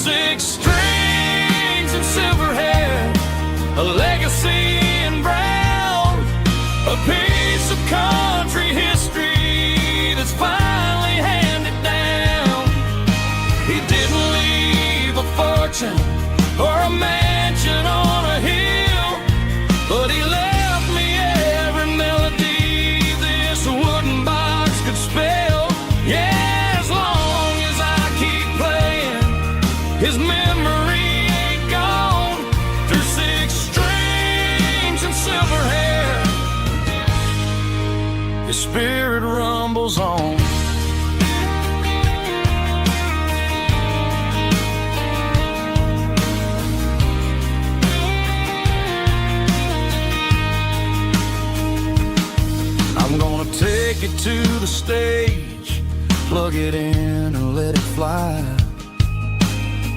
six strings and silver hair, a legacy in brown, a piece of country history that's finally handed down. He didn't leave a fortune or a mansion on a hill, but he left me every melody this wooden box could spell. Yeah, as long as I keep playing, his memory ain't gone. Through six strings and silver hair, his spirit rumbles on. I'm gonna take it to the stage, plug it in and let it fly.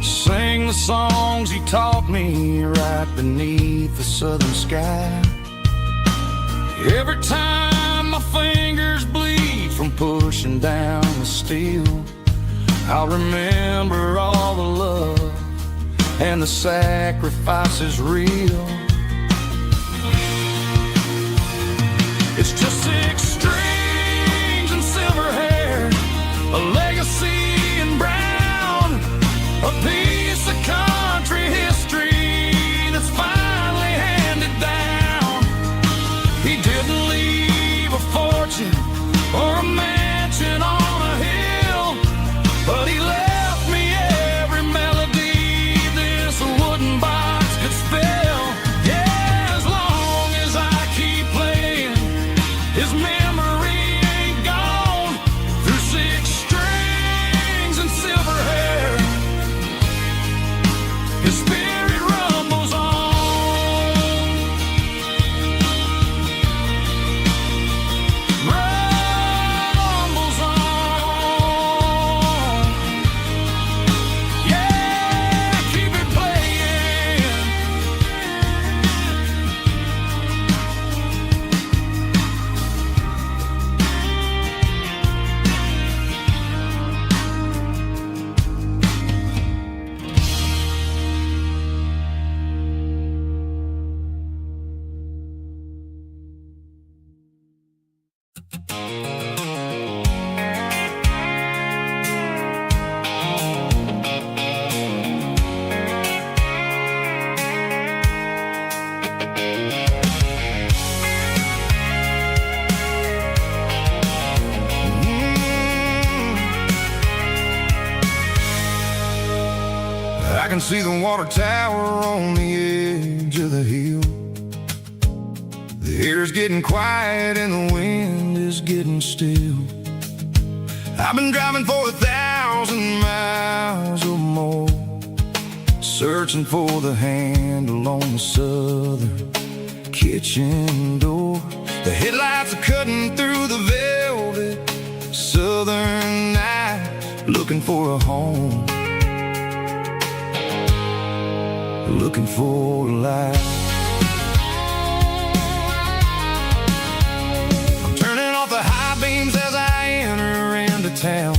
Sing the songs he taught me right beneath the southern sky. Every time my fingers bleed from pushing down the steel, I'll remember all the love and the sacrifices real. It's just six strings and silver hair, a legacy in brown, a piece of country history that's finally handed down. He didn't leave a fortune or a mansion on a hill, but he left me every melody this wooden box could spell. Yeah, as long as I keep playing, his memory ain't gone. Through six strings and silver hair, his spirit rumbles on. Rumbles on. Yeah, keep it playing. I can see the water tower on the edge of the hill. The air's getting quiet and the wind is getting still. I've been driving for 1,000 miles or more, searching for the handle on the southern kitchen door. The headlights are cutting through the velvet southern night, looking for a home, looking for a life. I'm turning off the high beams as I enter into town,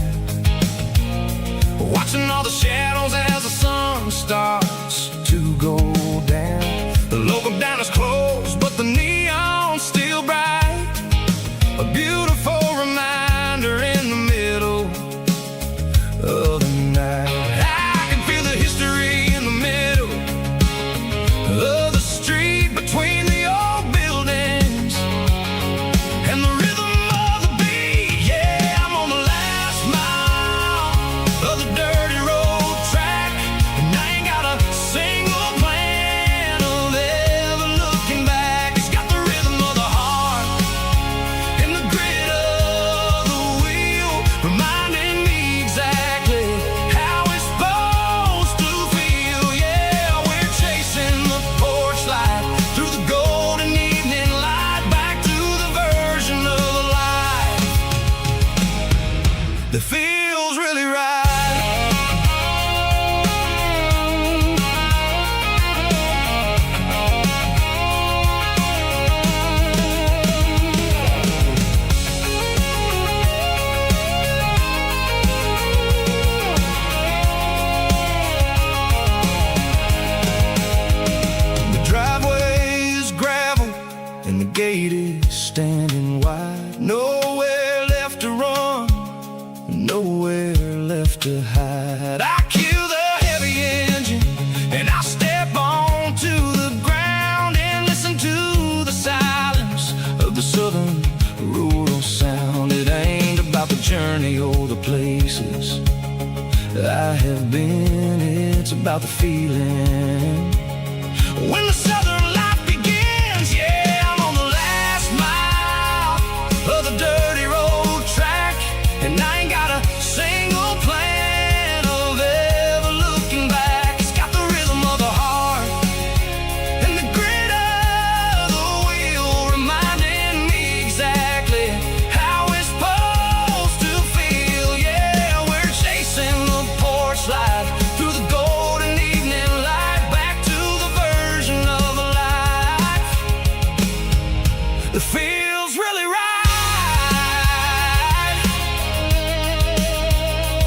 watching all the shadows as the sun starts to go down. The local diner's closed, but the neon's still bright, a beautiful reminder in the middle of the night. I can feel the history in the middle of the street between the old buildings and the rhythm of the beat. Yeah, I'm on the last mile of the dirty road track, and I ain't got a single plan of ever looking back. It's got the rhythm of the heart and the grit of the wheel, reminding me exactly how it's supposed to feel. Yeah, we're chasing the porch light through the golden evening light, back to the version of life that feels really right. to hide. I kill the heavy engine and I step onto the ground and listen to the silence of the southern rural sound. It ain't about the journey or the places I have been, it's about the feeling. When the southern life begins, yeah, I'm on the last mile of the dirty road track, and I ain't got a single plan of ever looking back. It's got the rhythm of the heart and the grit of the wheel, reminding me exactly how it's supposed to feel. Yeah, we're chasing the porch light through the golden evening light, back to the version of a life that feels really right.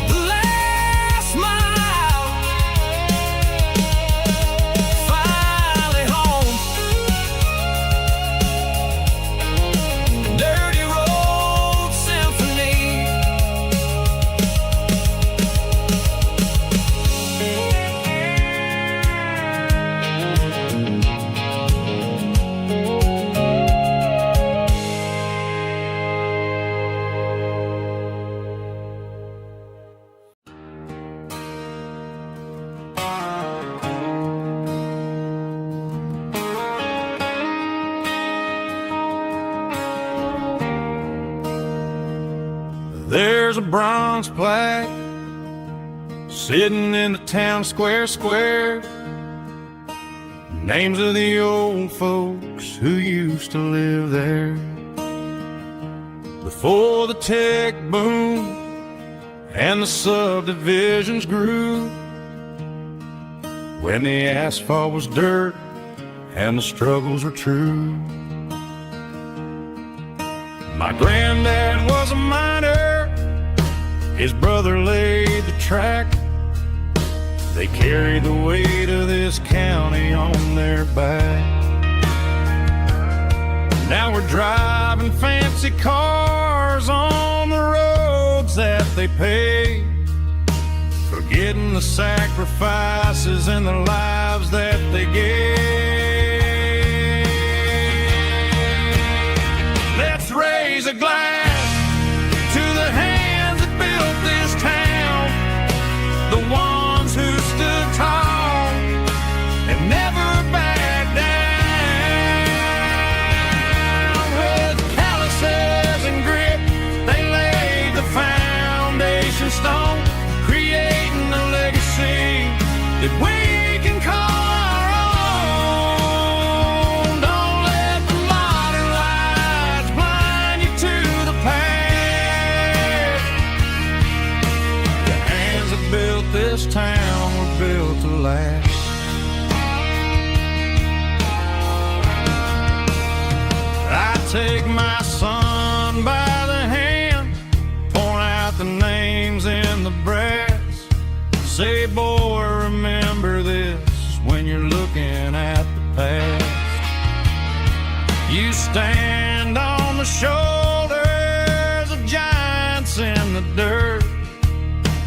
The last mile, finally home. Dirty road symphony. There's a bronze plaque sitting in the town square. Names of the old folks who used to live there before the tech boom and the subdivisions grew, when the asphalt was dirt and the struggles were true. My granddad was a miner, his brother laid the track. They carried the weight of this county on their back. Now we're driving fancy cars on the roads that they paved, forgetting the sacrifices and the lives that they gave. Let's raise a glass to the hands that built this town, the ones who stood tall and never backed down. With calluses and grit, they laid the foundation stone, creating a legacy that we can call our own. Don't let the modern lights blind you to the past. The hands that built this town were built to last. I take my son by the hand, point out the names in the brass. Say, boy, remember this when you're looking at the past. You stand on the shoulders of giants in the dirt,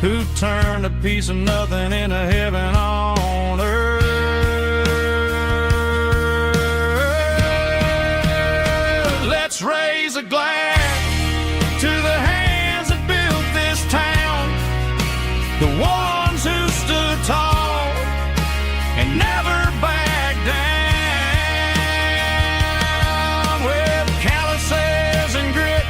who turned a piece of nothing into heaven on earth. Let's raise a glass to the hands that built this town, the ones who stood tall and never backed down. With calluses and grit,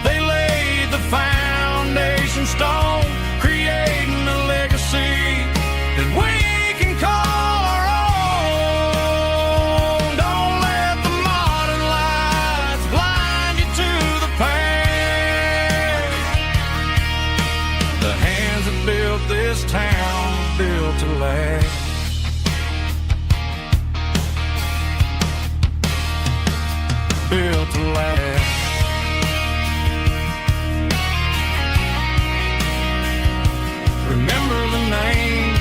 they laid the foundation stone, creating a legacy that we can call our own. Don't let the modern lights blind you to the past. The hands that built this town built to last. Built to last. Remember the names.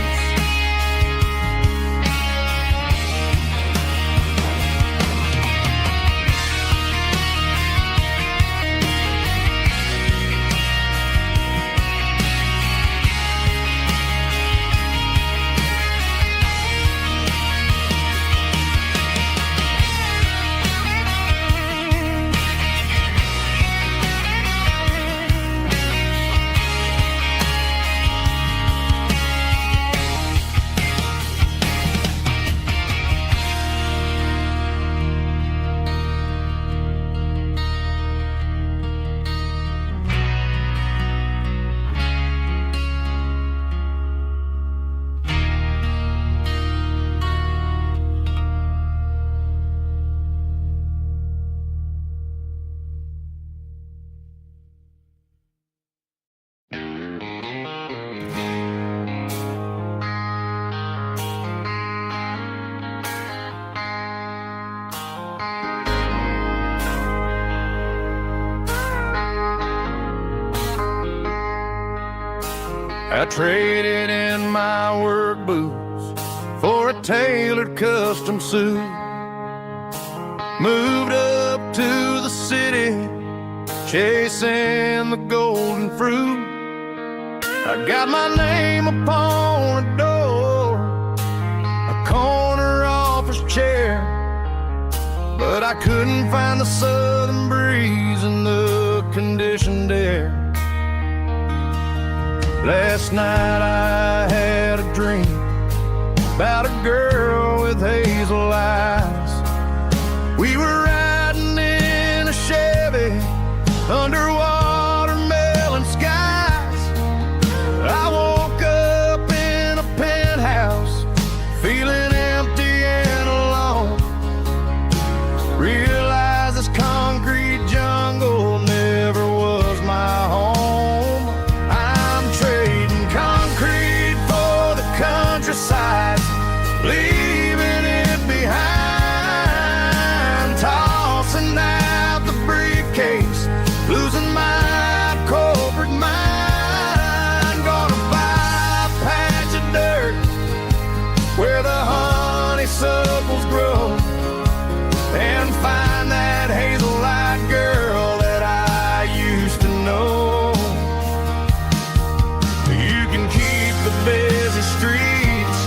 I traded in my work boots for a tailored custom suit. Moved up to the city, chasing the golden fruit. I got my name upon a door, a corner office chair, but I couldn't find the southern breeze in the conditioned air. Last night I had a dream about a girl with hazel eyes. We were riding in a Chevy under watermelon skies. I woke up in a penthouse, feeling empty and alone. Realized this concrete jungle never was my home. I'm trading concrete for the countryside, leaving it behind, tossing out the briefcase, losing my corporate mind. Gonna buy a patch of dirt where the honeysuckles grow, and find that hazel-eyed girl that I used to know. You can keep the busy streets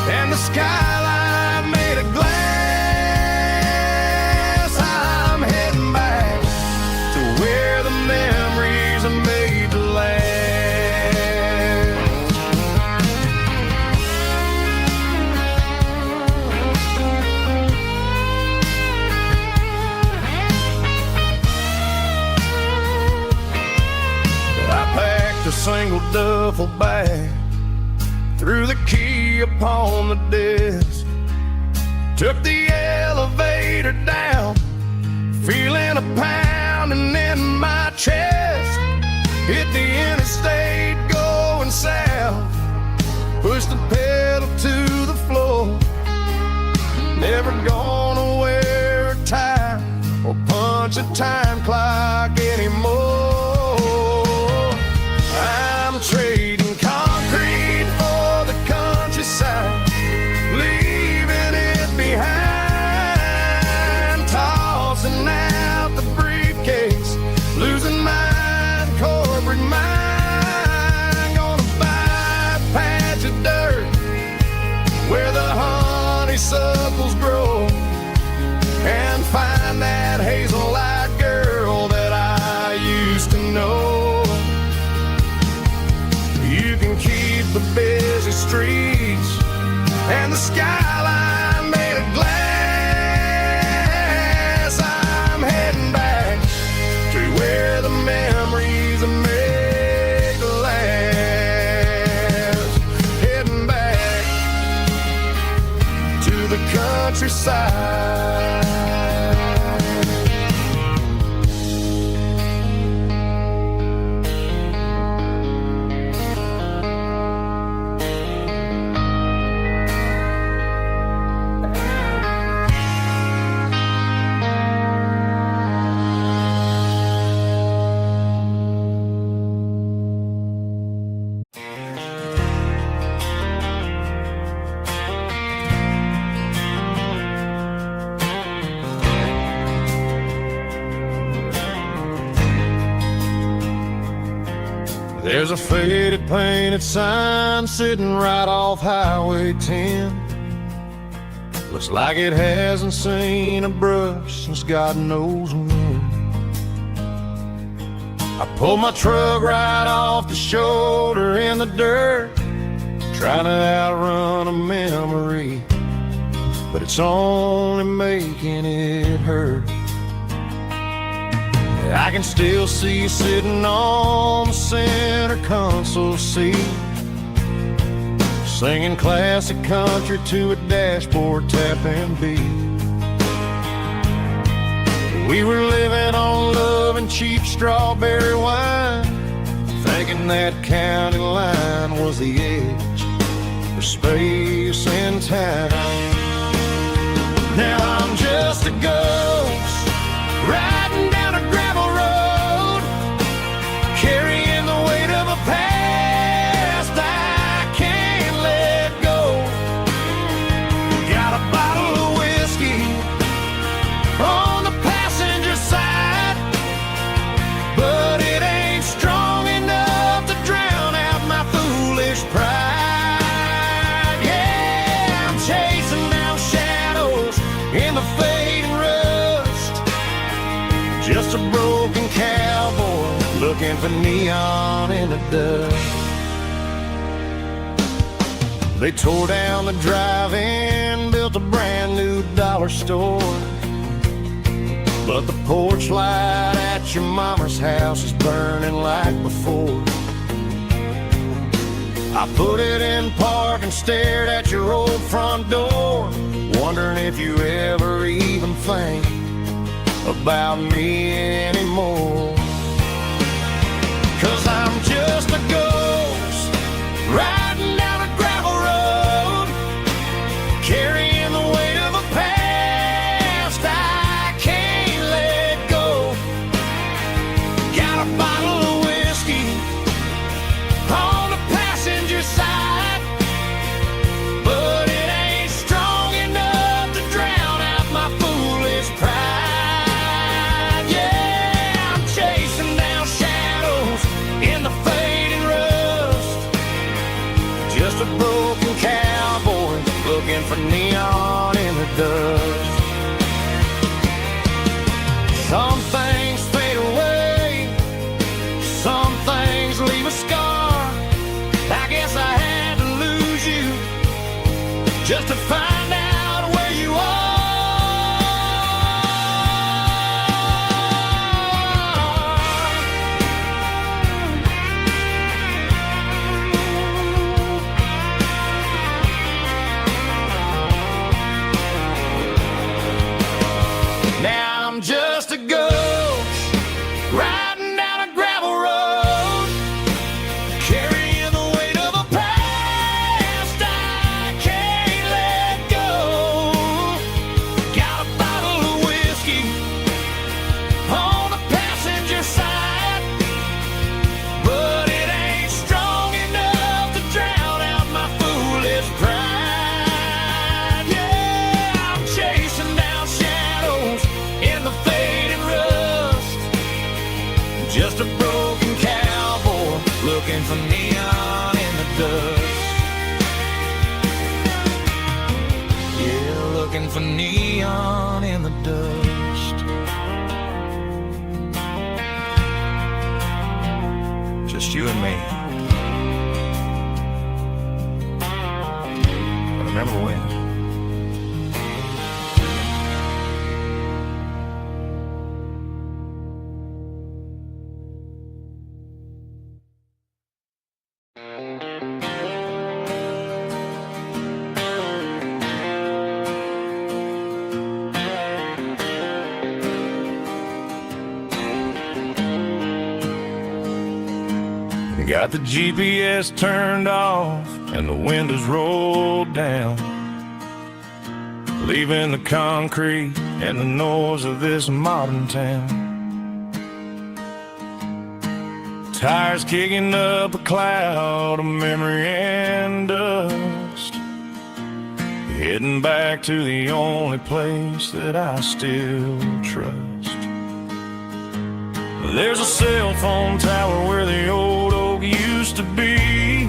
and the skyline made of glass. I'm heading back to where the memories are made to last. I packed a single duffel bag, threw the key upon the desk, took the elevator down, feeling a pounding in my chest. Hit the interstate going south, pushed the pedal to the floor. Never gonna wear a tie or punch a time clock anymore. I'm trading concrete for the countryside, leaving it behind, tossing out the briefcase, losing my corporate mind. Gonna buy a patch of dirt where the honeysuckles grow, and find that hazel-eyed girl that I used to know. You can keep the busy streets and the skyline made of glass. I'm heading back to where the memories are made to last. Heading back to the countryside. There's a faded painted sign sitting right off Highway 10. Looks like it hasn't seen a brush since God knows when. I pulled my truck right off the shoulder in the dirt, trying to outrun a memory, but it's only making it hurt. I can still see you sitting on the center console seat, singing classic country to a dashboard tapping beat. We were living on love and cheap strawberry wine, thinking that county line was the edge for space and time. Now I'm just a ghost riding down a gravel road, carrying the weight of a past just a broken cowboy looking for neon in the dust. They tore down the drive-in, built a brand new dollar store, but the porch light at your mama's house is burning like before. I put it in park and stared at your old front door, wondering if you ever even think about me anymore. 'Cause I'm just a ghost riding down a gravel road, carrying the weight of a past I can't let go. Got a bottle of whiskey on the passenger side, but it ain't strong enough to drown out my foolish pride. Yeah, I'm chasing down shadows in the fading rust, just a broken cowboy looking for neon in the dust. Some things fade away, some things leave a scar. I guess I had to lose you just to find out where you are. Now I'm just a ghost riding down a gravel road, carrying the weight of a past I can't let go. Got a bottle of whiskey on the passenger side, but it ain't strong enough to drown out my foolish pride. Yeah, I'm chasing down shadows in the fading rust, just a broken cowboy looking for neon in the dust. Yeah, looking for neon in the dust. Just you and me. I remember when. Got the GPS turned off and the windows rolled down, leaving the concrete and the noise of this modern town. Tires kicking up a cloud of memory and dust, heading back to the only place that I still trust. There's a cell phone tower where the old oak used to be,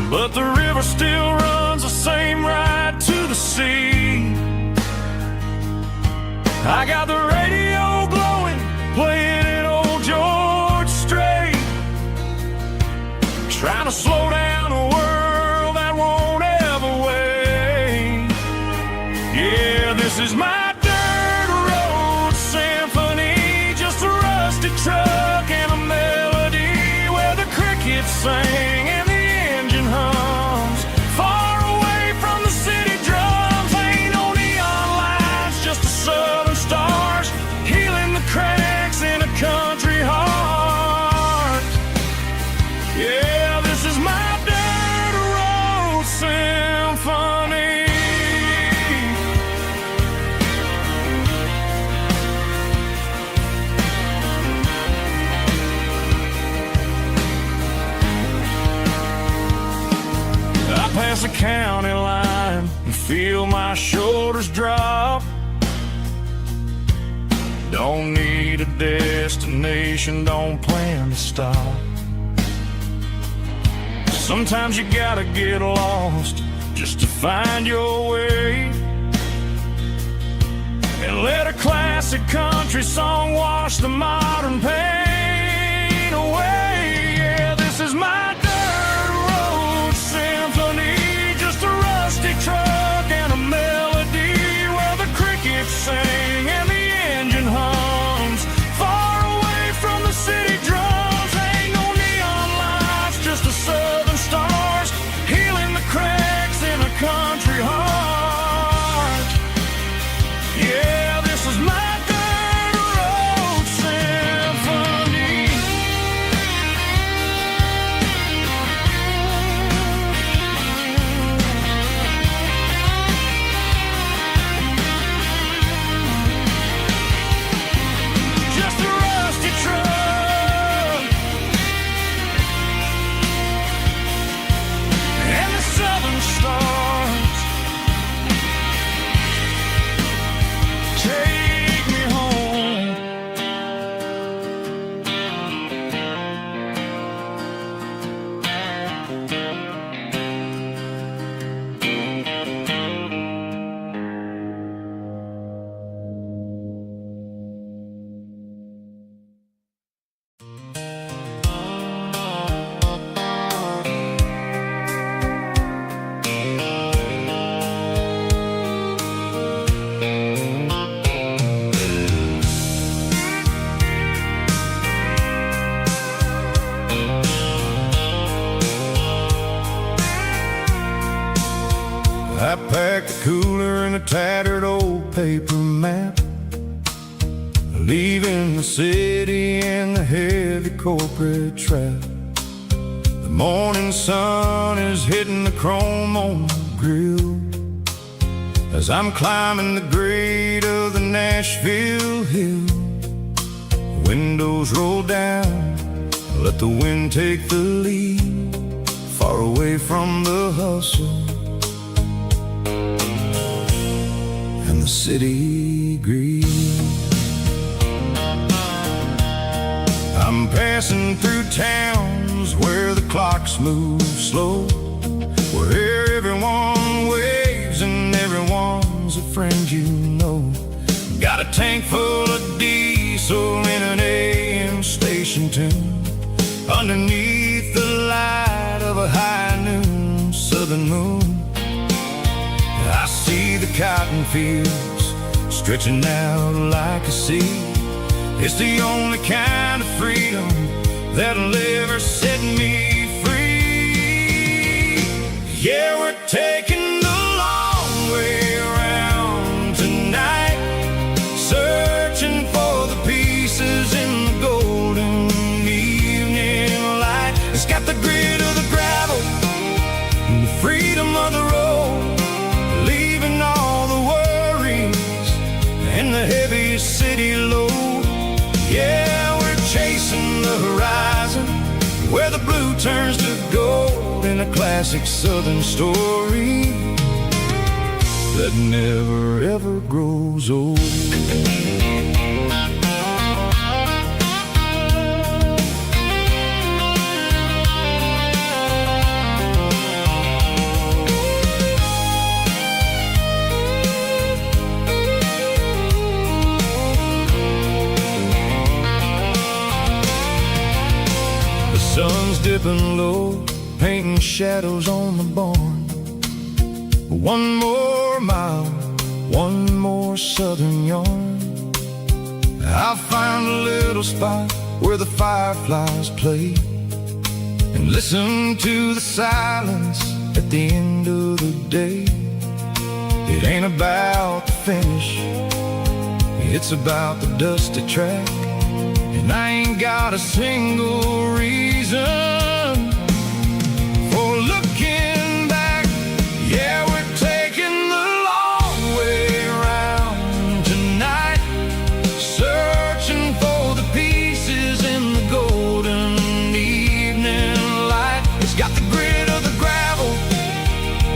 but the river still runs the same right to the sea. I got the radio glowing, playing an old George Strait, trying to slow down a world that won't ever wait. Yeah, this is my truck and a melody where the crickets sing and the engine hums, far away from the city drums. Ain't no neon lights, just the southern stars healing the cracks in a country heart. Yeah, this is my dirt road symphony. Past the county line and feel my shoulders drop. Don't need a destination, don't plan to stop. Sometimes you gotta get lost just to find your way. and let a classic country song wash the modern pain away. Yeah, this is my dirt road symphony, just a rusty truck and a melody where the crickets sing and the engine hums far away from the city drums. Ain't no neon lights, just the southern stars healing the cracks in a country heart. Yeah, this is my dirt road symphony. Just a rusty truck and the southern stars take me home. I packed a cooler and a tattered old paper map, leaving the city and the heavy corporate trap. The morning sun is hitting the chrome on the grill as I'm climbing the grade of the Nashville hill. Windows roll down, let the wind take the lead, far away from the hustle and the city greed. I'm passing through towns where the clocks move slow, where everyone waves and everyone's a friend you know. Got a tank full of diesel in an AM station tune, underneath the light of a high noon southern moon. I see the cotton fields stretching out like a sea. It's the only kind of freedom that'll ever set me free. Yeah, we're taking the long way around tonight, searching for the pieces in the golden evening light. It's got the grit of the gravel and the freedom of the road, leaving all the worries and the heavy city load. Yeah, we're chasing the horizon where the blue turns to gold, in a classic southern story that never ever grows old. Sun's dipping low, painting shadows on the barn. One more mile, one more southern yarn. I'll find a little spot where the fireflies play and listen to the silence at the end of the day. It ain't about the finish, it's about the dusty track. And I ain't got a single reason for looking back. Yeah, we're taking the long way around tonight, searching for the pieces in the golden evening light. It's got the grit of the gravel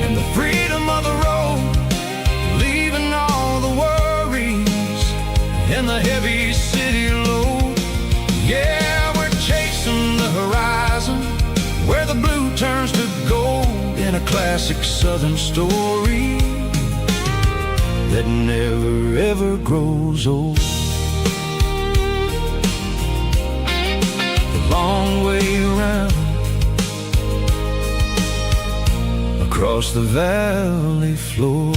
and the freedom of the road, leaving all the worries and the heavy city load. Yeah, we're chasing the horizon where the blue turns to gold, in a classic southern story that never ever grows old. The long way around, across the valley floor,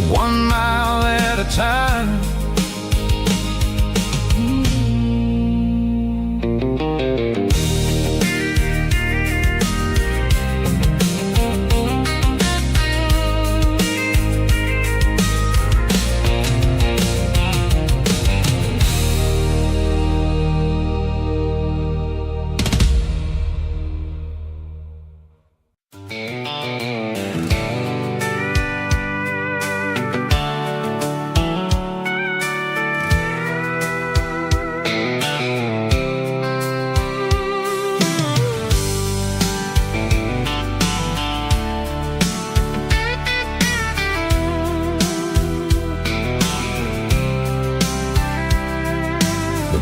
1 mile at a time.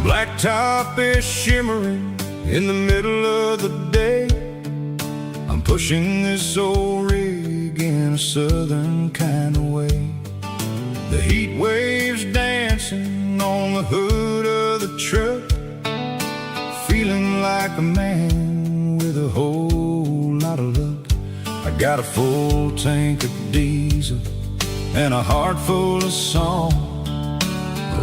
Blacktop is shimmering in the middle of the day. I'm pushing this old rig in a southern kind of way. The heat waves dancing on the hood of the truck, feeling like a man with a whole lot of luck. I got a full tank of diesel and a heart full of song,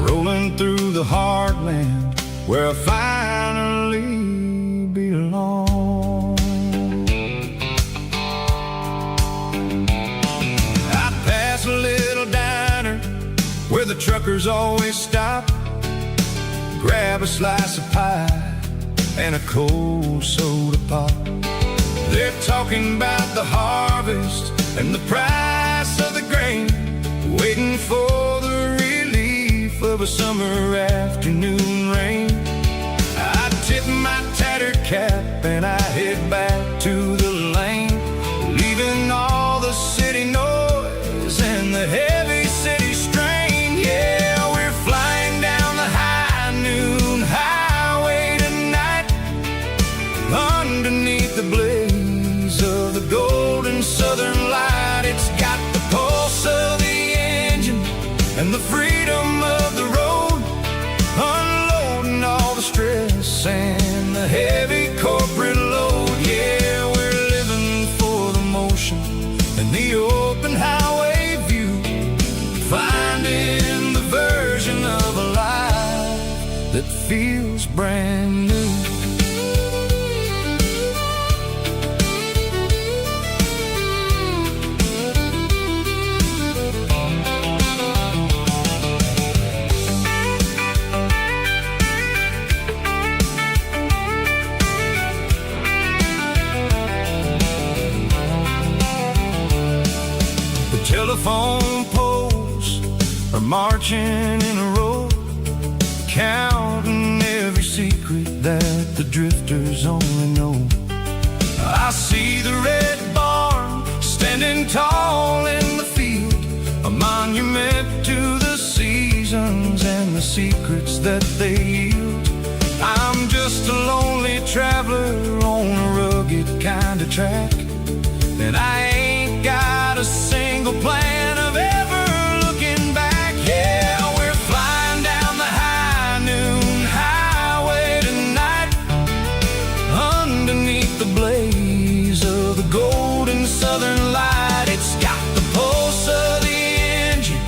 rolling through the heartland where I finally belong. I pass a little diner where the truckers always stop, grab a slice of pie and a cold soda pop. They're talking about the harvest and the price of the grain, waiting for the relief of a summer afternoon rain. I tip my tattered cap and I head back to the lane, leaving all the city noise and the heavy city strain. Yeah, we're flying down the high noon highway tonight, underneath the blaze of the golden southern light. It's got the pulse of the engine and the freedom of the road, unloading all the stress and the heavy corporate load. Yeah, we're living for the motion and the open highway view, finding the version of a life that feels brand new. Telephone poles are marching in a row, counting every secret that the drifters only know. I see the red barn standing tall in the field, a monument to the seasons and the secrets that they yield. I'm just a lonely traveler on a rugged kind of track, and I ain't got a single plan of ever looking back. Yeah, we're flying down the high noon highway tonight, underneath the blaze of the golden southern light. It's got the pulse of the engine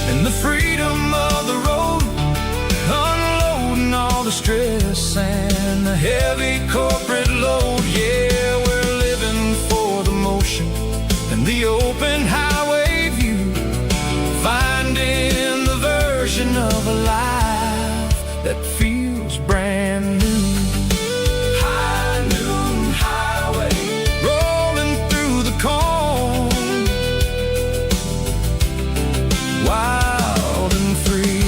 and the freedom of the road, unloading all the stress and the heavy corporate load. Yeah, we're living for the motion and the open highway view, finding the version of a life that feels brand new. High noon highway, rolling through the corn, wild and free.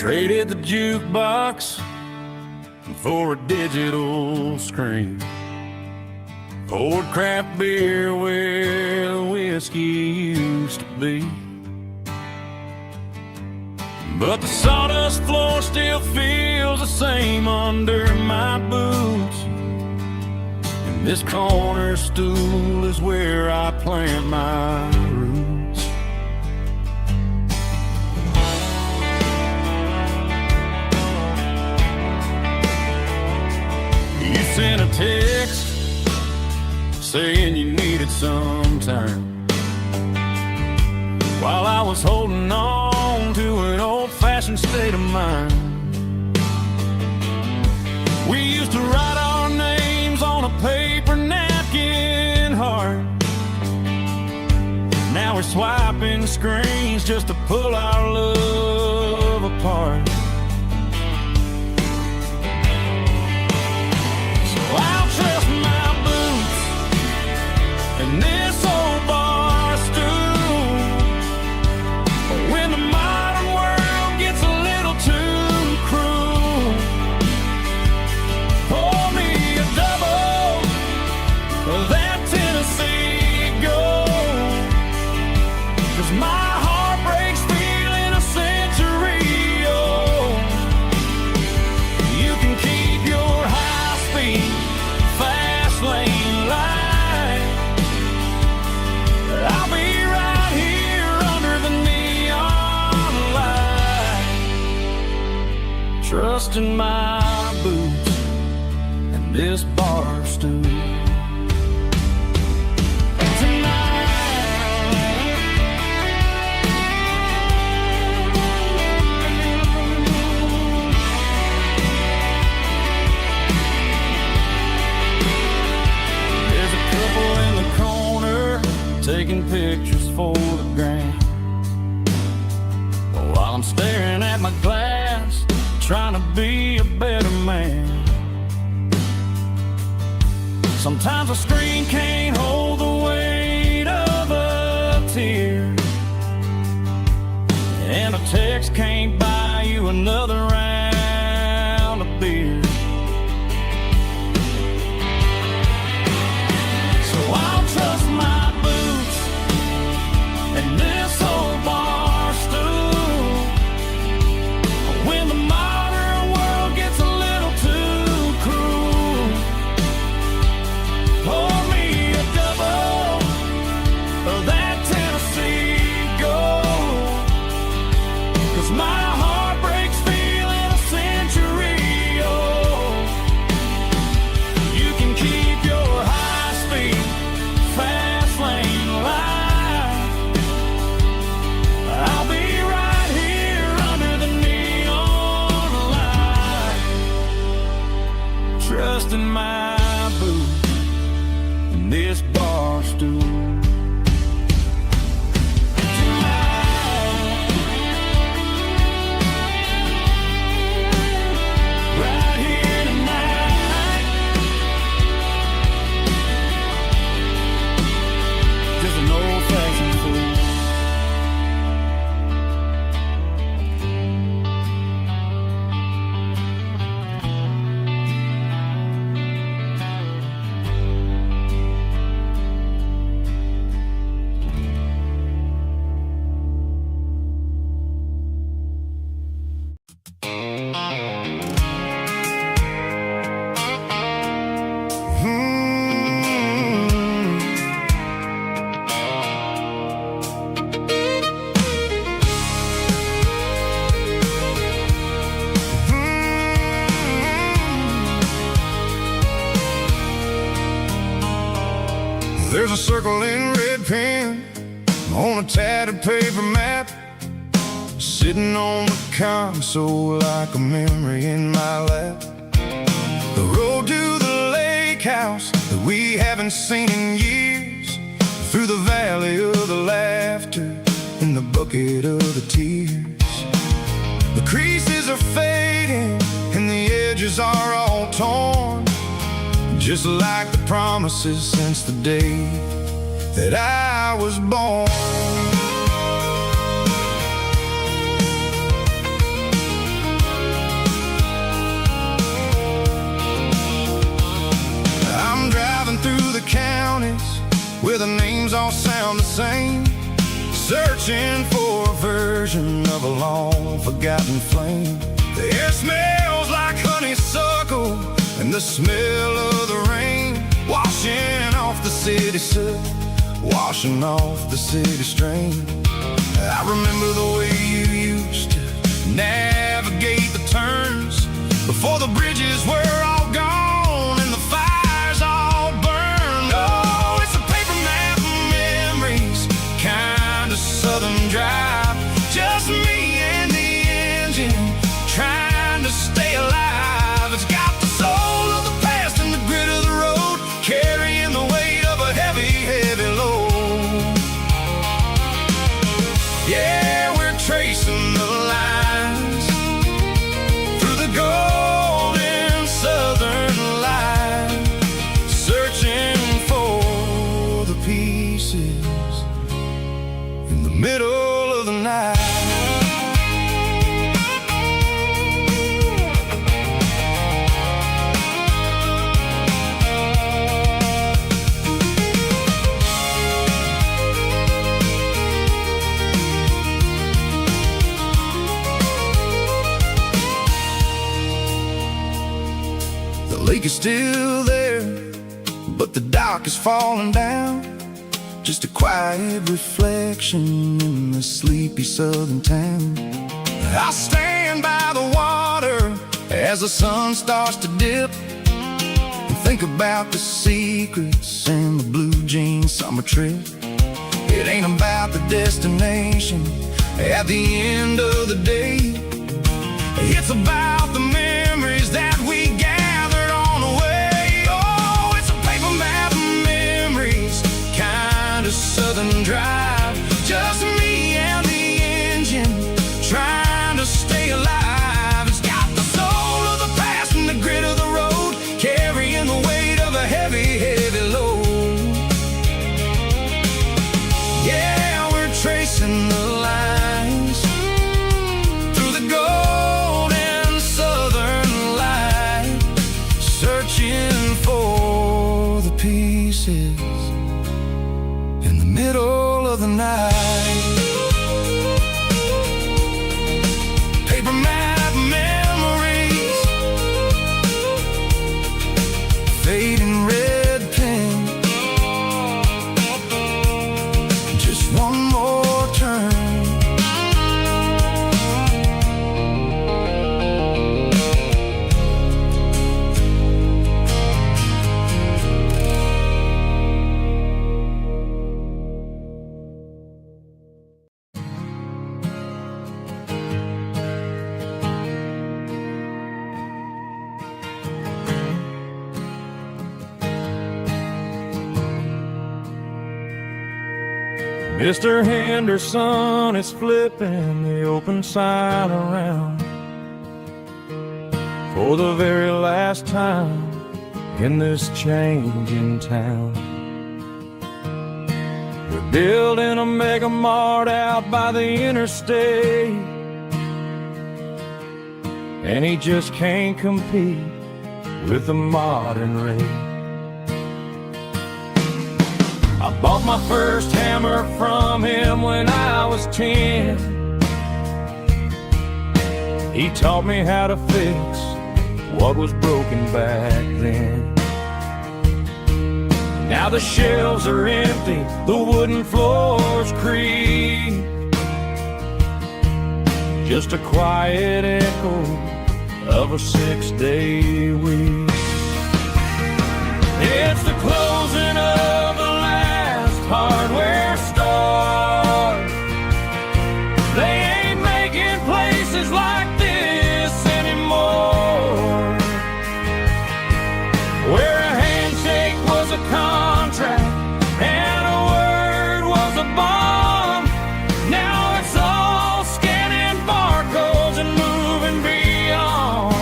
Traded the jukebox for a digital screen. Poured craft beer where the whiskey used to be. But the sawdust floor still feels the same under my boots. And this corner stool is where I plant my roots. You sent a text saying you needed some time, while I was holding on to an old-fashioned state of mind. We used to write our names on a paper napkin heart. Now we're swiping screens just to pull our love apart. So I'll trust my boots and this old bar stool. When the modern world gets a little too cruel, pour me a double of that Tennessee Gold. 'Cause my heart breaks feeling a century old. You can keep your high-speed, fast lane light. I'll be right here under the neon light, trusting my boots and this bar stool. Taking pictures for the gram, while I'm staring at my glass, trying to be a better man. Sometimes a screen can't hold the weight of a tear, and a text can't buy you another round of beer. So I'll trust my and this old bar stool. When the modern world gets a little too cruel, pour me a double of that Tennessee Gold. 'Cause my heart breaks feeling a century old. You can keep your high-speed, fast lane light. I'll be right here under the neon light, trusting my boots and this bar stool. Right here tonight, just an old-fashioned fool. There's a circle in red pen on a tattered paper map, sitting on the console like a memory in my lap. The road to the lake house that we haven't seen in years, through the valley of the laughter and the bucket of the tears. The creases are fading and the edges are all torn, just like the promises since the day that I was born. the names all sound the same, searching for a version of a long forgotten flame. The air smells like honeysuckle and the smell of the rain, washing off the city soot, washing off the city strain. I remember the way you used to navigate the turns before the bridges were all gone and the fires all burned. Oh, it's a paper map of memories, kind of southern drive, just me and the engine trying to stay alive. It's got the soul of the past and the grit of the road, carrying the weight of a heavy, heavy load. Yeah, we're tracing the lines through the golden southern light, searching for the pieces in the middle of the night. The lake is still there, but the dock is falling down, just a quiet reflection in the sleepy southern town. I stand by the water as the sun starts to dip and think about the secrets and the blue jean summer trip. It ain't about the destination at the end of the day, it's about the memories that we gathered on the way. Oh, it's a paper map of memories, kind of southern drive, just me and the engine trying to stay alive. It's got the soul of the past and the grit of the road, carrying the weight of a heavy, heavy load. Yeah, we're tracing the lines through the golden southern light, searching for the pieces in the middle of the night. Paper map memories, fading red pen, just one more turn. Mr. Henderson is flipping the open sign around for the very last time in this changing town. We're building a mega mart out by the interstate, and he just can't compete with the modern rate. I bought my first hammer from him when I was 10. He taught me how to fix what was broken back then. Now the shelves are empty, the wooden floors creak, just a quiet echo of a 6-day week. It's the closing of the last hardware store. They ain't making places like this anymore, where a handshake was a contract and a word was a bond. Now it's all scanning barcodes and moving beyond.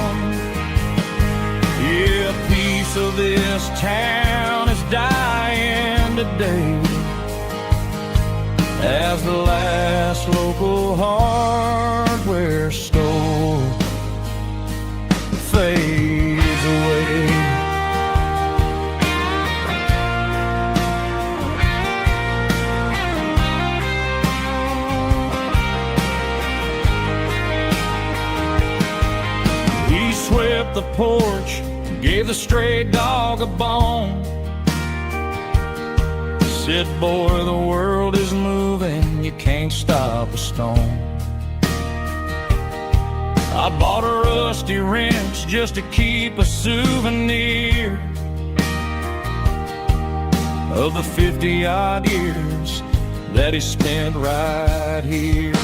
Yeah, a piece of this town is dying today as the last local hardware store fades away. gave the stray dog a bone. Said, boy, the world is moving, you can't stop a stone. I bought a rusty wrench just to keep a souvenir of the 50-odd years that he spent right here.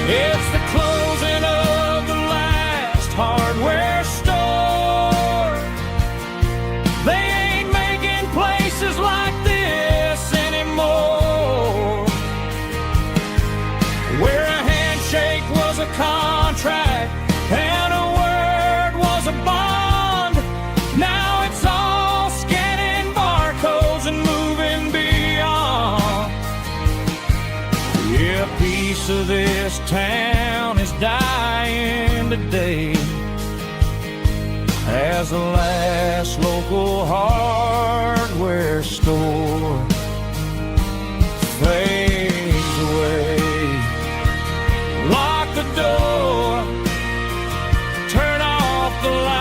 It's the closing of the last hardware store. They ain't making places like this anymore, where a handshake was a contract and a word was a bond. Now it's all scanning barcodes and moving beyond. Yeah, a piece of this town is dying today as the last local hardware store fades away. Lock the door, turn off the light.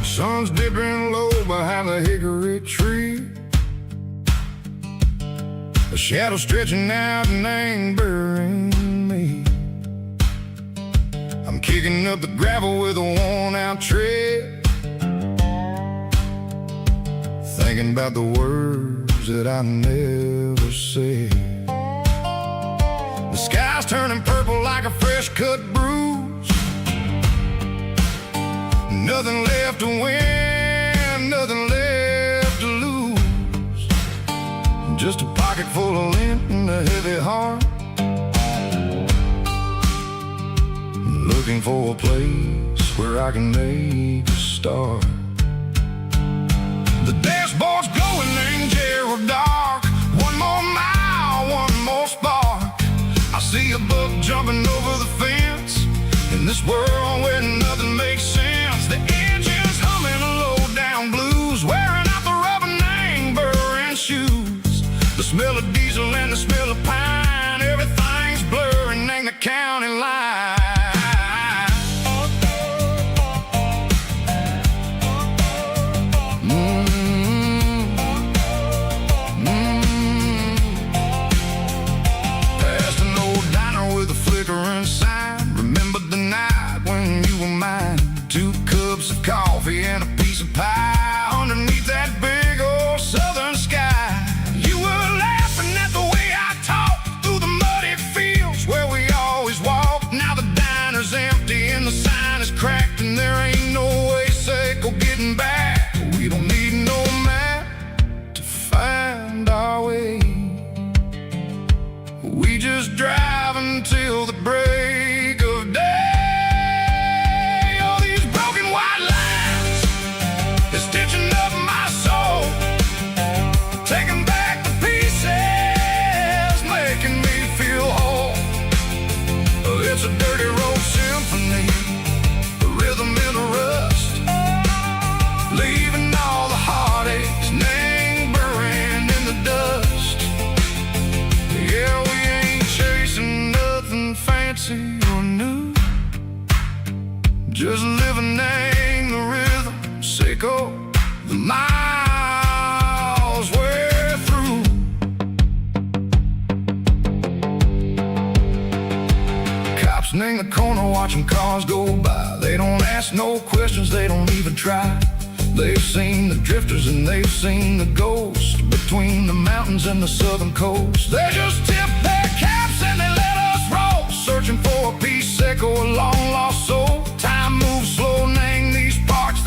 Sun's dipping low behind the hickory tree, a shadow stretching out and angering me. I'm kicking up the gravel with a worn-out tread, thinking about the words that I never said. The sky's turning purple like a fresh-cut bruise. Nothing left to win, nothing left to lose. Just a pocket full of lint and a heavy heart, looking for a place where I can make a start. The dashboard's glowing in Gerald dark. One more mile, one more spark. I see a buck jumping over the fence in this world where nothing makes sense. The engine's humming a low-down blues, wearing out the rubber name, burring shoes. The smell of diesel and the smell of pine, everything's blurring, ain't the county line. Past an old diner with a flickering sign. Remember the night when you were mine. 2 cups of coffee and a piece of pie underneath that big old southern sky. You were laughing at the way I talked through the muddy fields where we always walked. Now the diner's empty and the sign is cracked, and there ain't no way safe or getting back. We don't need no map to find our way. We just drive until the break of day. Stitching up my soul, taking back the pieces, making me feel whole. It's a dirty road symphony, a rhythm in the rust, leaving all the heartaches lingering in the dust. Yeah, we ain't chasing nothing fancy or new, just living in the rhythm, sicko. The miles we're through. Cops in the corner watching cars go by. They don't ask no questions, they don't even try. They've seen the drifters and they've seen the ghosts between the mountains and the southern coast. They just tip their caps and they let us roll, searching for a piece, echo, a long lost soul.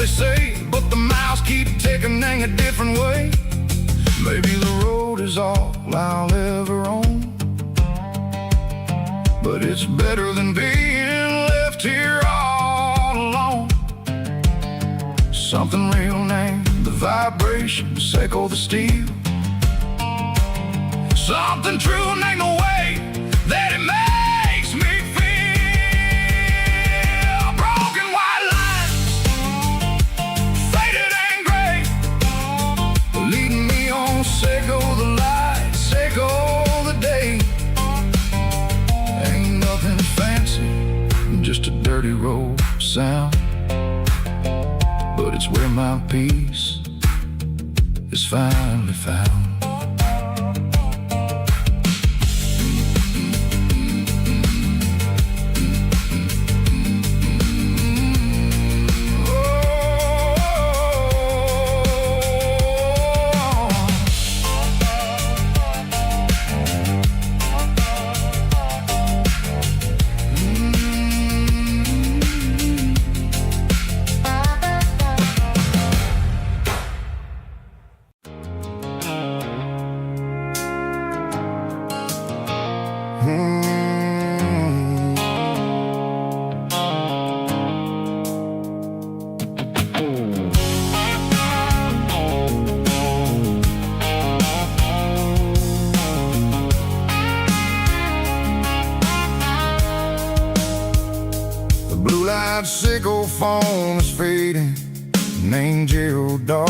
say, but the miles keep ticking in a different way. Maybe the road is all I'll ever own, but it's better than being left here all alone. Something real named the vibrations echo the steel. Something true named the way that it makes me feel. Broken white lines, faded and gray, leading me on, Seiko the light, Seiko the day. Ain't nothing fancy, just a dirty road sound, but it's where my peace is finally found. Blue-light sickle phone is fading, named Geralkyo.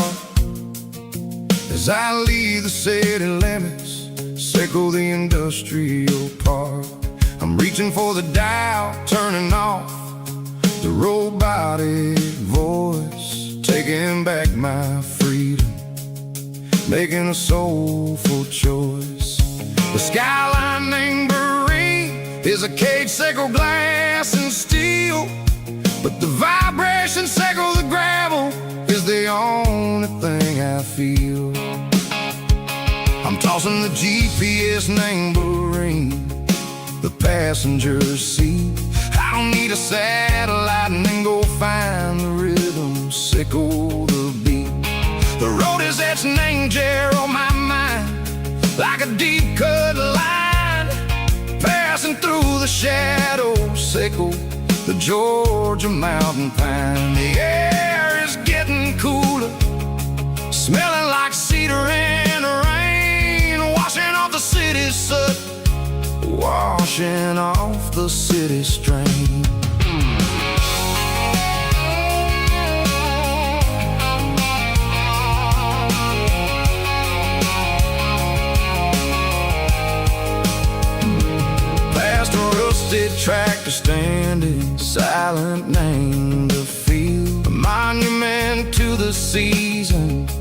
As I leave the city limits, sickle the industrial park. I'm reaching for the dial, turning off the robotic voice, taking back my freedom, making a soulful choice. The skyline named Bryan is a cage, sickle glass and steel, but the vibration sickle the gravel is the only thing I feel. I'm tossing the GPS named Bryan, the passenger seat. I don't need a satellite and then go find the rhythm, sickle the beat. The road is etched named Gerald on my mind, like a deep cut line, passing through the shadows, sickle the Georgia mountain pine. The air is getting cooler, smelling like cedar and rain, washing off the city's soot, washing off the city strain. Past a rusted tractor standing silent, named the field, a monument to the seasons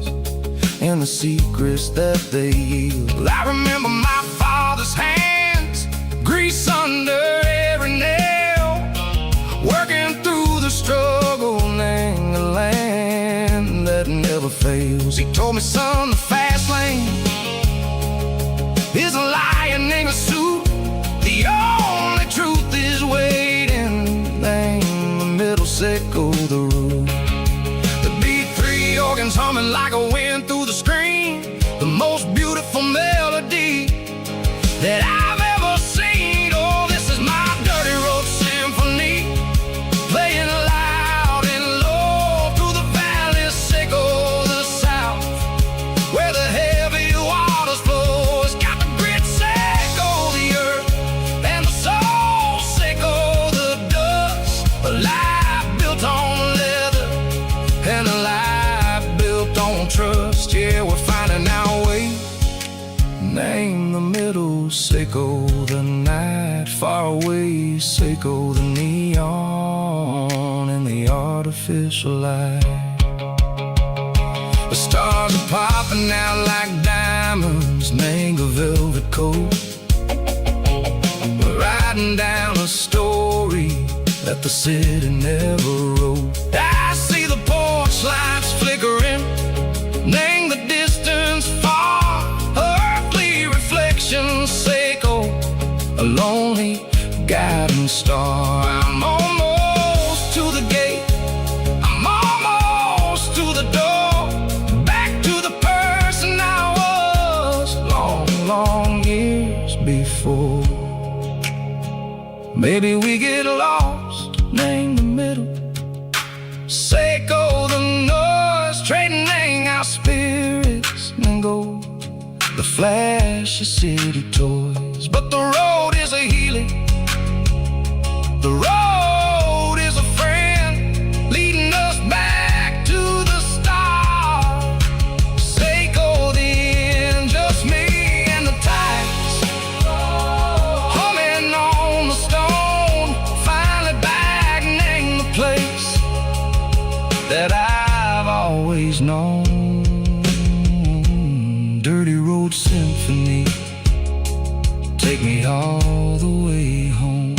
and the secrets that they yield. I remember my father's hands, grease under every nail, working through the struggle, named the land that never fails. He told me, son, the fast lane is a lion in a suit. The only truth is waiting, name the middle, sickle the road. The B3 organs humming like a wind through the screen, the most beautiful melody that I've ever seen. Oh, this is my dirty road symphony, playing loud and low through the valleys, sickle the south, where the heavy waters flow. It's got the grit, sickle the earth, and the soul, sickle the dust. A life built on leather and a life built on trust. Yeah, we're finding our way, name the middle, sickle the night, far away, sickle the neon and the artificial light. The stars are popping out like diamonds, mango velvet coat. We're riding down a story that the city never wrote. I see the porch lights flickering, name the distance far, earthly reflections, sickle a lonely guiding star. I'm almost to the gate, I'm almost Maybe we get lost, name the middle. Seiko the noise, trading our spirits and gold. The flash of city toys, but the road is a healing. The road is a friend, leading us back to the start. Seiko the end, just me and the tides, humming on the stone. Finally back, name the place that I've always known. Dirty road symphony, take me all the way home.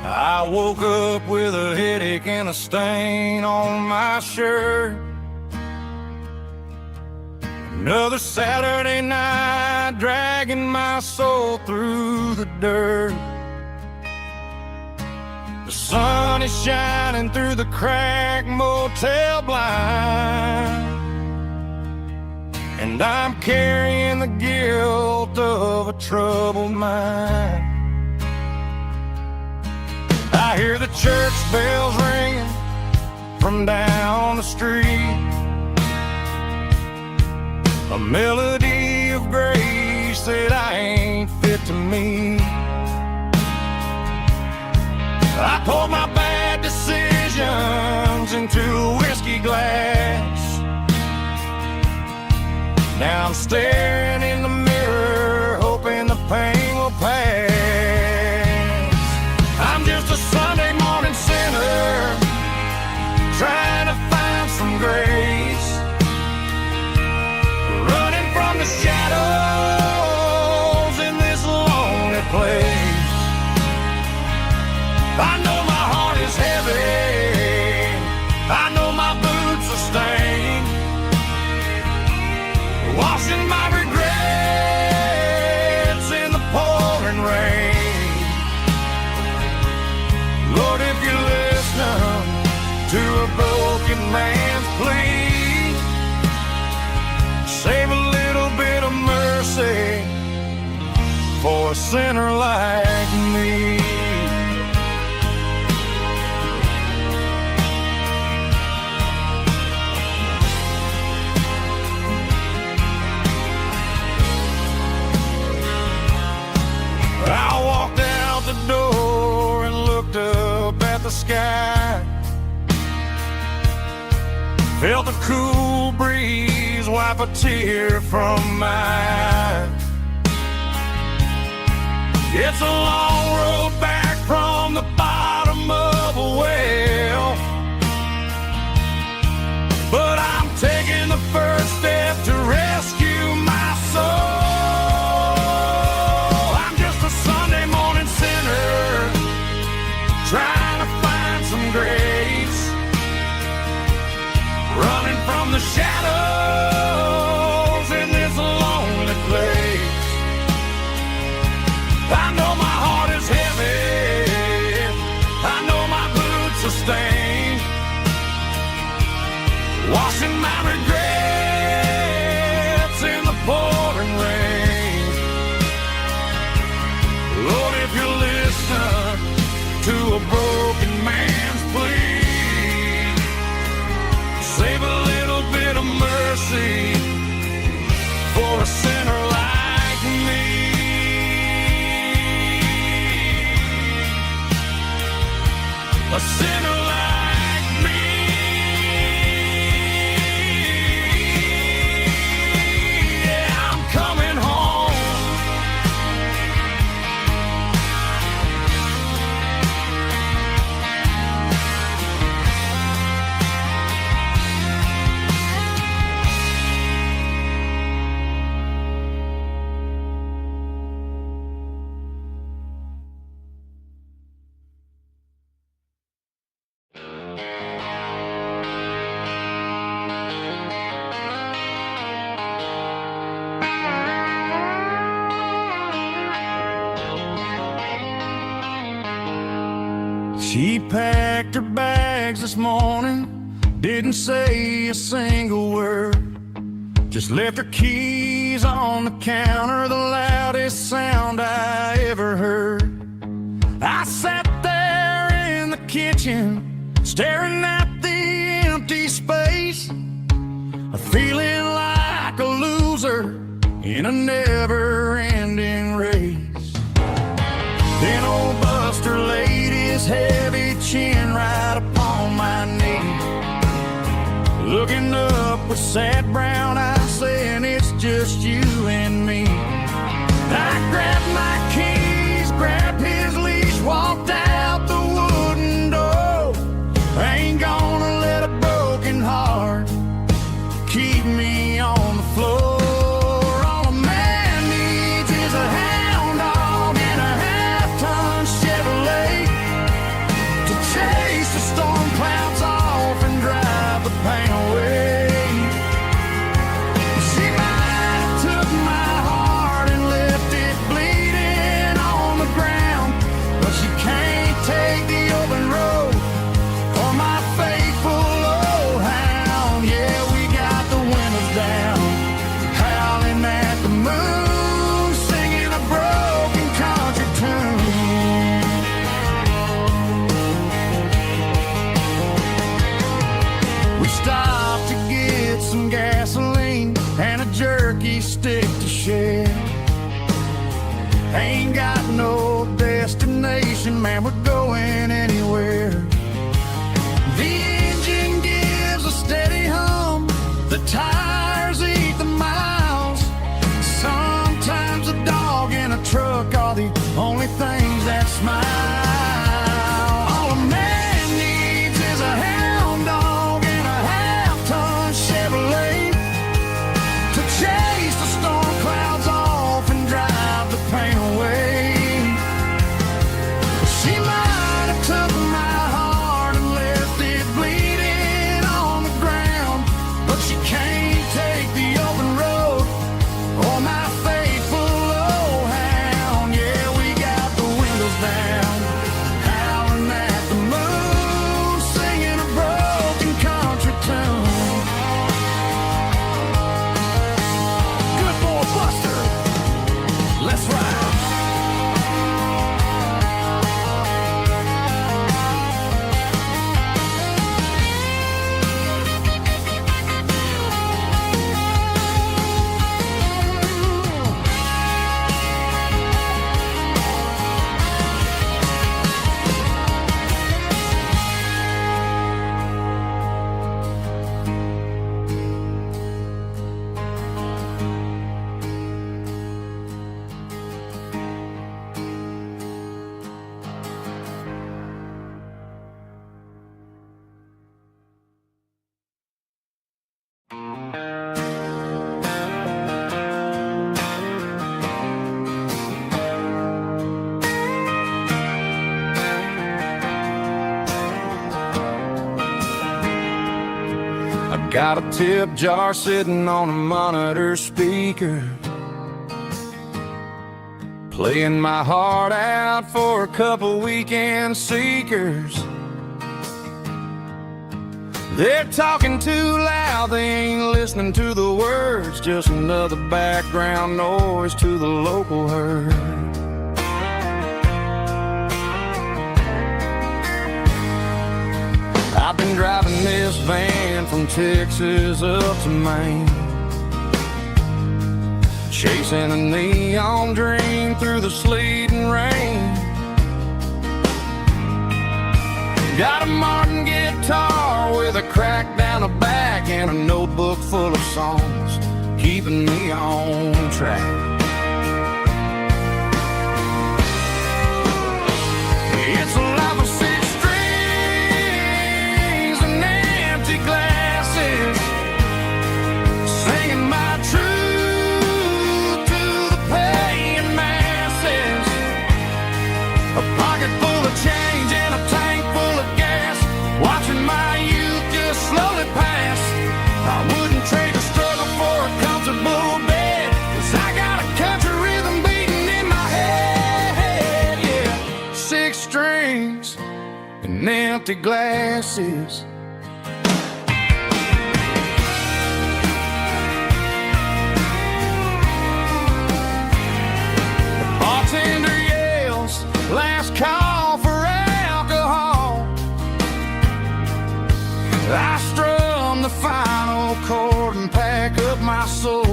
I woke up with a headache and a stain on my shirt. Another Saturday night, dragging my soul through the dirt. The sun is shining through the cracked motel blind, and I'm carrying the guilt of a troubled mind. I hear the church bells ringing from down the street, a melody of grace that I ain't fit to meet. I poured my bad decisions into a whiskey glass. Now I'm staring in the mirror, hoping the pain will pass. I'm just a Sunday morning sinner, trying to find some grace, running from the shadows in this lonely place. I know my heart is heavy, I know my boots are stained, washing my regrets in the pouring rain. Lord, if you listen to a broken man's plea, save a little bit of mercy for a sinner like me. I walked out the door and looked up at the sky, felt a cool breeze wipe a tear from my eye. It's a long road back from the bottom of a well, but I'm taking the first step to rescue my soul. Trying to find some grace, running from the shadows in this lonely place. I know my heart is heavy, I know my boots are stained, washing my regrets in the pouring rain. Lord, if you listen to a broken man's plea, save a little bit of mercy for a sinner like me. A sinner like me. She packed her bags this morning, didn't say a single word, just left her keys on the counter, the loudest sound I ever heard. I sat there in the kitchen, staring at the empty space, feeling like a loser in a never-ending race. Then old Buster laid his heavy chin right upon my knee, looking up with sad brown eyes, saying it's just you and me. I grabbed my keys, grabbed his leash, walked out the wooden door. I ain't gonna let a broken heart keep me on the floor. All a man needs is a hound dog and a half-ton Chevrolet to chase the storm clouds off and drive the pain away. She might have took my heart and left it bleeding on the ground, but she can't take the open road or my faithful old hound. Yeah, we got the windows down, howling at the moon, singing a broken country tune. We stopped to get some gasoline and a jerky stick to share. Ain't got no destination, man, we're going anywhere. The engine gives a steady hum, the tires eat the miles. Sometimes a dog and a truck are the only things that smile. All a man needs is a hound dog and a half-ton Chevrolet to chase the storm clouds off and drive the pain away. She might have took my heart and left it bleeding on the ground, but she can't take the open road or my faithful old hound. Yeah, we got the windows down, howling at the moon, singing a broken country tune. Good boy Buster, let's ride. Got a tip jar sitting on a monitor speaker, playing my heart out for a couple weekend seekers. They're talking too loud, they ain't listening to the words, just another background noise to the local herd. I've been driving this van from Texas up to Maine, chasing a neon dream through the sleet and rain. Got a Martin guitar with a crack down the back and a notebook full of songs, keeping me on track. It's a life of six strings and empty glasses, singing my truth to the paying masses. A pocket full of change and a tank full of gas, watching my youth just slowly pass. I wouldn't trade a struggle for a comfortable bed, 'cause I got a country rhythm beating in my head. Yeah, six strings and empty glasses. The bartender yells, last call for alcohol. I strum the final chord and pack up my soul.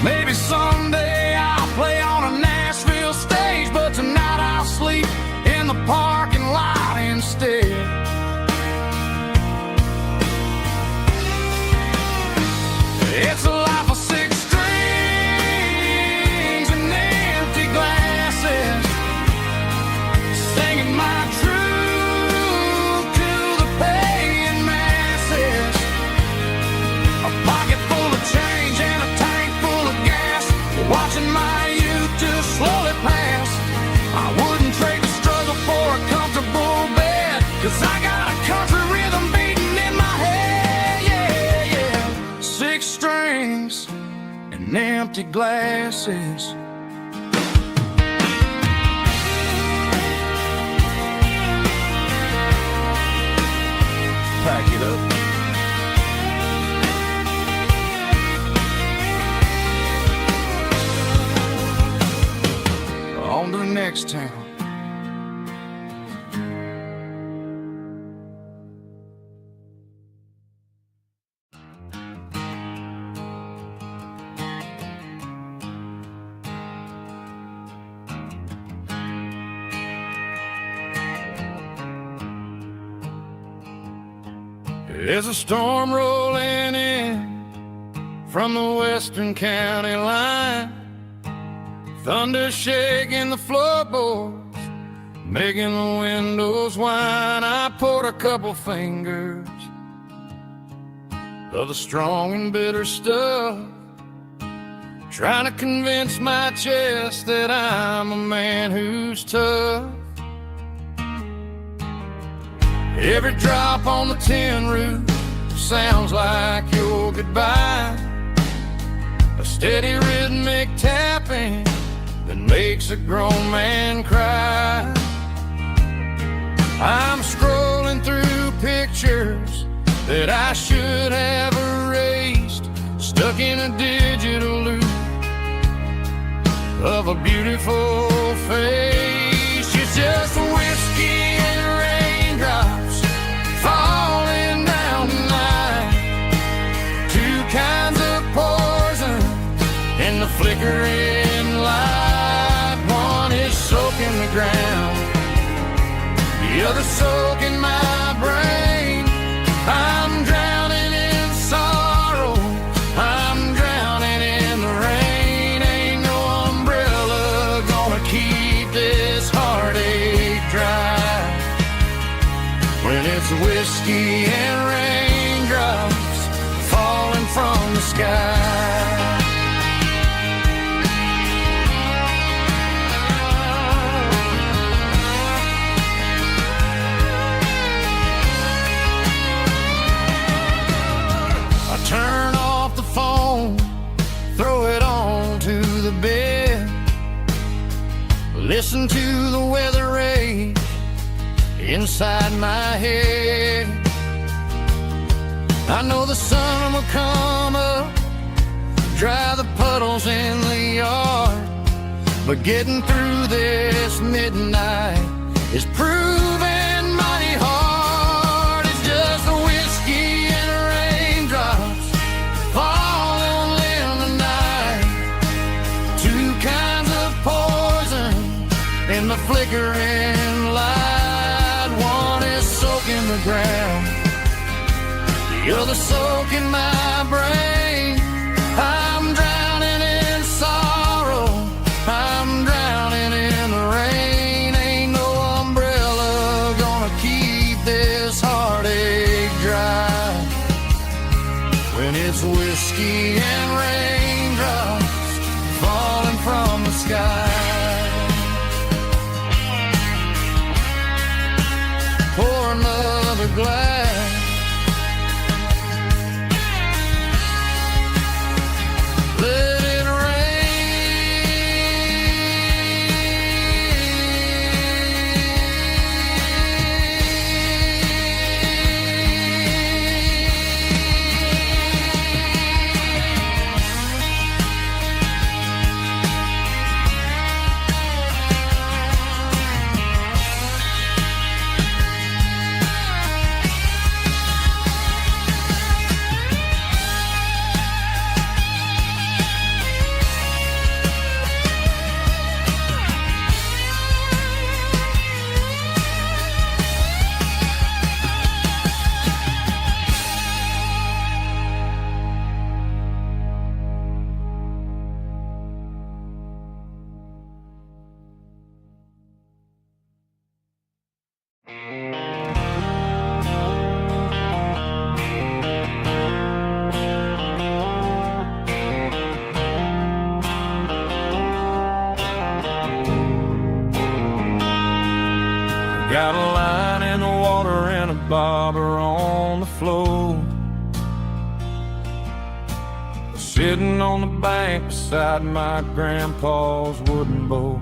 Maybe someday I'll play on a Nashville stage, but tonight I'll sleep in the parking lot instead. It's a life of six strings and empty glasses, singing my truth to the paying masses. A pocket full of change and a tank full of gas, watching my youth just slowly pass. I wouldn't trade the struggle for a comfortable bed, 'cause I got a country rhythm beating in my head, yeah, yeah. Six strings and empty glasses. Pack it up. On to the next town. There's a storm rolling in from the western county line. Thunder shaking the floorboards, making the windows whine. I poured a couple fingers of the strong and bitter stuff, trying to convince my chest that I'm a man who's tough. Every drop on the tin roof sounds like your goodbye, a steady rhythmic tapping that makes a grown man cry. I'm scrolling through pictures that I should have erased, stuck in a digital loop of a beautiful face. It's just whiskey and raindrops falling down tonight, two kinds of poison in the flickering light. One is soaking the ground, the other soaking my brain. I'm drowning in sorrow, I'm drowning in the rain. Ain't no umbrella gonna keep this heartache dry, when it's whiskey and raindrops falling from the sky. Turn off the phone, throw it on to the bed, listen to the weather rage inside my head. I know the sun will come up, dry the puddles in the yard, but getting through this midnight is proving mighty hard. It's just a whiskey and raindrops falling in the night, two kinds of poison in the flickering light. One is soaking the ground, the other soaking my brain. I'm drowning in sorrow, I'm drowning in the rain. Ain't no umbrella gonna keep this heartache dry, when it's whiskey and raindrops falling from the sky. Pour another glass, let it rain. sitting on the bank beside my grandpa's wooden boat.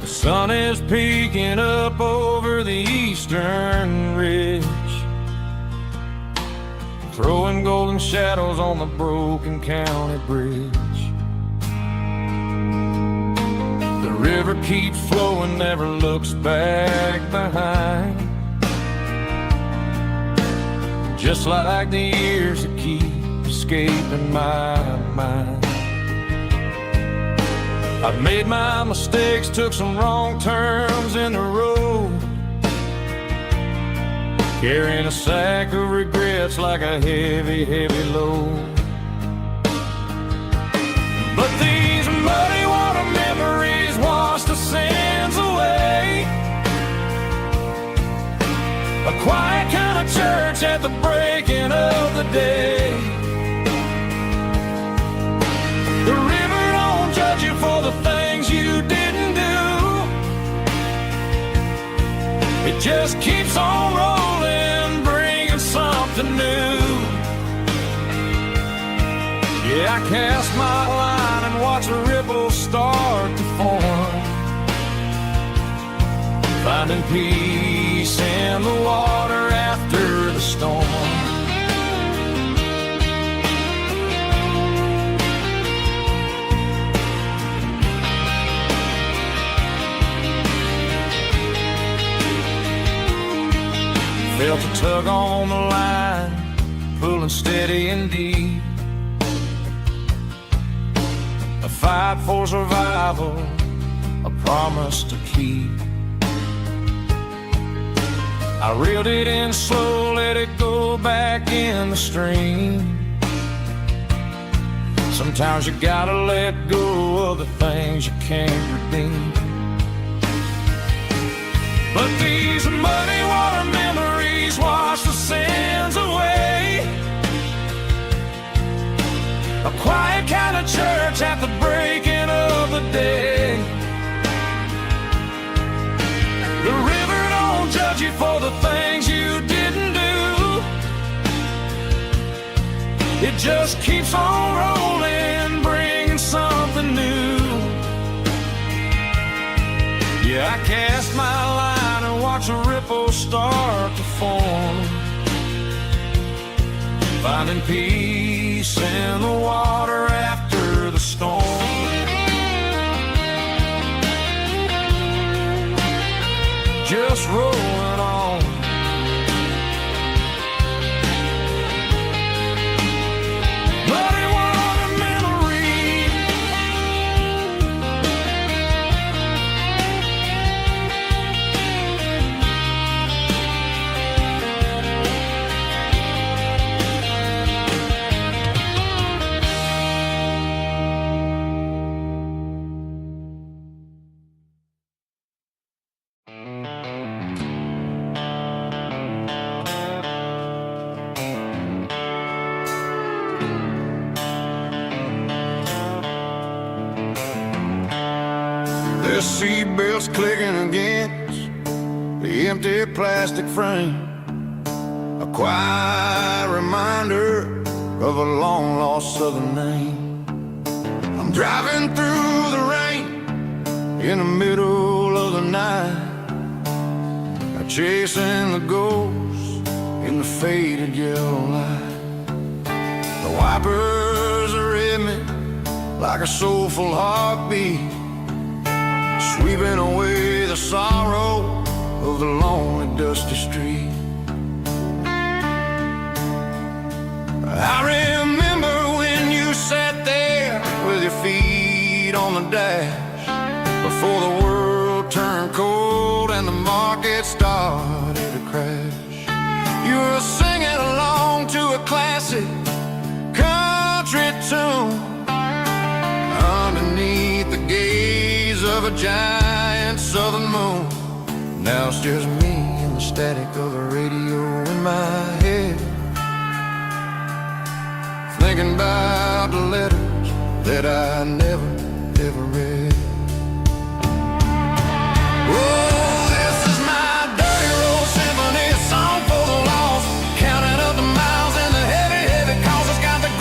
The sun is peeking up over the eastern ridge, throwing golden shadows on the broken county bridge. The river keeps flowing, never looks back behind, just like the years that keep escaping my mind. I've made my mistakes, took some wrong turns in the road, carrying a sack of regrets like a heavy, heavy load. But these muddy water memories wash the sins away. A quiet kind of church at the breaking of the day. The river don't judge you for the things you didn't do. It just keeps on rolling, bringing something new. Yeah, I cast my line and watch a ripple start to form, finding peace in the water after the storm. Felt a tug on the line, pulling steady and deep. A fight for survival, a promise to keep. I reeled it in slow, let it go back in the stream. Sometimes you gotta let go of the things you can't redeem. But these muddy water memories wash the sins away. A quiet kind of church at the breaking of the day. The river don't judge you for the things you didn't do. It just keeps on rolling, bringing something new. Yeah, I cast my line and watch a ripple start to form, finding peace in the water after the storm. Just rolling on. Muddy water memory. The seatbelt's clicking against the empty plastic frame, a quiet reminder of a long-lost southern name. I'm driving through the rain in the middle of the night, chasing the ghosts in the faded yellow light. The wipers are in me like a soulful heartbeat, sweeping away the sorrow of the lonely, dusty street. I remember when you sat there with your feet on the dash, before the world turned cold and the market started to crash. You were singing along to a classic country tune underneath the gaze of a giant southern moon. Now it's just me and the static of the radio in my head, thinking about the letters that I never, ever read. Oh, this is my dirty road symphony, a song for the lost, counting up the miles and the heavy, heavy calls. It's got the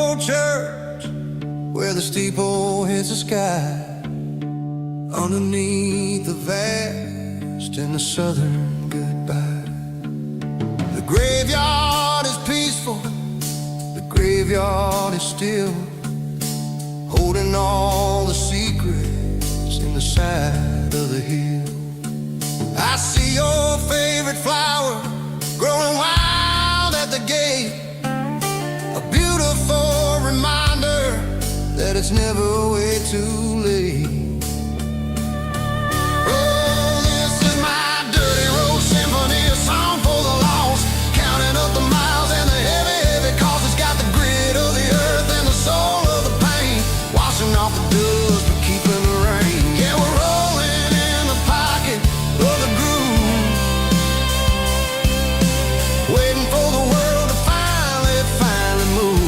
old church where the steeple hits the sky, underneath the vast and the southern goodbye. The graveyard is peaceful, the graveyard is still, holding all the secrets in the side of the hill. I see your favorite flower growing wild at the gate, a beautiful reminder that it's never way too late. Oh, this is my dirty road symphony, a song for the lost, counting up the miles and the heavy, heavy cost. It's got the grit of the earth and the soul of the pain, washing off the dust but keeping the rain. Yeah, we're rolling in the pocket of the groove, waiting for the world to finally move.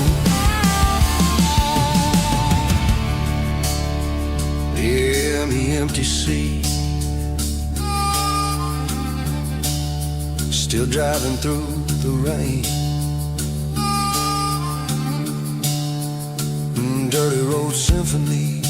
Yeah, the empty sea, still driving through the rain. Dirty road symphony.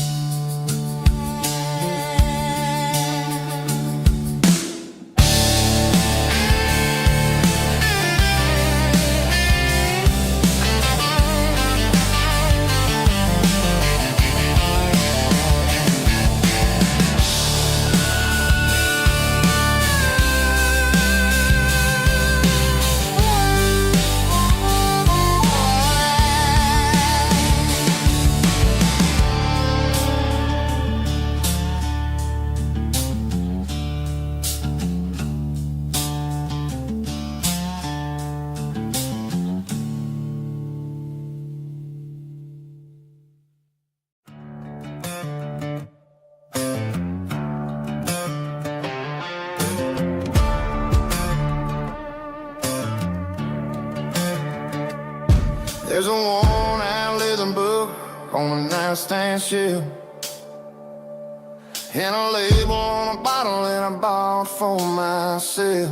There's a worn-out leather book on the nightstand shelf, and a label on a bottle that I bought for myself.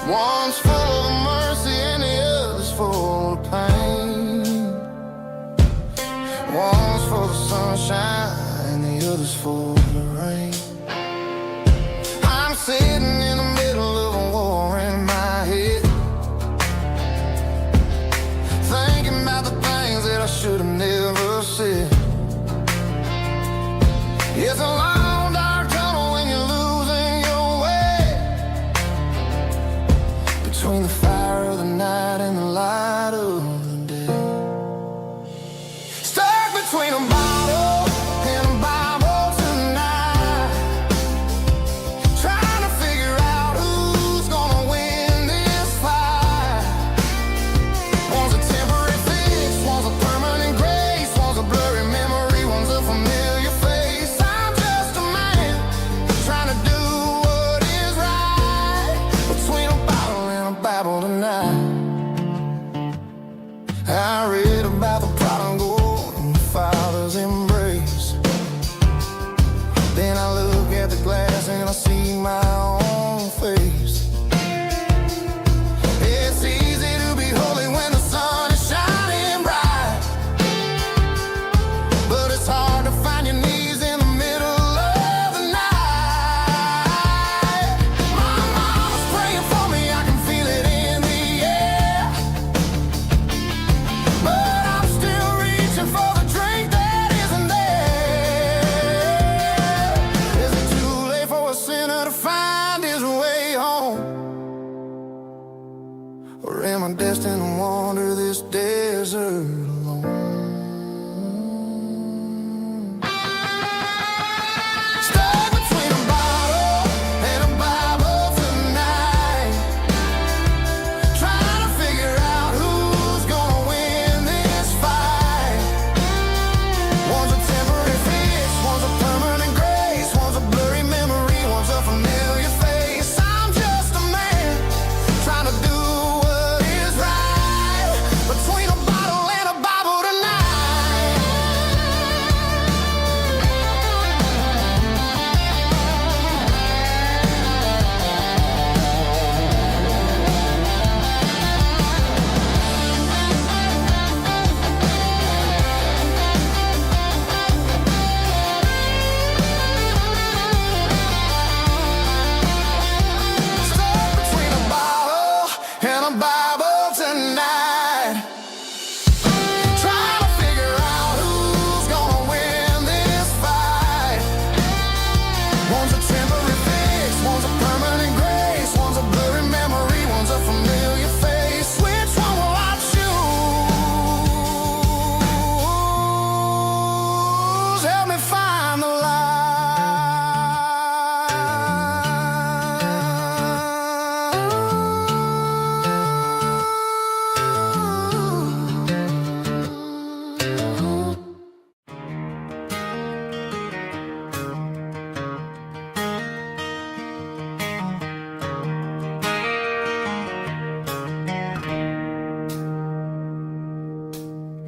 One's full of mercy and the other's full of pain. One's full of sunshine and the other's full of rain. I'm sitting in the middle of a war in my head, thinking about the things that I should have never said. It's a long dark tunnel when you're losing your way, between the fire of the night and the light of the day. Stuck between a bottle and a Bible tonight, trying to figure out who's gonna win this fight. One's a temporary fix, one's a permanent grace, one's a blurry memory, one's a familiar face. I'm just a man trying to do what is right, between a bottle and a Bible tonight. I read about the prodigal and the father's embrace. Then I look at the glass and I see my own face. It's easy to be holy when the sun is shining bright, but it's hard to find your knees in the middle of the night. My mama's praying for me, I can feel it in the air, but I'm still reaching for the drink that isn't there. Is it too late for a sinner to find his way home? Or am I destined to wander this desert alone? Stuck between a bottle and a Bible tonight, trying to figure out who's gonna win this fight. One's a temporary fix, one's a permanent grace, one's a blurry memory, one's a familiar face. I'm just a man trying to do what is right, between a bottle and a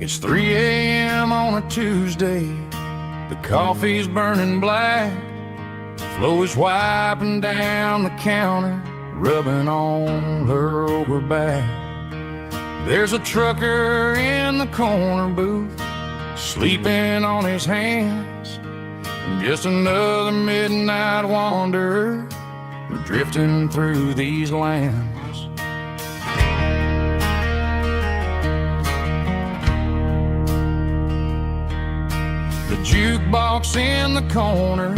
It's 3 a.m. on a Tuesday. The coffee's burning black. Flo is wiping down the counter, rubbing on her over back. There's a trucker in the corner booth, sleeping on his hands. Just another midnight wanderer, drifting through these lands. The jukebox in the corner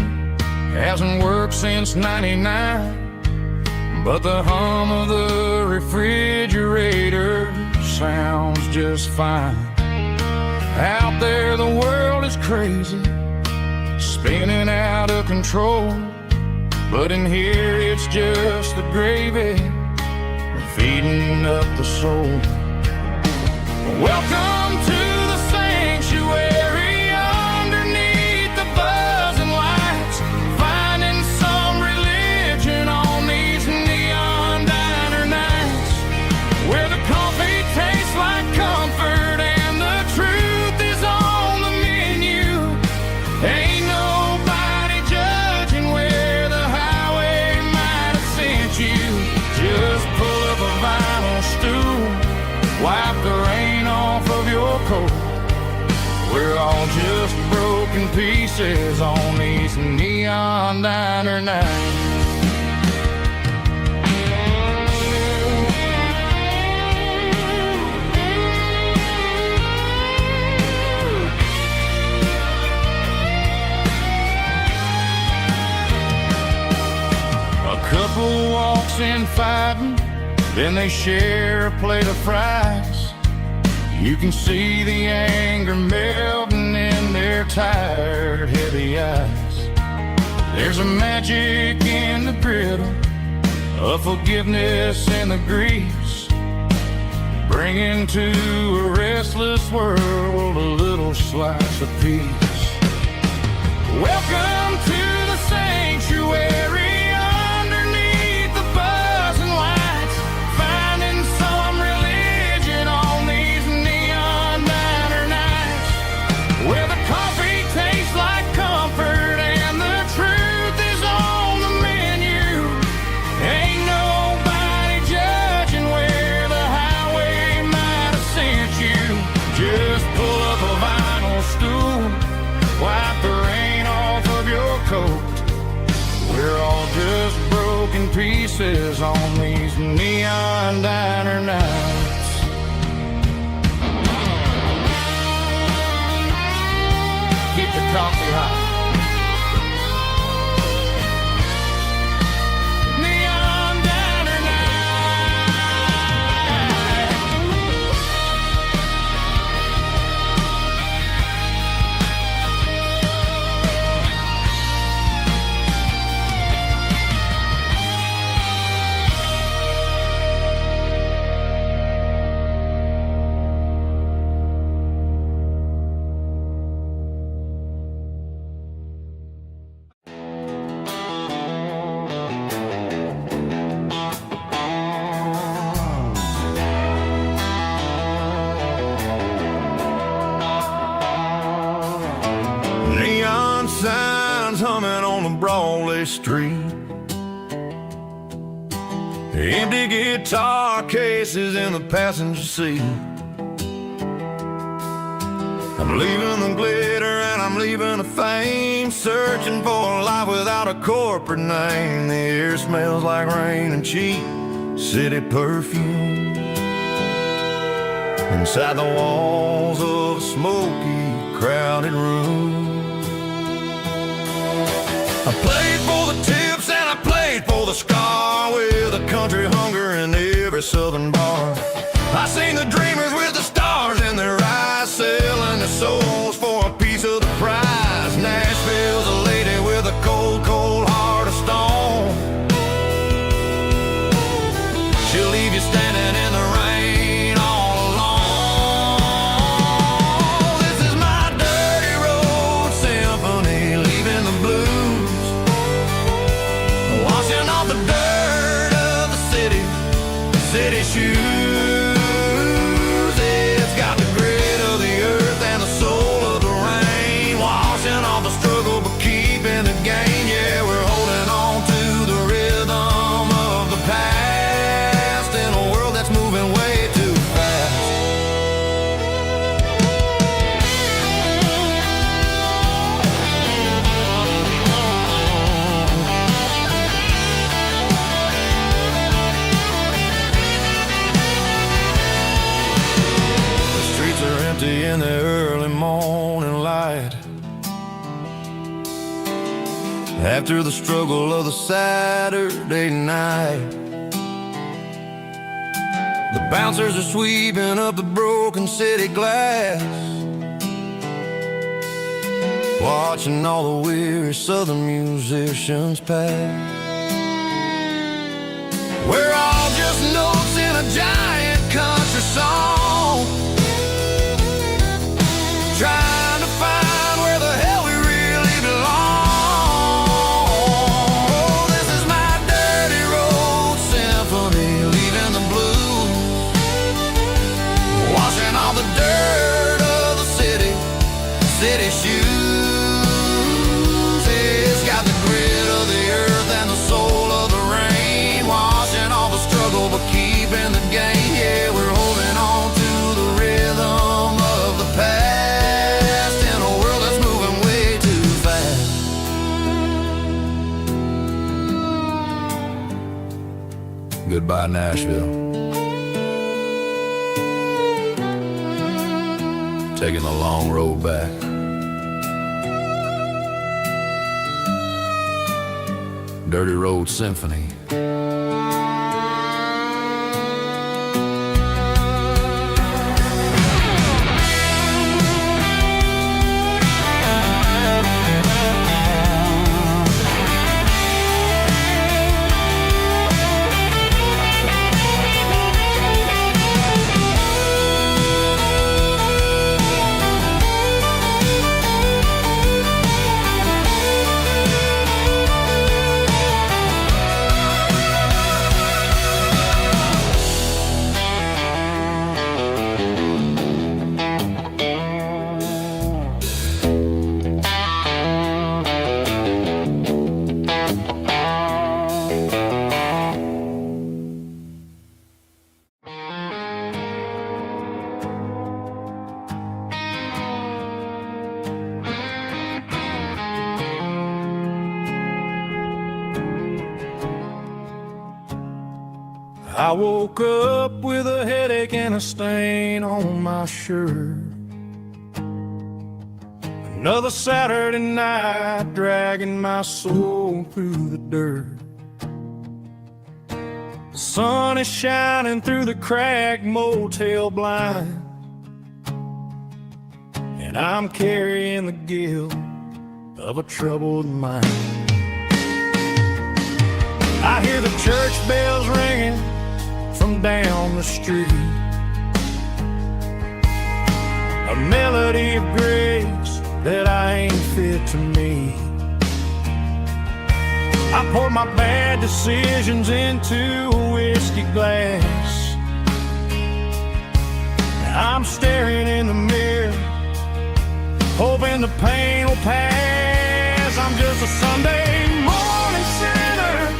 hasn't worked since '99, but the hum of the refrigerator sounds just fine. Out there the world is crazy, spinning out of control, but in here it's just the gravy feeding up the soul. Welcome to the sanctuary underneath the buzzing lights, finding some religion on these neon diner nights, where the coffee tastes like comfort and the truth is on the menu. Ain't nobody judging where the highway might have sent you. Just pull up a vinyl stool, wipe the rain off of your coat. We're all just broken pieces on these neon diner nights. A couple walks in fighting, then they share a plate of fries. You can see the anger melting in their tired, heavy eyes. There's a magic in the griddle, a forgiveness in the grease, bringing to a restless world a little slice of peace. Welcome to the sanctuary underneath the buzzing lights, finding some religion on these neon diner nights, where the coffee tastes like comfort and the truth is on the menu. Ain't nobody judging where the highway might have sent you. Just pull up a vinyl stool, wipe the rain off of your coat. We're all just broken pieces on these neon diner nights. Keep the coffee hot. Neon diner neon signs humming on the Broadway street, empty guitar cases in the passenger seat. I'm leaving the glitter and I'm leaving the fame, searching for a life without a corporate name. The air smells like rain and cheap city perfume inside the walls of a smoky, crowded room. I played for the tips and I played for the scar, with a country hunger in every southern bar. I seen the dreamers with the stars in their eyes, selling their souls for a piece of the prize. Nashville's a lady with a cold, cold heart of stone. She'll leave you standing in the rain all alone. This is my dirty road symphony, leaving the blues, washing off the dirt of the city shoes. streets are empty in the early morning light. After the struggle of the Saturday night, the bouncers are sweeping up the broken city glass, watching all the weary southern musicians pass. We're all just notes in a giant country song, trying to find where the hell we really belong. Oh, this is my dirty road symphony, leaving the blues, washing all the dirt of the city shoes. It's got the grit of the earth and the soul of the rain, washing all the struggle but keeping the game. Yeah, we're holding on to the rhythm of the past in a world that's moving way too fast. Goodbye, Nashville. Taking the long road back. Dirty Road Symphony. I woke up with a headache and a stain on my shirt. Another Saturday night dragging my soul through the dirt. The sun is shining through the cracked motel blind, and I'm carrying the guilt of a troubled mind. I hear the church bells ringing from down the street, a melody of grace that I ain't fit to meet. I pour my bad decisions into a whiskey glass. I'm staring in the mirror, hoping the pain will pass. I'm just a Sunday morning sinner,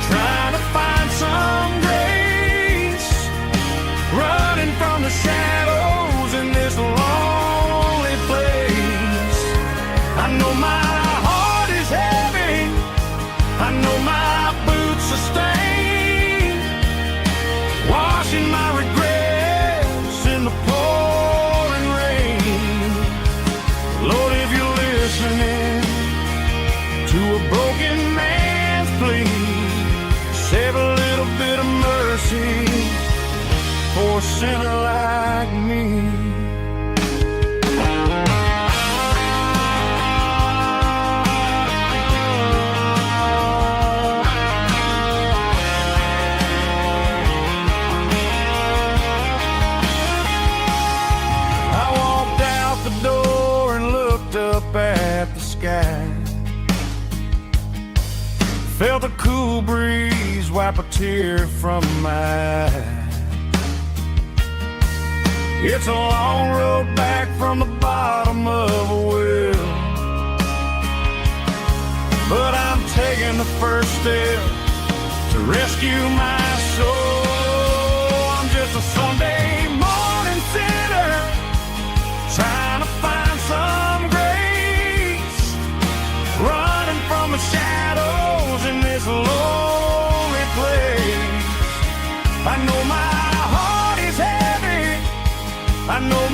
trying to find some grace, running from the shadows in this lonely place. I know my heart is heavy, I know my boots are stained, washing my regrets in the pouring rain. Lord, if you're listening to a broken man's plea, save a little bit of mercy for a sinner like me. I walked out the door and looked up at the sky, felt a cool breeze wipe a tear from my eye. It's a long road back from the bottom of a well, but I'm taking the first step to rescue my soul. I'm just a Sunday morning sinner, trying to find some grace, running from the shadows in this lonely place. I know my heart is heavy, I know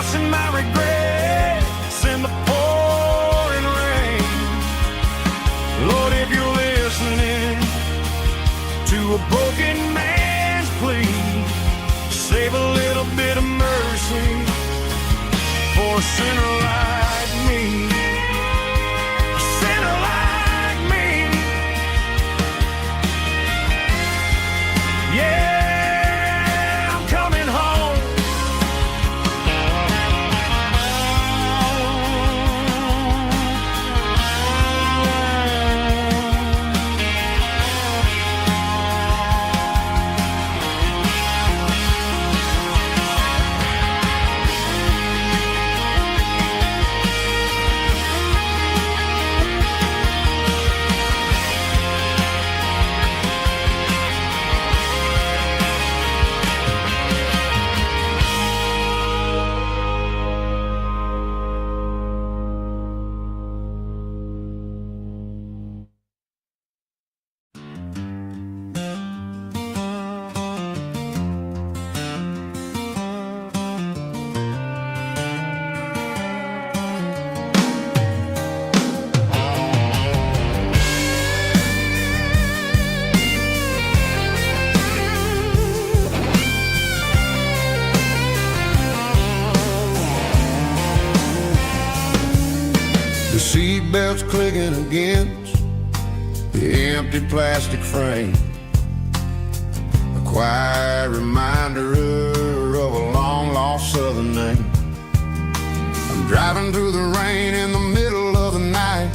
washing my regrets in the pouring rain. Lord, if you're listening to a broken man's plea, save a little bit of mercy for a sinner like me. A sinner like me. Yeah, I'm coming home. The seatbelt's clicking against the empty plastic frame, a quiet reminder of a long-lost southern name. I'm driving through the rain in the middle of the night,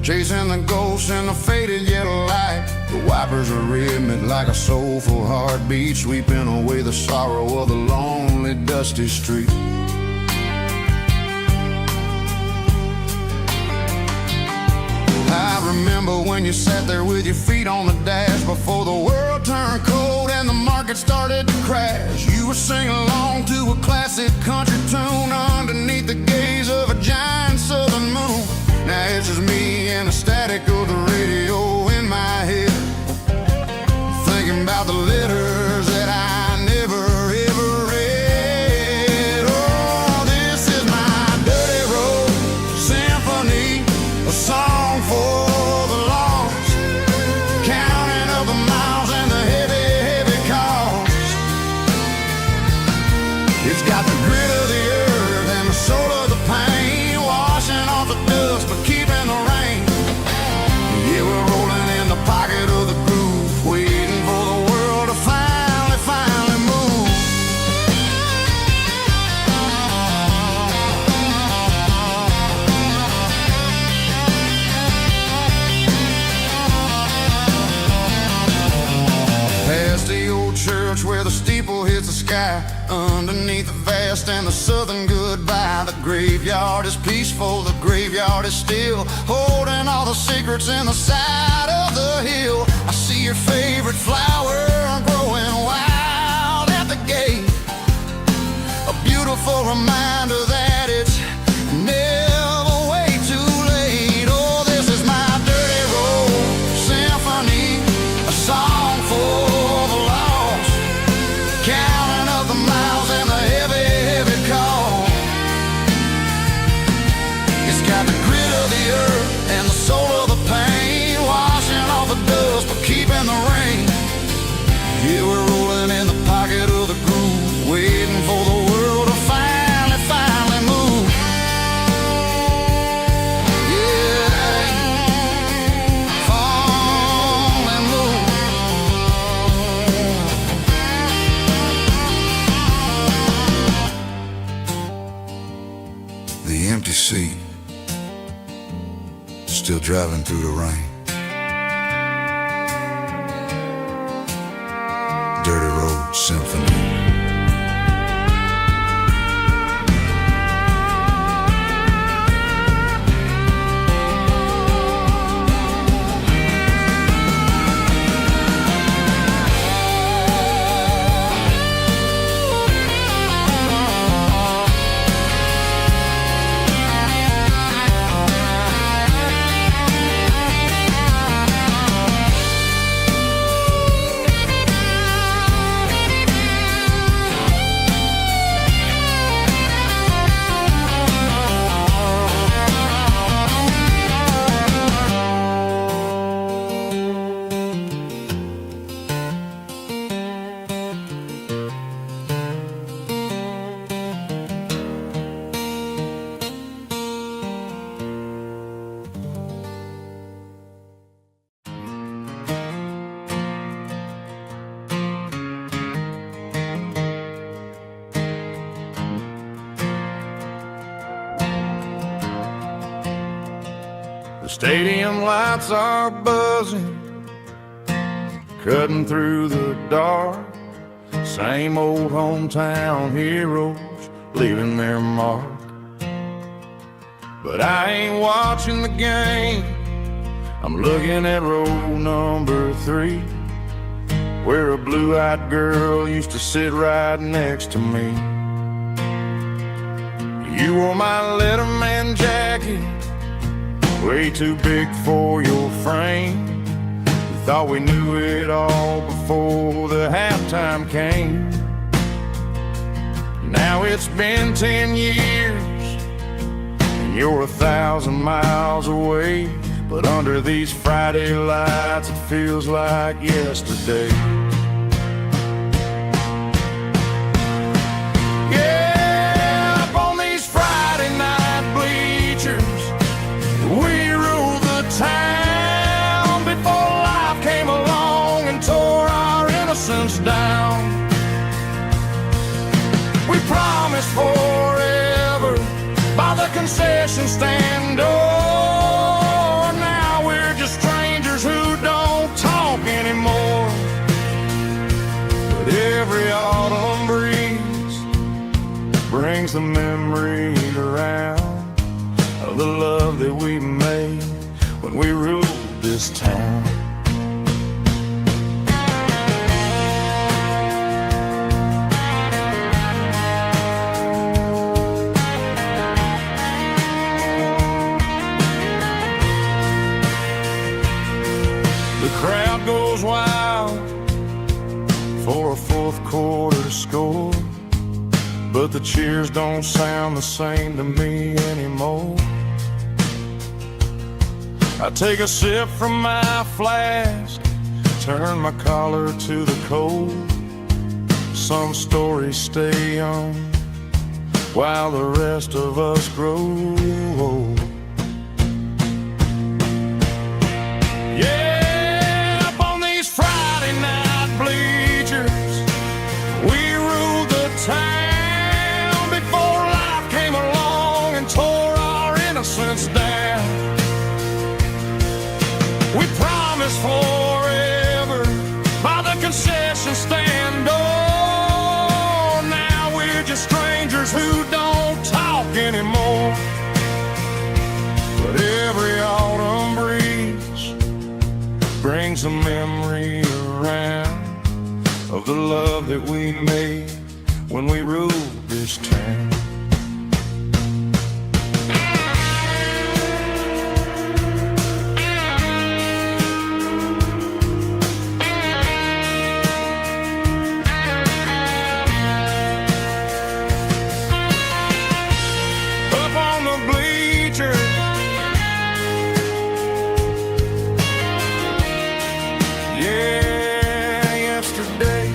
chasing the ghosts in the faded yellow light. The wipers are rhythmic like a soulful heartbeat, sweeping away the sorrow of the lonely, dusty street. I remember when you sat there with your feet on the dash before the world turned cold and the market started to crash. You were singing along to a classic country tune underneath the gaze of a giant southern moon. Now it's just me and the static of the radio in my head, thinking about the letters that I never ever read. Oh, this is my dirty road symphony, a song for the lost, counting up the miles and the heavy, heavy cost. It's got the grit of the earth and the soul of the pain, washing off the dust but keeping the rain. Yeah, we're rolling in the pocket of the groove, waiting for the world to finally move. Past the old church where the steeple hits the sky, underneath the vast and the southern goodbye. The graveyard is peaceful, the graveyard is still, holding all the secrets in the side of the hill. I see your favorite flower growing wild at the gate, a beautiful reminder that it's never way too late. Oh, this is my dirty road symphony, a song for the lost, counting up the miles and the heavy, heavy call. It's got the grit of the earth and the soul of the pain, washing off the dust but keeping the rain. Yeah, we're rolling in the pocket of the groove, waiting for the world to finally move. Yeah, finally move. The empty seat, still driving through the rain. Dirty Road Symphony. stadium lights are buzzing, cutting through the dark. Same old hometown heroes leaving their mark. But I ain't watching the game, I'm looking at row number 3, where a blue-eyed girl used to sit right next to me. You wore my Letterman jacket, way too big for your frame. We thought we knew it all before the halftime came. Now it's been 10 years, and you're 1,000 miles away. But under these Friday lights, it feels like yesterday. Yeah, up on these Friday night bleachers, we ruled the town before life came along and tore our innocence down. We promised forever by the concession stand door. Now we're just strangers who don't talk anymore. But every autumn breeze brings the memories around of the love that we made when we ruled this town. Crowd goes wild for a fourth quarter score, but the cheers don't sound the same to me anymore. I take a sip from my flask, turn my collar to the cold. Some stories stay young while the rest of us grow old. Town before life came along and tore our innocence down. We promised forever by the concession stand door. Now we're just strangers who don't talk anymore. But every autumn breeze brings a memory around of the love that we made when we ruled this town. Up on the bleachers, yeah, yesterday.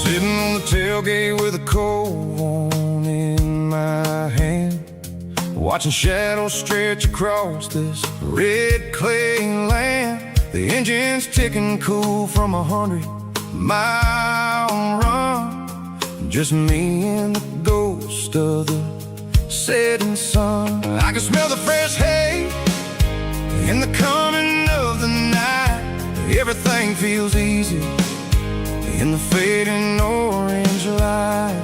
Sitting on the tailgate with a cold one in my hand, watching shadows stretch across this red clay land. The engine's ticking cool from 100-mile run. Just me and the ghost of the setting sun. I can smell the fresh hay in the coming of the night. Everything feels easy in the fading orange light.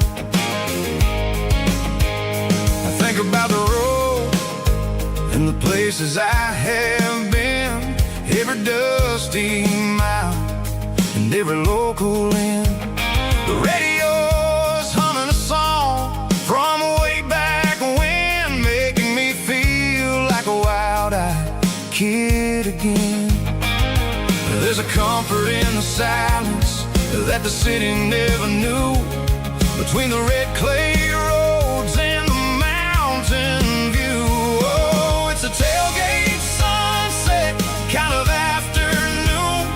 I think about the road and the places I have been, every dusty mile and every local inn. The radio's humming a song from way back when, making me feel like a wild-eyed kid again. There's a comfort in the silence that the city never knew, between the red clay roads and the mountain view. Oh, it's a tailgate sunset kind of afternoon,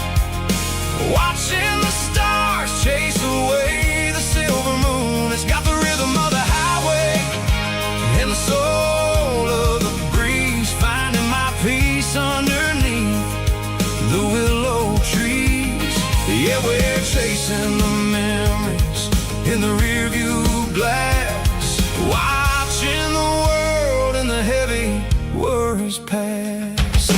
watching the stars chase away the silver moon. It's got the rhythm of the highway and the soul of the breeze, finding my peace underneath the willow trees. Yeah, we're chasing the memories in the rearview glass, watching the world and the heavy worries pass.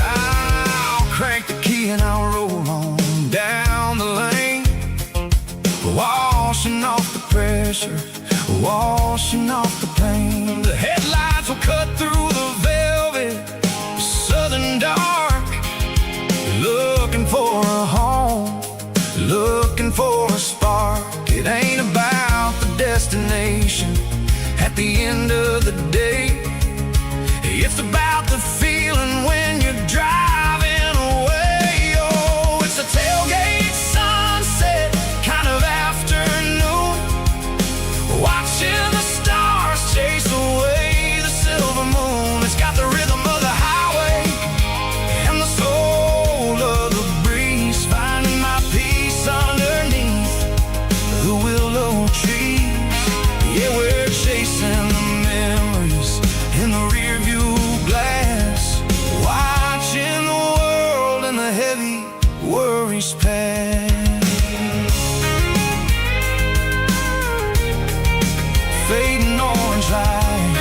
I'll crank the key and I'll roll on down the lane, washing off the pressure, washing off the pain. The headlights will cut through the velvet southern dark, looking for a home, looking for a spark. It ain't about the destination at the end of the day, it's about the feeling when you're driving away. Oh, it's a tailgate sunset kind of afternoon, watching the stars chase away the silver moon. It's got the rhythm of the highway and the soul of the breeze, finding my peace underneath the willow trees. Yeah, we're chasing the memories in the rearview glass, watching the world and the heavy worries pass. Fading orange light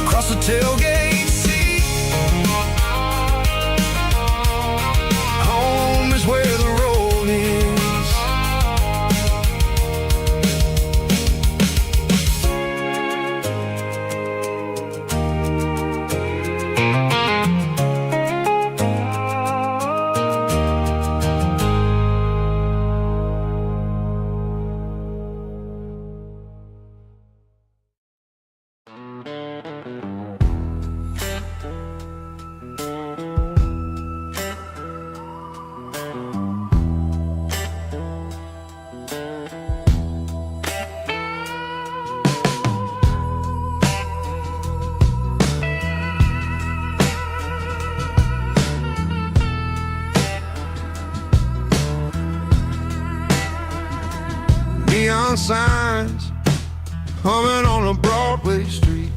across the tailgate seat. Home is where the road is. Neon signs humming on a Broadway street,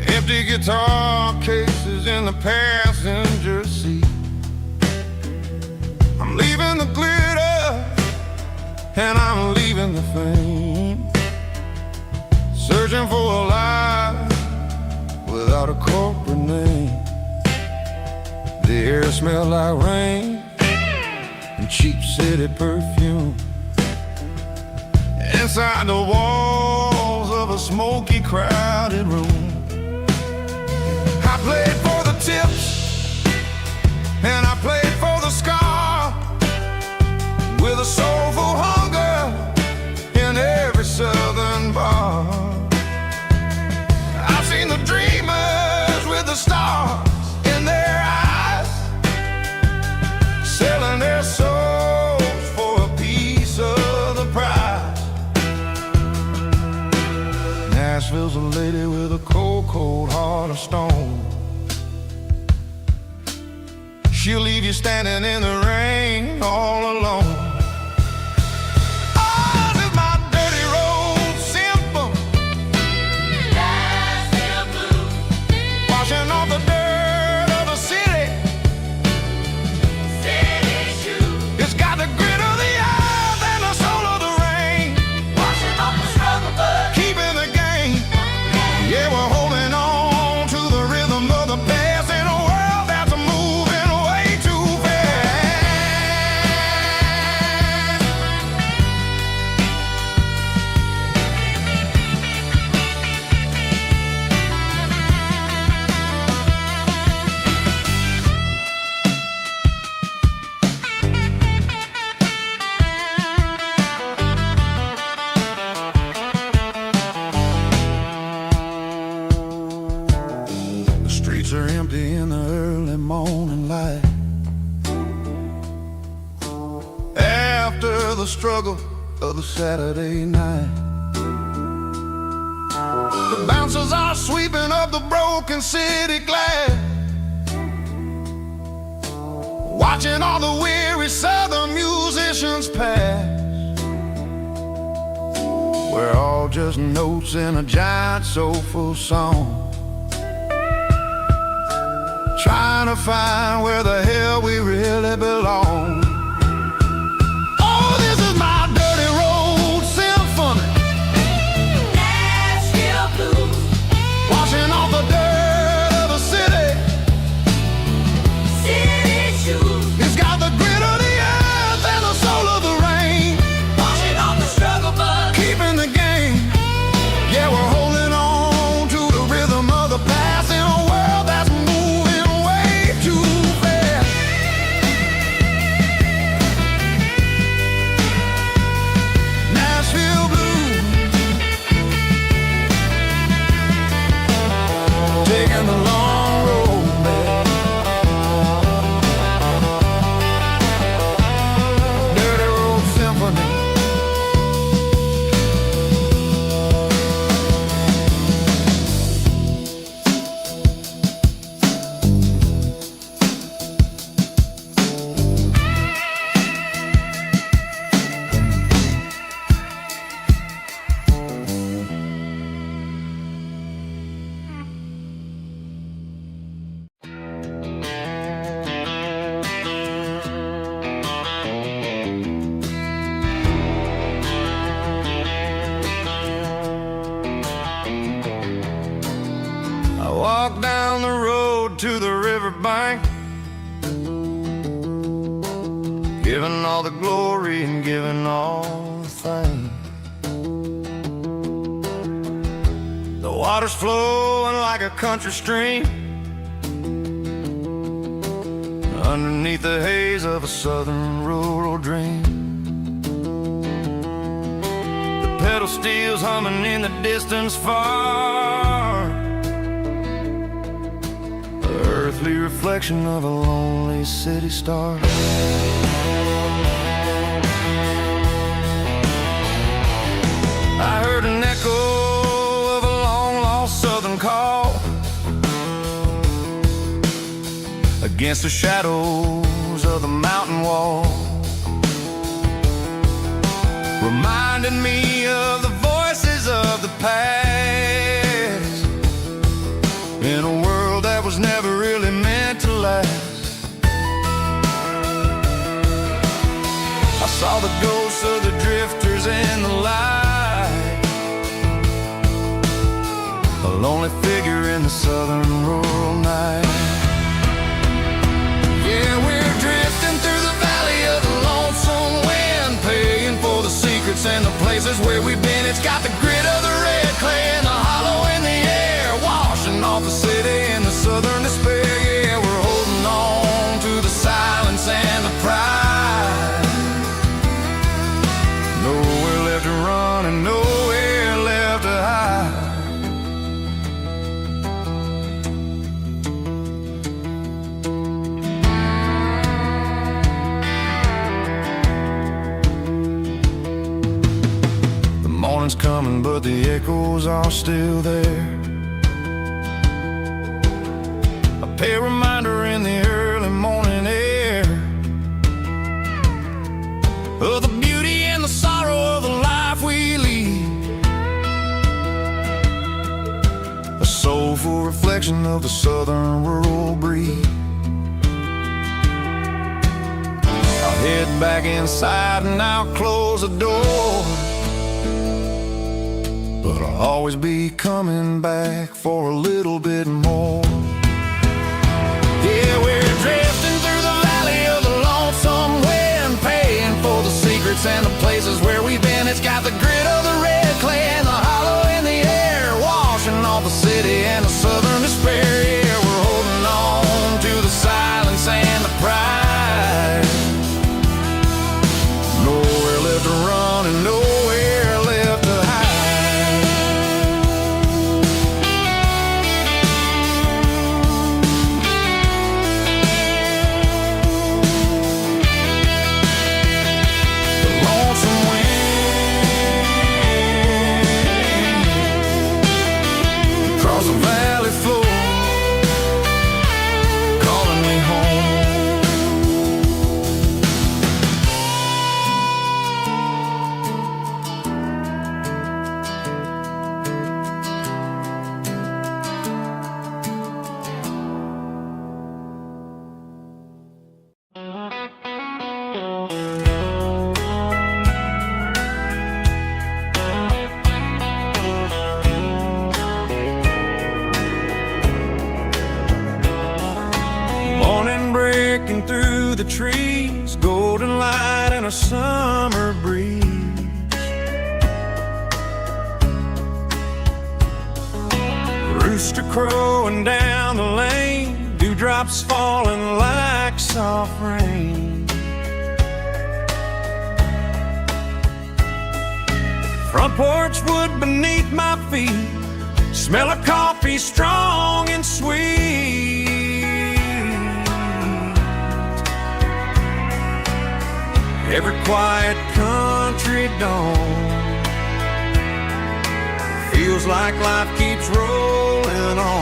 empty guitar cases in the passenger seat. I'm leaving the glitter and I'm leaving the fame, searching for a life without a corporate name. The air smelled like rain and cheap city perfume. Inside the walls of a smoky, crowded room, I played for the tips and I played for the scar, with a soulful hunger in every southern bar. I've seen the dreamers with the stars in their eyes, selling their souls for a piece of the prize. Nashville's a lady with a cold, cold heart of stone. She'll leave you standing in the rain all alone. Ours is my dirty road symphony, Nashville blues. struggle of the Saturday night. The bouncers are sweeping up the broken city glass, watching all the weary southern musicians pass. We're all just notes in a giant soulful song, trying to find where the hell we really belong. Oh, this is my dirty road symphony, Nashville blues, washing off the dirt of the city. city shoes, It's got the grit of the earth and the soul of the rain, washing off the struggle bug. keeping the game. Yeah, we're holding on to the rhythm of the past in a world that's moving way too fast. Nashville blues, taking the long road back. Dirty road symphony. I walk down the road to the riverbank, giving all the glory and giving all the thanks. The water's flowing like a country stream, underneath the haze of a southern rural dream. The pedal steel's humming in the distance far, earthly reflection of a lonely city star. I heard an echo of a long-lost southern call against the shadows of the mountain wall, reminding me of the voices of the past in a world that was never really meant to last. I saw the ghosts of the drifters in the light, a lonely figure in the southern rural night. Yeah, we're drifting through the valley of the lonesome wind, paying for the secrets and the places where we've been. It's got the grit of the red clay and the hollow in the air, washing off the city and the southern despair. Yeah, we're holding on to the silence and the pride. Nowhere left to run and nowhere left to hide. The morning's coming, but the echoes are still there. A pale reminder in the early morning air of the beauty and the sorrow of the life we lead, a soulful reflection of the southern rural breed. I'll head back inside and I'll close the door, but I'll always be coming back for a little bit more. Yeah, we're drifting through the valley of the lonesome wind, paying for the secrets and the places where we've been. It's got the grit of the red clay and the hollow in the air, washing off the city and the southern despair. Yeah, we're holding on to the silence and the pride. Nowhere left to run and nowhere left to hide. crowing down the lane, dewdrops falling like soft rain. Front porch wood beneath my feet, smell of coffee strong and sweet. Every quiet country dawn feels like life keeps rolling on.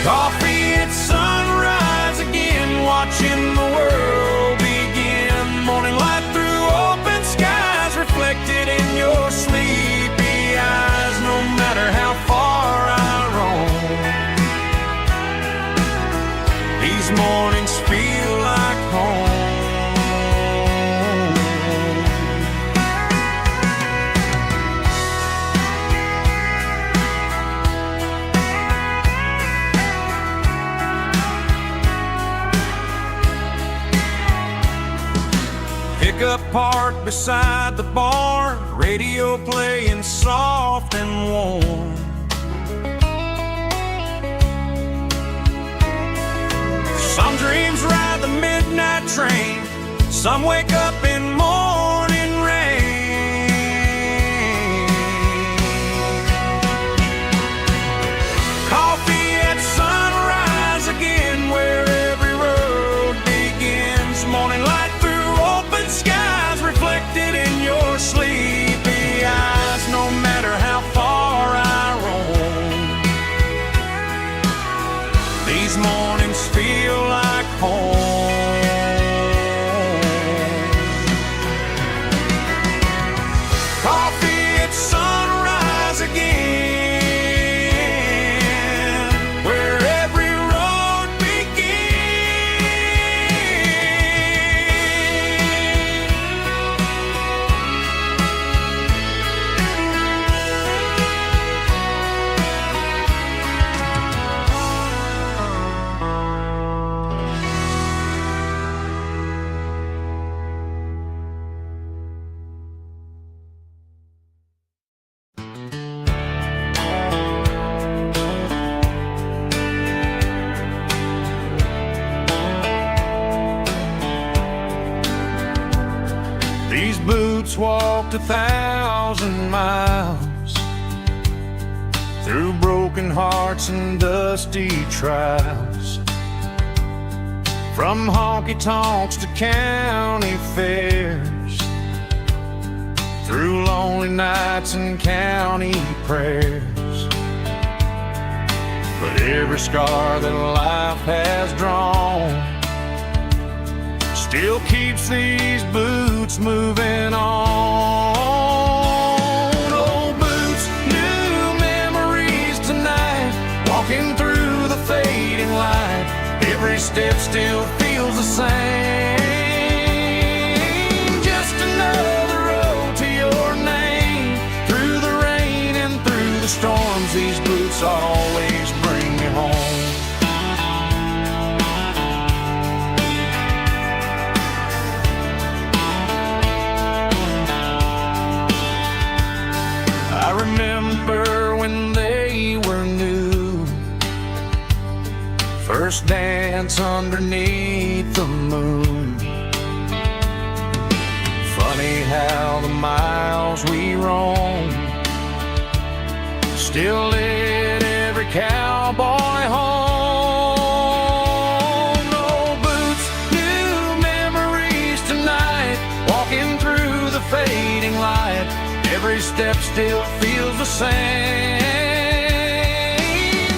Coffee at sunrise again, watching the world begin. Morning light through open skies, reflected in your sleepy eyes. No matter how far I roam, these mornings feel like home. Pickup parked beside the barn, radio playing soft and warm. Some dreams ride the midnight train, some wake up in morning rain. Coffee at sunrise again, where every road begins. Morning light through open skies, reflected in your sleepy eyes. No matter how far I roam, these mornings feel like home. Coffee at sunrise again, where every road These boots walked 1,000 miles through broken hearts and dusty trials, from honky-tonks to county fairs, through lonely nights and county prayers. But every scar that life has drawn still keeps these boots moving on. Old boots, new memories tonight, walking through the fading light. Every step still feels the same. Just another road to your name. Through the rain and through the storms, these boots always bring me home. I remember when they were new, first dance underneath the moon. Funny how the miles we roam still lit every cowboy home. Old boots, new memories tonight, walking through the fading light. Every step still feels the same.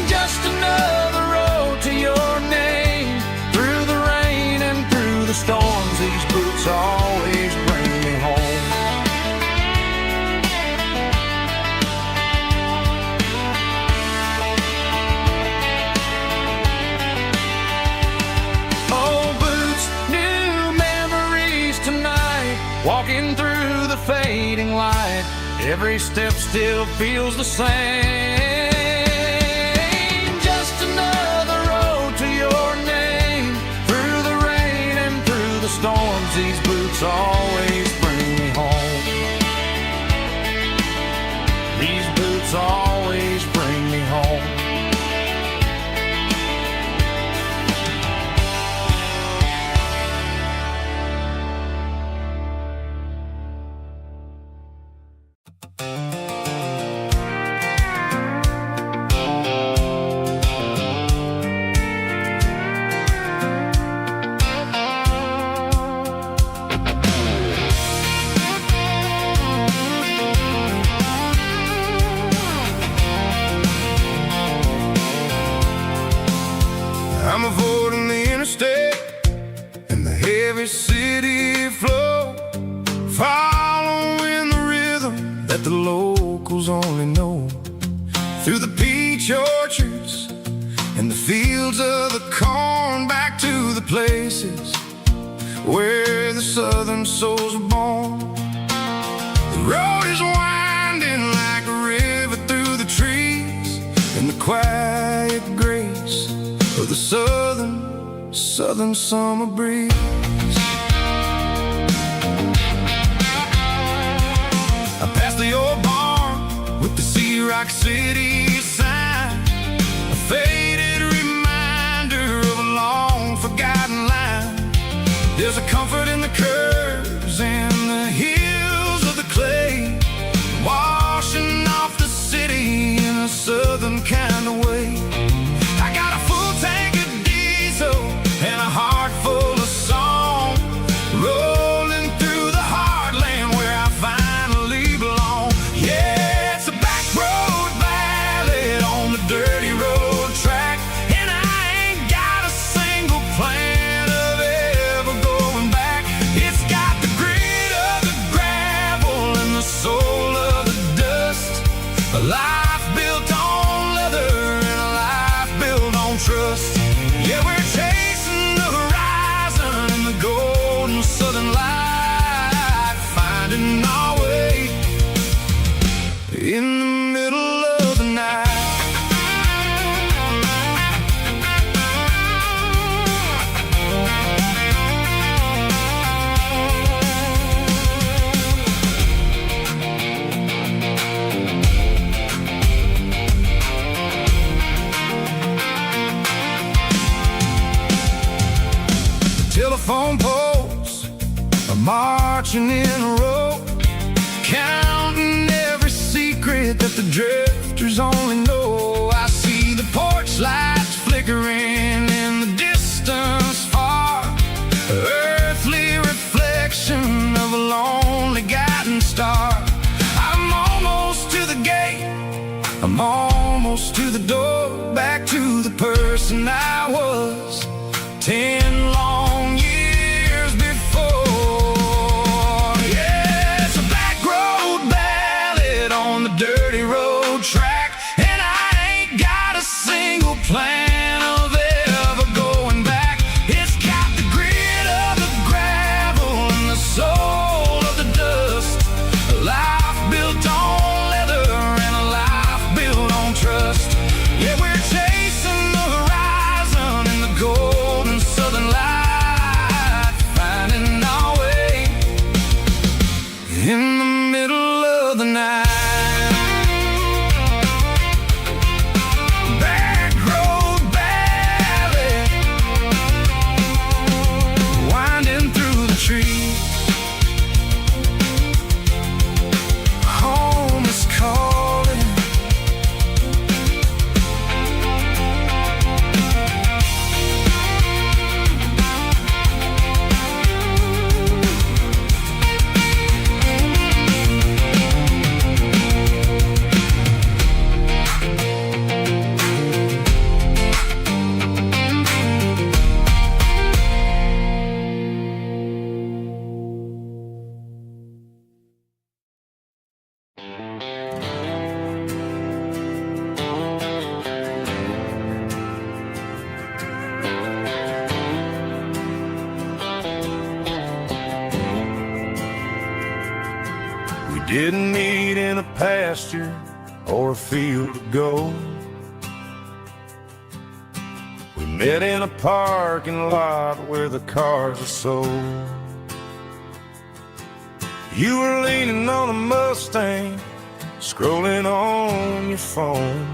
Just another road to your name. Through the rain and through the storms, these boots always bring me home. Old boots, new memories tonight, walking through the fading light. Every step still feels the same. Just another road to your name. Through the rain and through the storms, these boots always bring me home. These boots always that the locals only know. Through the peach orchards and the fields of the corn, back to the places where the southern souls were born. The road is winding like a river through the trees, in the quiet grace of the southern summer breeze. I passed the old barn with the Sea Rock City sign, a faded reminder of a long forgotten line. There's a comfort in the curves and the hills of the clay, washing off the city in a southern kind of way. I got a full tank of diesel and a heart full of song, rolling through the heartland where I finally belong. Yeah, it's a back road ballad on the dirty road track, and I ain't got a single plan of ever going back. It's got the grit of the gravel and the soul of the dust, a life built on leather and a life built on trust. Yeah, we're chasing the horizon in the golden southern light, finding our way in the middle of the night. Telephone poles are marching in a row, counting every secret that the drifters only know. I see the porch lights flickering in the distance far, earthly reflection of a lonely guiding star. I'm almost to the gate, I'm almost to the door, back to the person I was 10 long years before. Yeah, it's a back road ballad on the dirty road track, and I ain't got a single plan of ever going back. It's got the grit of the gravel and the soul of the dust, a life built on leather and a life built on trust. Yeah, we're chasing the horizon in the golden southern light, finding our way in the middle of the night. Back road ballad, winding through the trees. Home is calling. We didn't meet in a pasture or a field of gold. We met in a parking lot where the cars are sold. You were leaning on a Mustang, scrolling on your phone.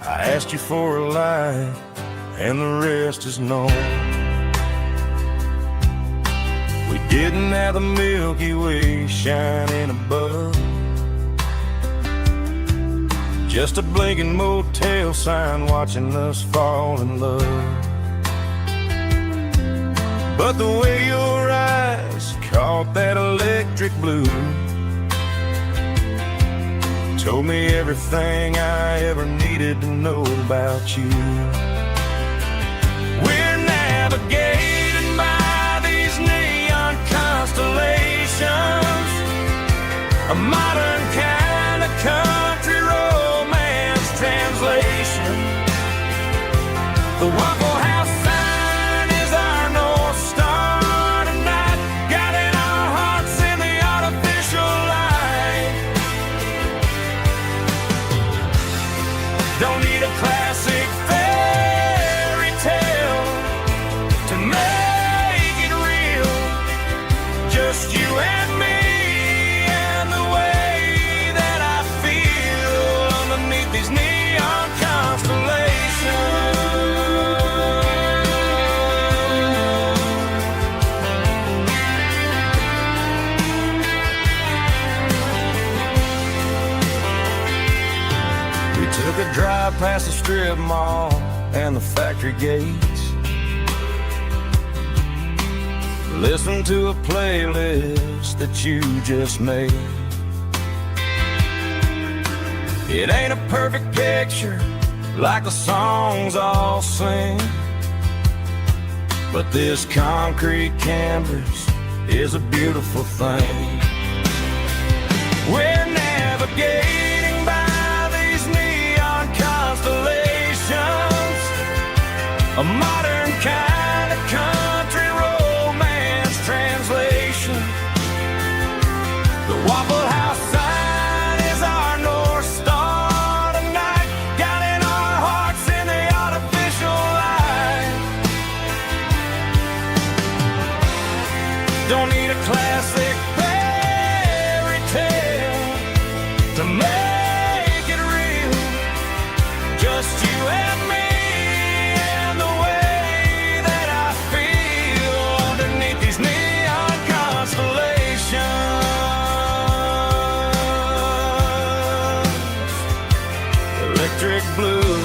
I asked you for a light, and the rest is known. We didn't have the Milky Way shining above, just a blinking motel sign watching us fall in love. But the way your eyes caught that electric blue told me everything I ever needed to know about you. We're navigated by these neon constellations, a modern kind of country romance translation. The Waffle House sign is our North Star tonight, guiding our hearts in the artificial light. Don't need a classic fairy tale to make it real. Just you and me and the way that I feel underneath these neon constellations. We took a drive past the strip mall and the factory gates. Listen to a playlist that you just made. It ain't a perfect picture like the songs all sing, but this concrete canvas is a beautiful thing. We're navigating by these neon constellations, a modern kind of country romance translation. The Waffle House sign is our North Star tonight, guiding our hearts in the artificial light. Don't need a classic fairy tale to make it real. Just you and me and the way that I feel underneath these neon constellations. Electric blue,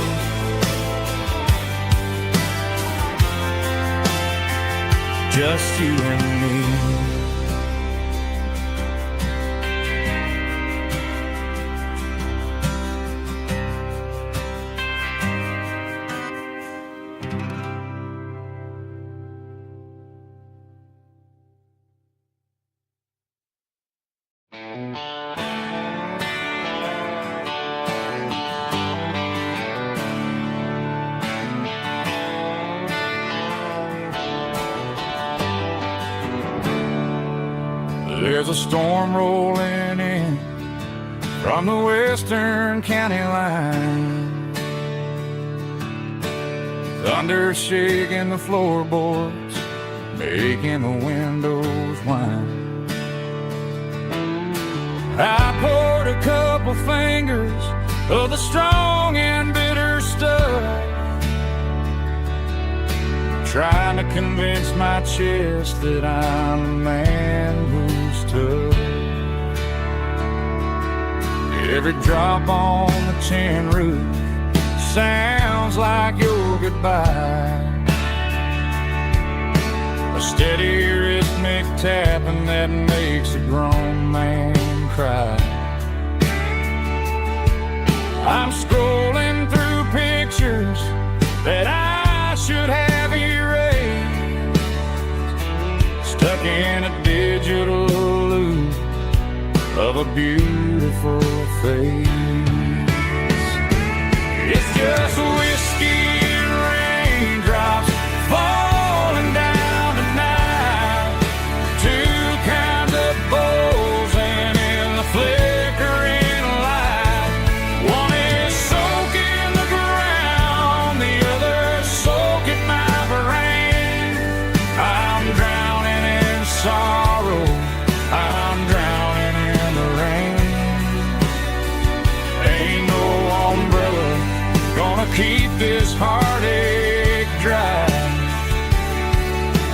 just you and me. There's a storm rolling in from the western county line. Thunder shaking the floorboards, making the windows whine. I poured a couple fingers of the strong and bitter stuff, trying to convince my chest that I'm a man who's tough. Every drop on the tin roof sounds like your goodbye, a steady rhythmic tapping that makes a grown man cry. I'm scrolling through pictures that I should have erased, stuck in a digital loop of a beautiful face. It's just whiskey and raindrops falling down tonight, two kinds of bowls and in the flickering light. One is soaking the ground, the other soaking my brain. I'm drowning in sorrow, I'm drowning in the rain. Ain't no umbrella gonna keep this heartache dry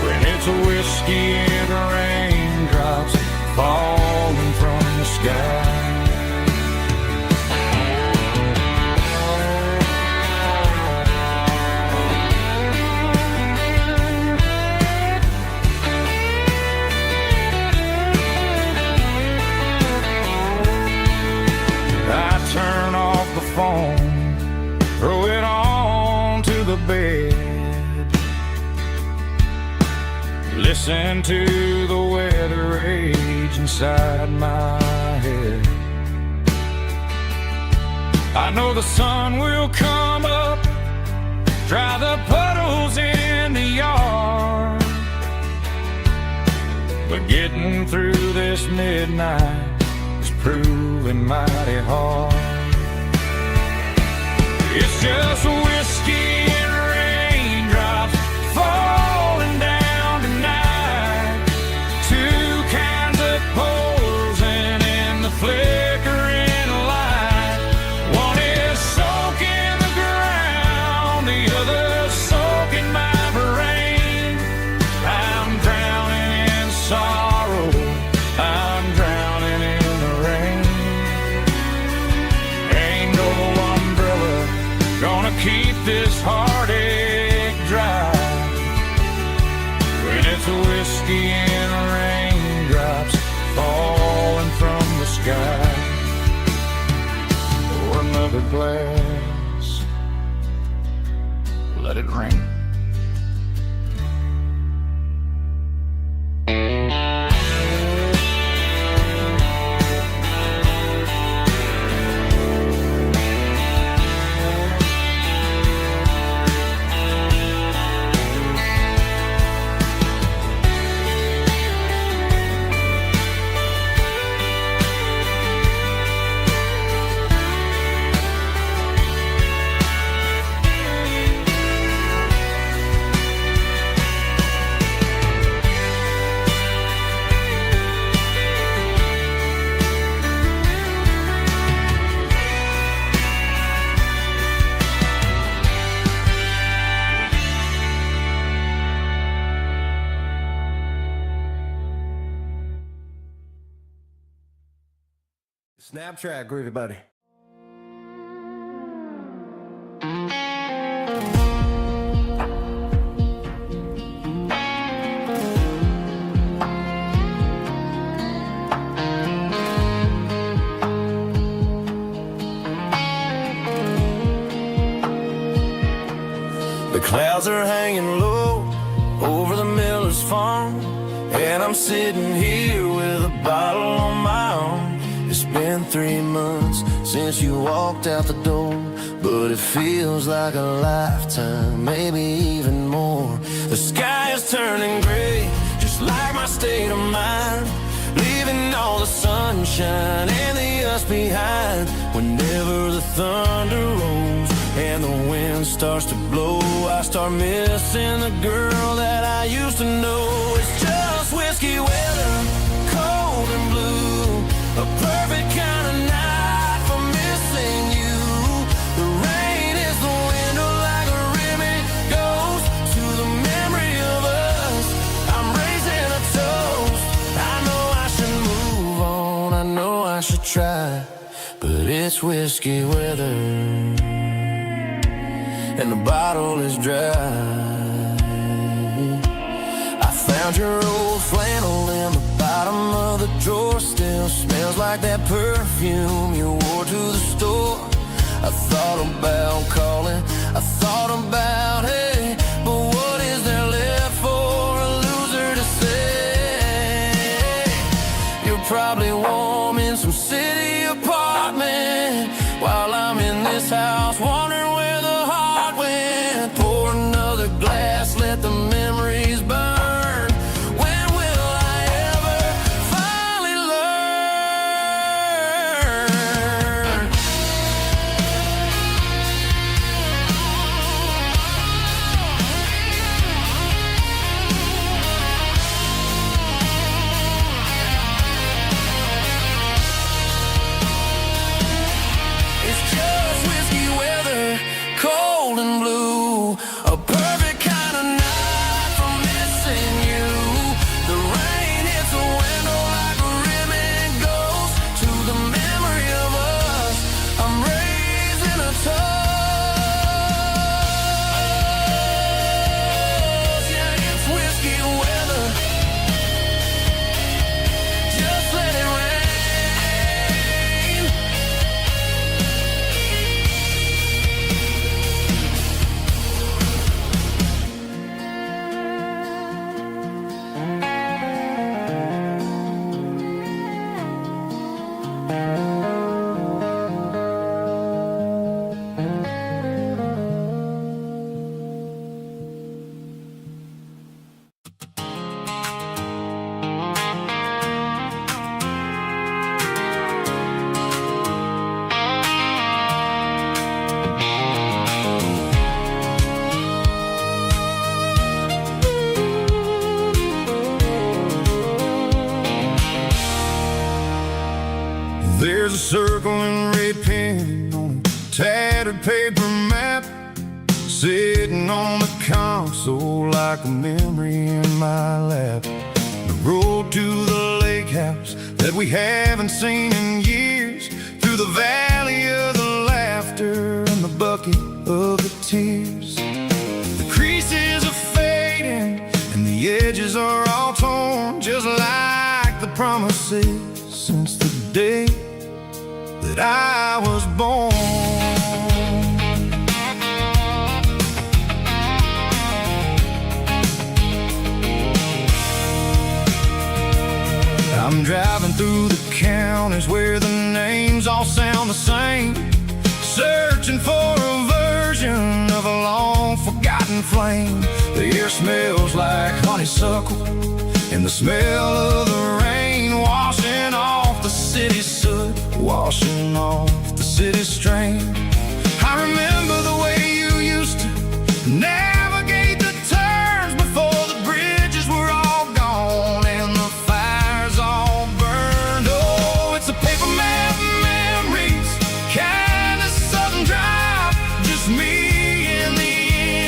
when it's a whiskey and raindrops falling from the sky. to the weather rage inside my head. I know the sun will come up, dry the puddles in the yard, but getting through this midnight is proving mighty hard. It's just whiskey and raindrops falling down tonight. Two kinds of posing in the flickering light. One is soaking the ground, the other soaking my brain. I'm drowning in sorrow, I'm drowning in the rain. Ain't no umbrella gonna keep this heartache dry when it's whiskey and raindrops falling from the sky. Pour another glass, let it rain. Snap track, groovy buddy. The clouds are hanging low over the miller's farm, and I'm sitting here with a bottle on my arm. It's been 3 months since you walked out the door, but it feels like a lifetime, maybe even more. The sky is turning gray, just like my state of mind, leaving all the sunshine and the us behind. Whenever the thunder rolls and the wind starts to blow, I start missing the girl that I used to know. It's just whiskey weather, cold and blue, a perfect kind of night for missing you. The rain is the window like a ribbon goes to the memory of us. I'm raising a toast. I know I should move on, I know I should try, but it's whiskey weather and the bottle is dry. I found your old flannel in the bottom of the drawer, still smells like that perfume you wore to the store. I thought about calling, I thought about, hey, but what is there left for a loser to say? You're probably warm in some city apartment, while I'm in this house wondering where the heart went. Pour another glass, let the memories burn. When will I ever finally learn? It's just whiskey weather, There's a circle and red pen on a tattered paper map, sitting on the console like a memory in my lap. The road to the lake house that we haven't seen in years, through the valley of the laughter and the bucket of the tears. The creases are fading and the edges are all torn, just like the promises since the day that I was born. I'm driving through the counties where the names all sound the same, searching for a version of a long forgotten flame. The air smells like honeysuckle and the smell of the rain washing off the city soot, washing off the city strain. I remember the way you used to navigate the turns before the bridges were all gone and the fires all burned. Oh, it's a paper map memories, kind of southern drive, just me and the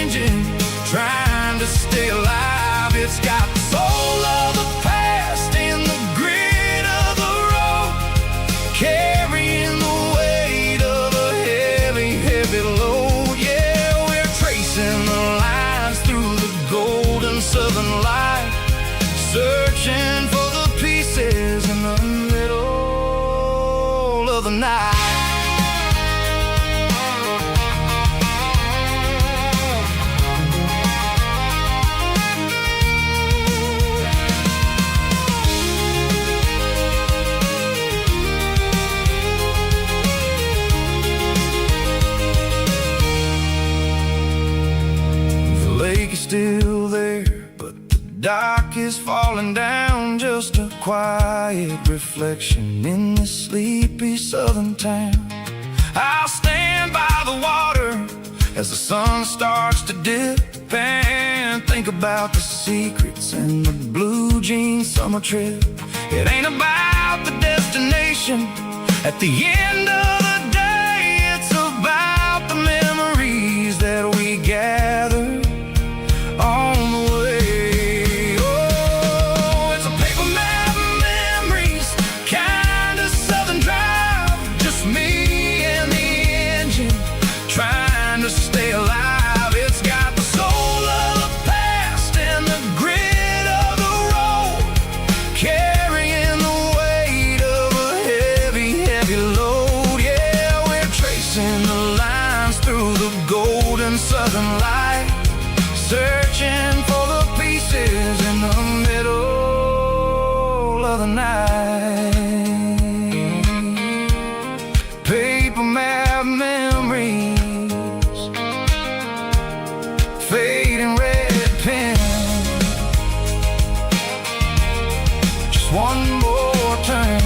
engine trying to stay alive. It's got the soul of the past and the grit of the road, carrying the weight of a heavy, heavy load. Yeah, we're tracing the lines through the golden southern light, searching for the pieces in the middle of the night. Still there, but the dock is falling down, just a quiet reflection in this sleepy southern town. I'll stand by the water as the sun starts to dip and think about the secrets and the blue jean summer trip. It ain't about the destination at the end of the day, it's about the memories that we gather on the way. Oh, it's a paper map memories, kind of southern drive, just me and the engine trying to stay alive. It's got the soul of the past and the grit of the road, carrying the weight of a heavy, heavy load. Yeah, we're tracing the lines through the golden southern light, searching for the pieces in the middle of the night. Paper map memories, fading red pen, just one more turn.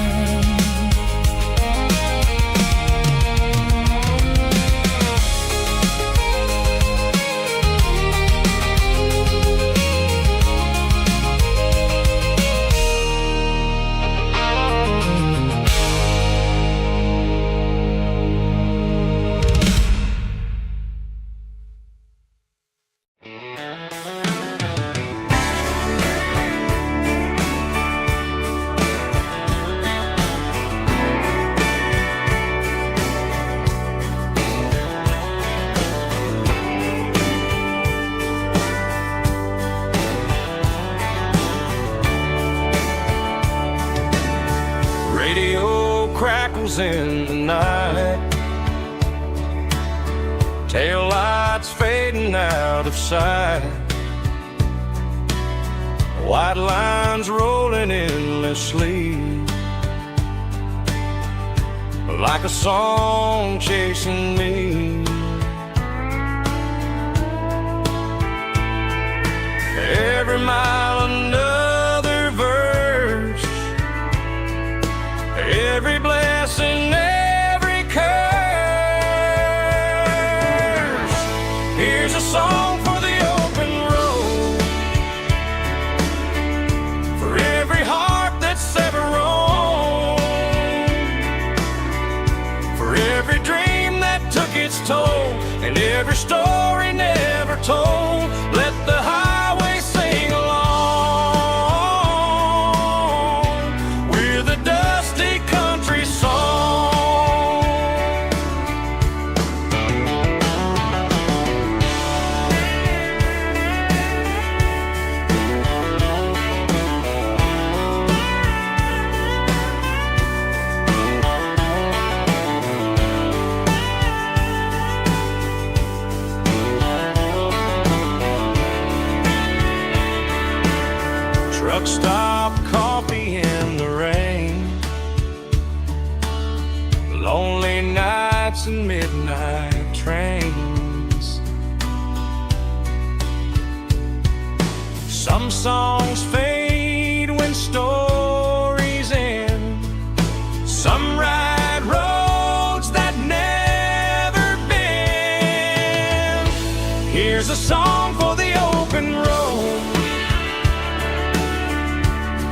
Radio crackles in the night, tail lights fading out of sight, white lines rolling endlessly, like a song chasing me. Every mile another verse, every blessing, every curse. Here's a song for the open road, for every heart that's ever roamed. toll. Let the highway sing along with a dusty country song. Truck stop, coffee in the rain, lonely nights and midnight trains. Some songs fade when stories end. Some ride roads that never bend. Here's a song for the open road,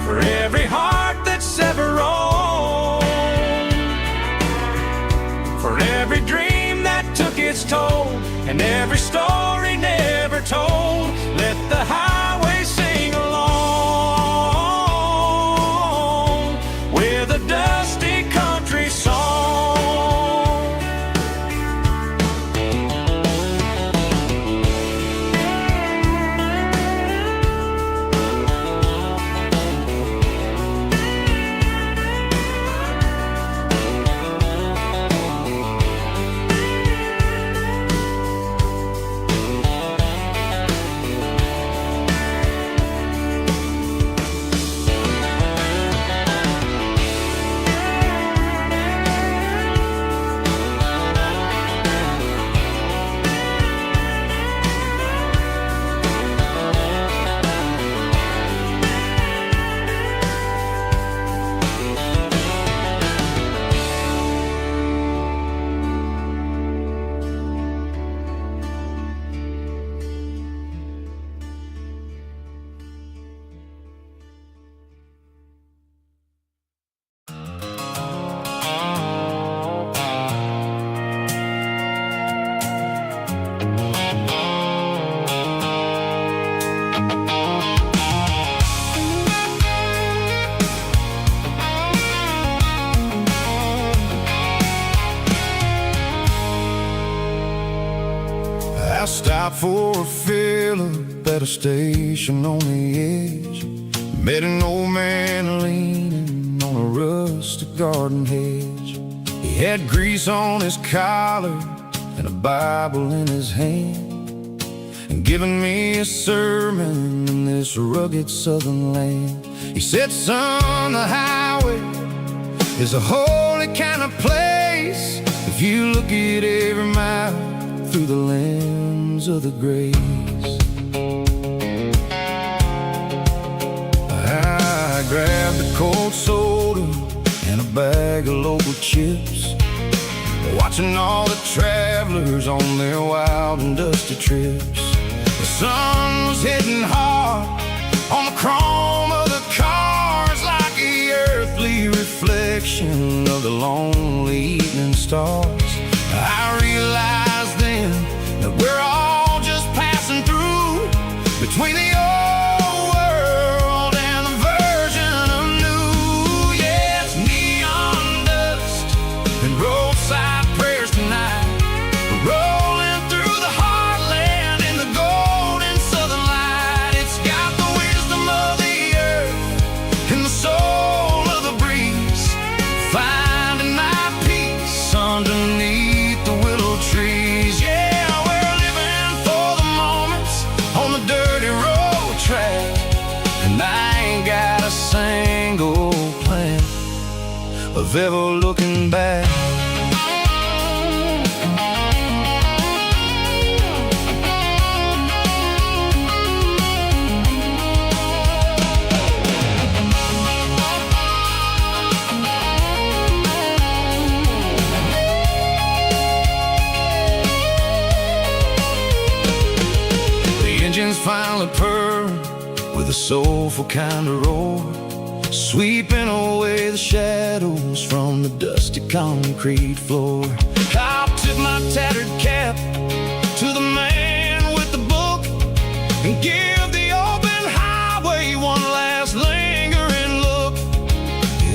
for every heart that's ever roamed, for every dream that took its toll, and every story never told. Let the highway sing along with a dusty country song. I stopped for a fill-up at a station on the edge. Met an old man leaning on a rustic garden hedge. He had grease on his collar and a Bible in his hand, and giving me a sermon in this rugged southern land. He said, son, the highway is a holy kind of place if you look at every mile through the lens of the grace. I grabbed a cold soda and a bag of local chips, watching all the travelers on their wild and dusty trips. The sun was hitting hard on the chrome of the cars, like the earthly reflection of the lonely evening stars. I realized then that we're all just passing through between the old world and the version of new. Yeah, it's neon dust and roadside prayers tonight, rolling through the heartland in the golden southern light. It's got the wisdom of the earth and the soul of the breeze, finding my peace underneath the willow trees. Yeah, we're living for the moments on the dirty road track, and I ain't got a single plan of ever looking back. Engines finally purr with a soulful kind of roar, sweeping away the shadows from the dusty concrete floor. I tip my tattered cap to the man with the bull and give the open highway one last lingering look.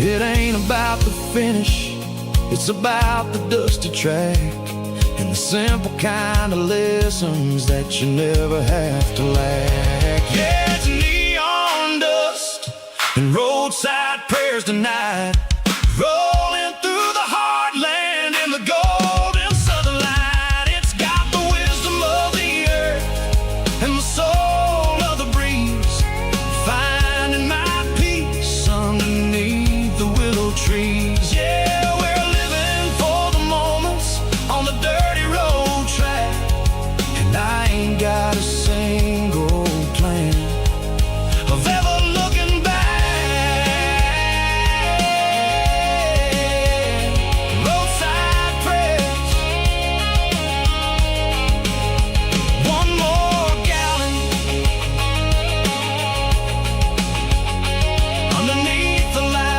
It ain't about the finish, it's about the dusty track and the simple kind of lessons that you never have to lack. Yeah, it's neon dust and roadside prayers tonight, rolling through the heartland in the golden southern light. It's got the wisdom of the earth and the soul of the breeze, finding my peace underneath the willow trees. Yeah, we're living for the moments on the dirty road track, and I ain't got a single plan of ever looking back. Roadside prayers, one more gallon underneath the light.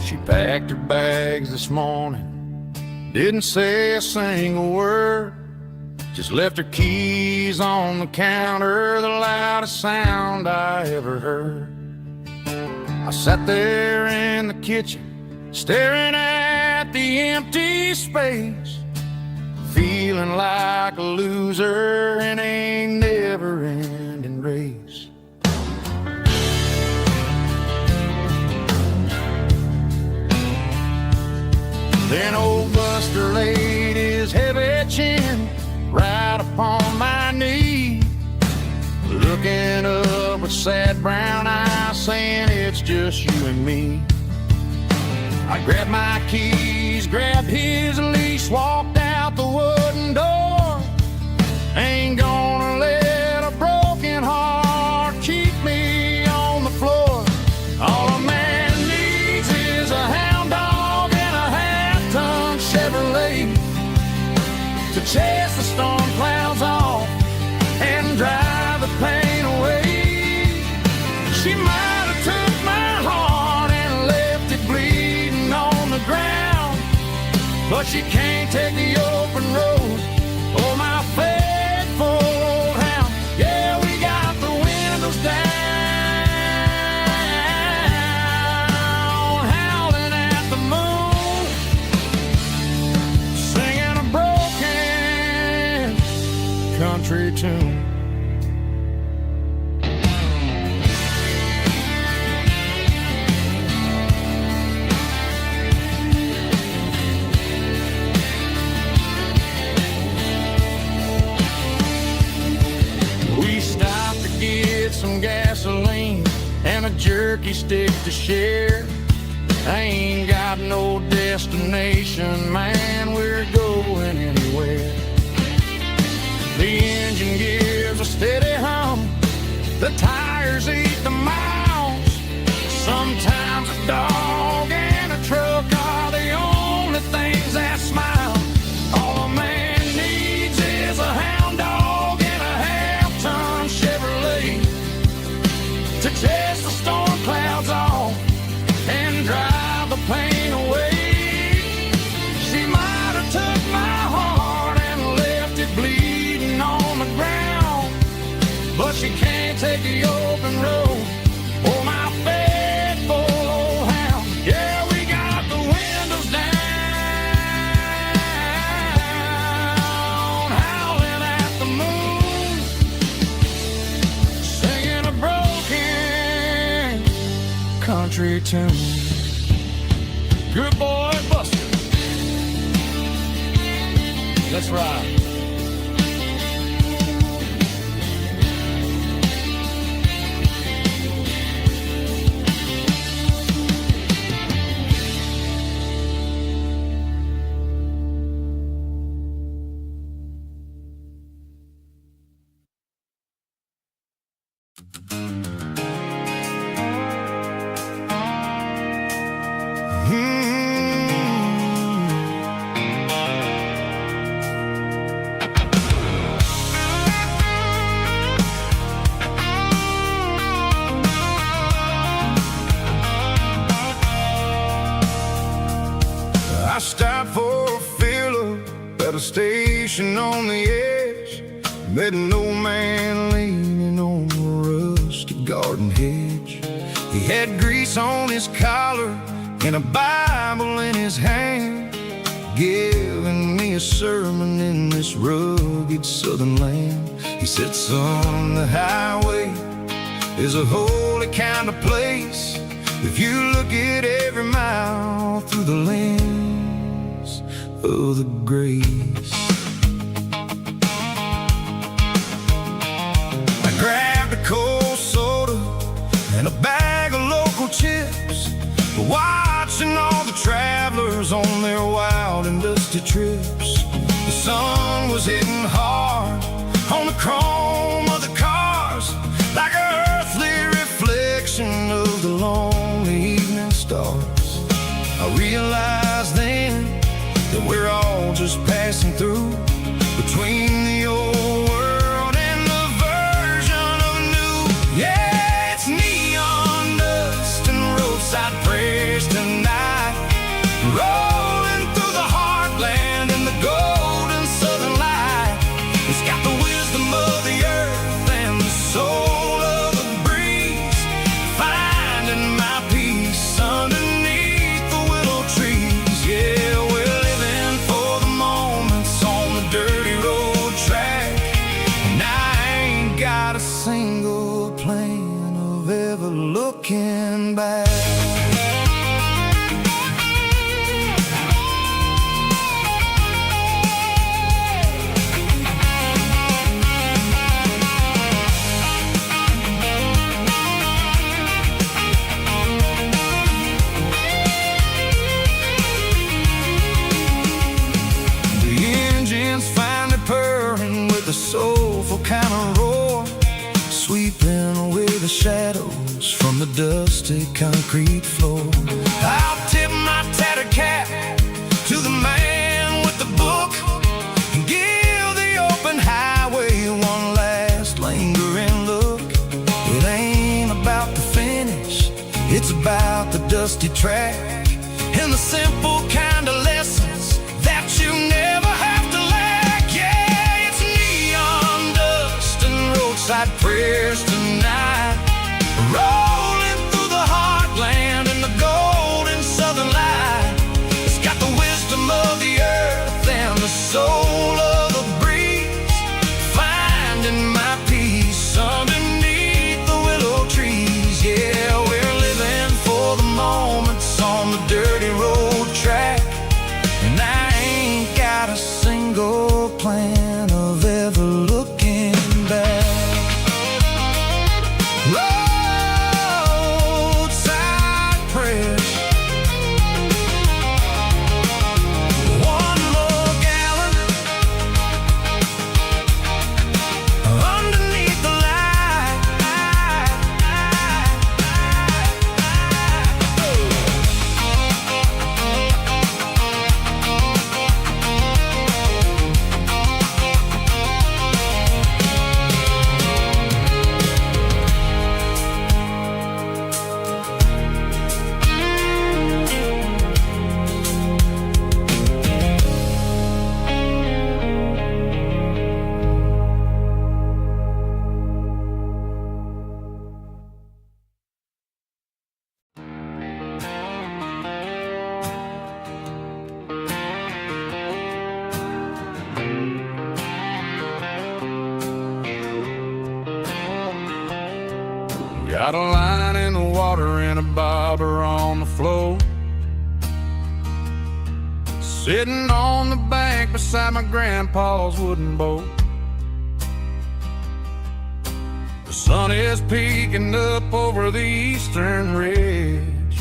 She packed her bags this morning, didn't say a single word, just left her keys on the counter, the loudest sound I ever heard. I sat there in the kitchen, staring at the empty space, feeling like a loser in a never-ending race. Then old Buster laid his heavy chin right upon my knee, looking up with sad brown eyes, saying it's just you and me. I grabbed my keys, grabbed his leash, walked out the wooden door. Ain't gonna let a broken heart keep me on the floor. All a man needs is a hound dog and a half-ton Chevrolet to chase the storm clouds off and drive the pain away. She might have took my heart and left it bleeding on the ground, but she can't take the open road or my faithful old hound. Yeah, we got the windows down, howling at the moon, singing a broken country tune. We stopped to get some gasoline and a jerky stick to share. I ain't got no destination, man, we're going anywhere. The engine gives a steady hum, the tires eat the miles. Sometimes a dog and a truck are the only things that smile. All a man needs is a hound dog and a half-ton Chevrolet to chase the storm clouds off and drive the pain away. She might have took my heart and left it bleeding on the ground, but she can't take the open road or my faithful old hound. Yeah, we got the windows down, howling at the moon, singing a broken country tune. Good boy, Buster. Let's ride. stopped for a fill-up at a station on the edge. Met an old man leaning on a rusty garden hedge. He had grease on his collar and a Bible in his hand, giving me a sermon in this rugged southern land. He said, son, the highway is a holy kind of place if you look at every mile through the lens of the grace. I grabbed a cold soda and a bag of local chips, watching all the travelers on their wild and dusty trips. The sun was hitting hard on the chrome of the cars, like an earthly reflection of the lonely evening stars. I realized then that we're all just passing through between the old world and the version of new. Yeah, it's neon dust and roadside prayers tonight, rolling through the heartland in the golden southern light. It's got the wisdom of the earth and the soul of the breeze, finding my peace underneath the willow trees. Yeah, we're living for the moments on the dirty road track, and I ain't got a single plan of ever looking back. Finally purring with a soulful kind of roar, sweeping away the shadows from the dusty concrete floor. I'll tip my tattered cap to the man with the book and give the open highway one last lingering look. It ain't about the finish, it's about the dusty track and the simple kind of lessons that you never have to lack. Yeah, it's neon dust and roadside prayers tonight, rolling through the heartland in the golden southern light. It's got the wisdom of the earth and the soul of the breeze, finding my peace underneath the willow trees. Yeah, we're living for the moments on the dirty road track, and I ain't got a single plan of ever looking back. Roadside prayers, one more gallon underneath the light. Got a line in the water and a bobber on the floor, sitting on the bank beside my grandpa's wooden boat. The sun is peeking up over the eastern ridge,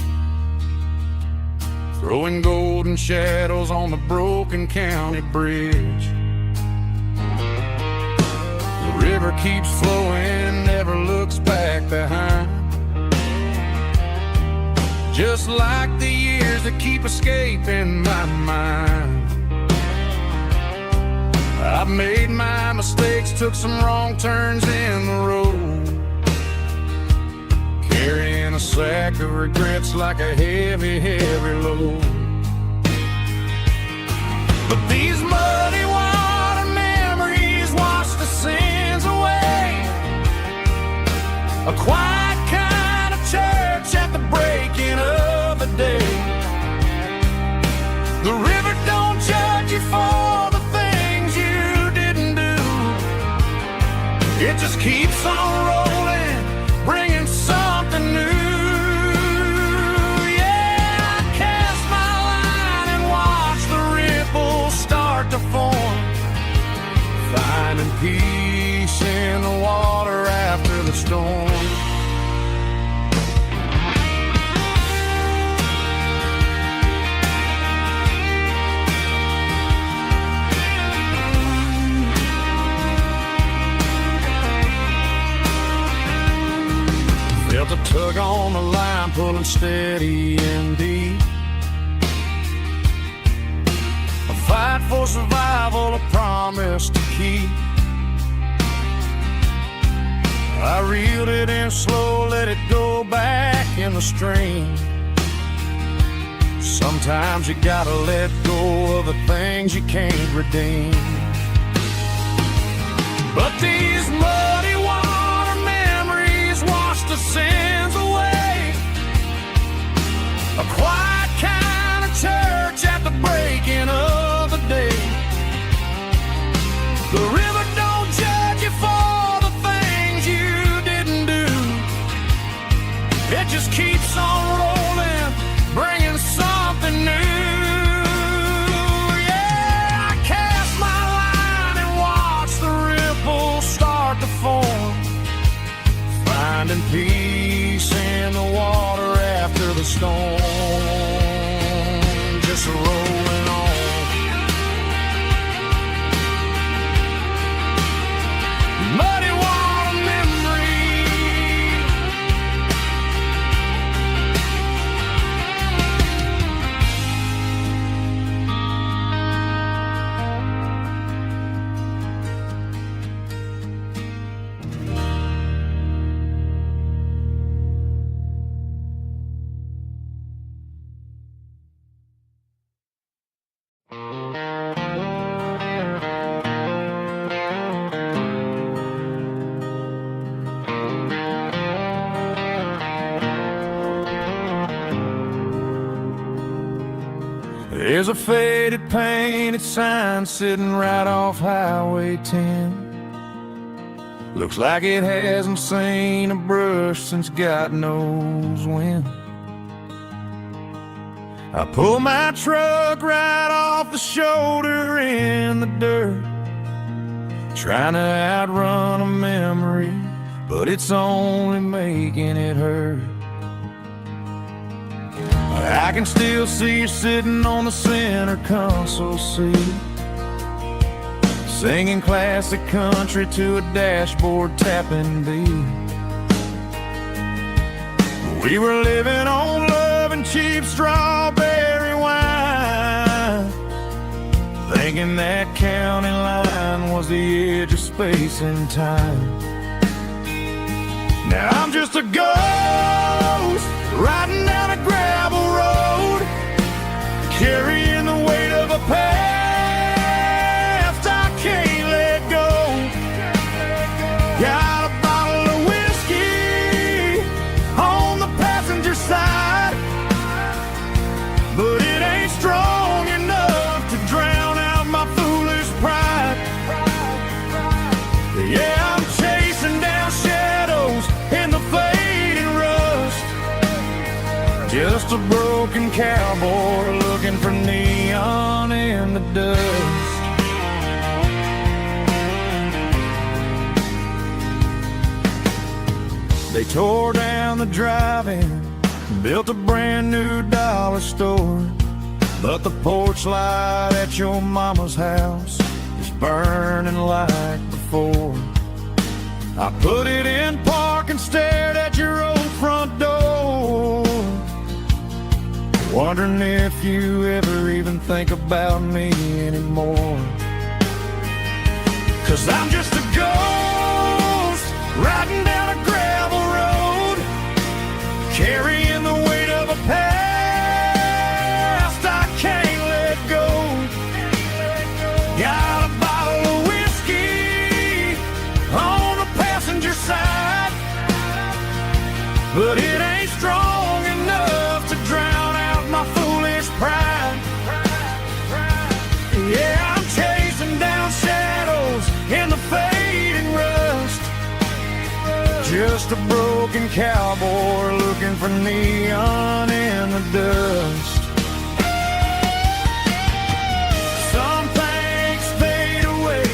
throwing golden shadows on the broken county bridge. The river keeps flowing, never looks back behind, just like the years that keep escaping my mind. I've made my mistakes, took some wrong turns in the road, carrying a sack of regrets like a heavy, heavy load. But these muddy water memories wash the sins away. A quiet kind of church at the breaking of the day. The river don't judge you for the things you didn't do. It just keeps on rolling, bringing something new. Yeah, I cast my line and watch the ripples start to form, finding peace in the water after the storm. Felt a tug on the line, pulling steady and deep. A fight for survival, a promise to keep. I reeled it in slow, let it go back in the stream. Sometimes you gotta let go of the things you can't redeem. But these muddy water memories wash the sins away. A quiet kind of church at the breaking of the day. The river don't judge you for the things you didn't do. It just keeps on rolling, bringing something new. Yeah, I cast my line and watch the ripples start to form, finding peace in the water after the storm. Just rolling on. Muddy water memory. There's a faded painted sign sitting right off Highway 10. Looks like it hasn't seen a brush since God knows when. I pull my truck right off the shoulder in the dirt, trying to outrun a memory, but it's only making it hurt. I can still see you sitting on the center console seat, singing classic country to a dashboard tapping beat. We were living on love and cheap strawberry wine, thinking that county line was the edge of space and time. Now I'm just a ghost riding down a gravel road, carrying the weight of a past I can't let go. Got a bottle of whiskey on the passenger side, but it ain't strong enough to drown out my foolish pride. Yeah, I'm chasing down shadows in the fading rust, just a broken cowboy looking for neon in the dust. They tore down the drive-in, built a brand new dollar store, but the porch light at your mama's house is burning like before. I put it in park and stared at your old front door, wondering if you ever even think about me anymore. 'Cause I'm just a ghost riding down a gravel road, carrying the weight of a past I can't let go. just a broken cowboy looking for neon in the dust. Some things fade away,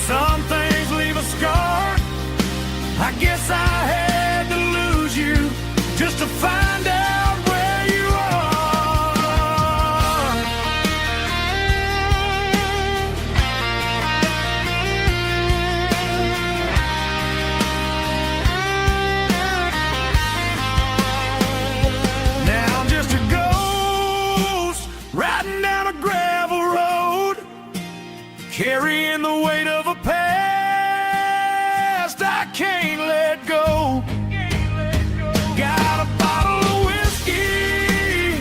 some things leave a scar. I guess I had to lose you just to find out where you are. Now I'm just a ghost riding down a gravel road, carrying the weight of a past I can't let go. Got a bottle of whiskey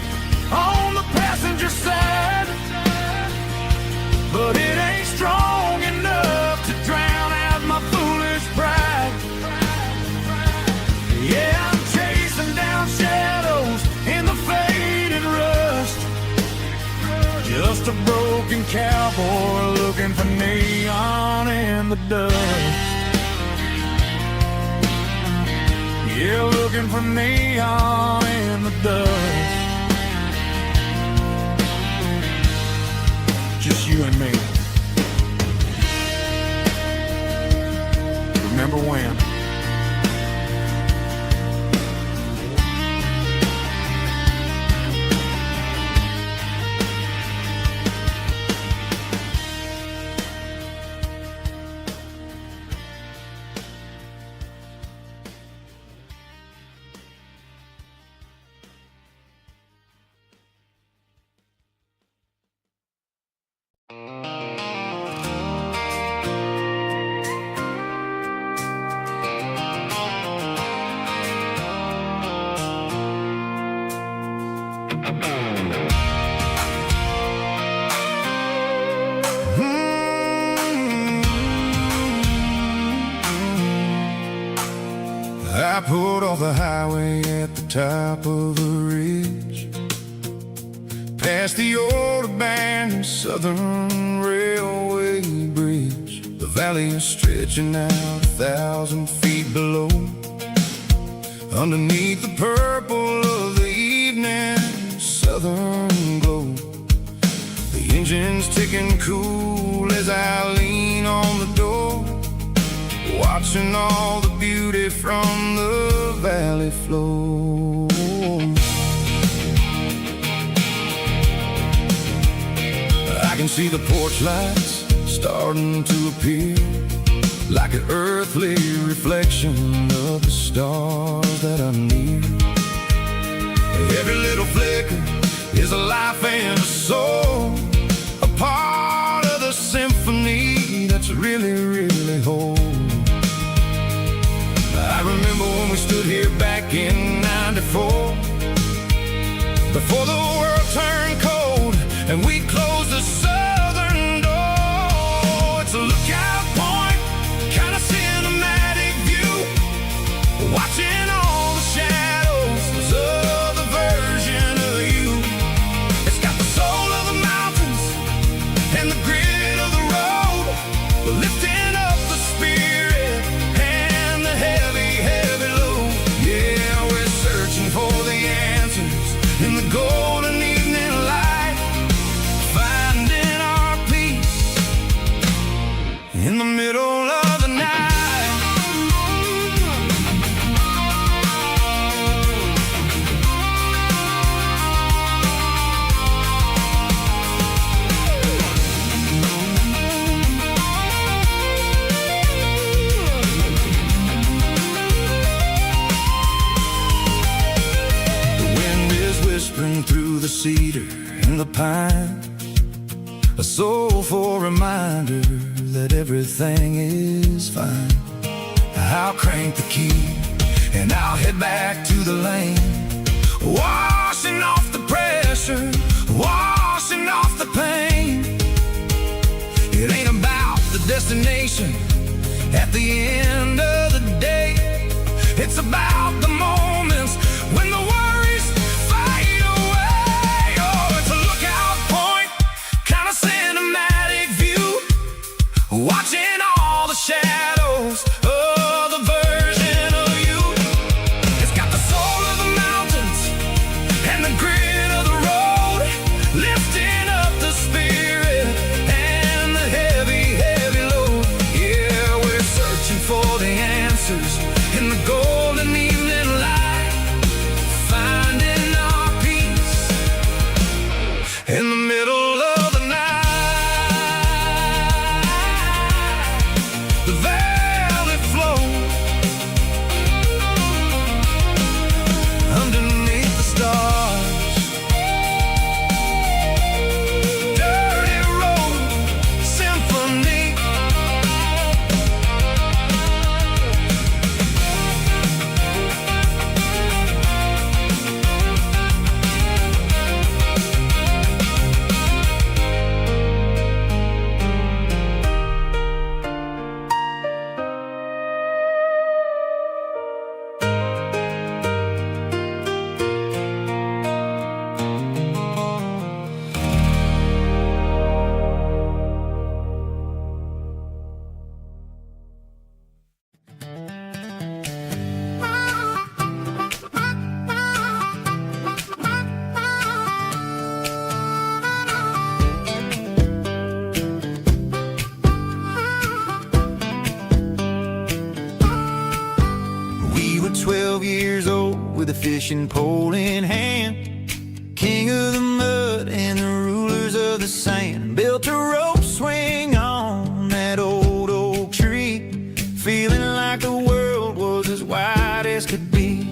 on the passenger side, but it ain't strong enough to drown out my foolish pride. Yeah, I'm chasing down shadows in the faded rust, just a broken cowboy looking for neon in the dust. Yeah, looking for neon in the dust. Just you and me. Remember when? I pulled off the highway at the top of the ridge, past the old abandoned Southern Railway bridge. The valley is stretching out 1,000 feet below, underneath the purple of the evening southern glow. The engine's ticking cool as I lean on the door, watching all the beauty from the valley flow. I can see the porch lights starting to appear, like an earthly reflection of the stars that are near. Every little flicker is a life and a soul, a part of the symphony that's really, really whole. I remember when we stood here back in '94, before the world turned cold and we closed the southern door. It's a lookout point, kind of cinematic view, watching all the shadows of the version of you. It's got the soul of the mountains and the grit of the road, lifting up the spirit and the heavy, heavy load. Yeah, we're searching for the answers in the golden evening light, finding our peace in the middle of the night. Whispering through the cedar and the pine, a soulful reminder that everything is fine. I'll crank the key and I'll head back to the lane, washing off the pressure, washing off the pain. It ain't about the destination at the end of the day, it's about the moments when the worries fade away. Oh, it's a lookout point, kind of cinematic view, watching all the shadows of the version of you. fishing pole in hand, king of the mud and the rulers of the sand. Built a rope swing on that old oak tree, feeling like the world was as wide as could be.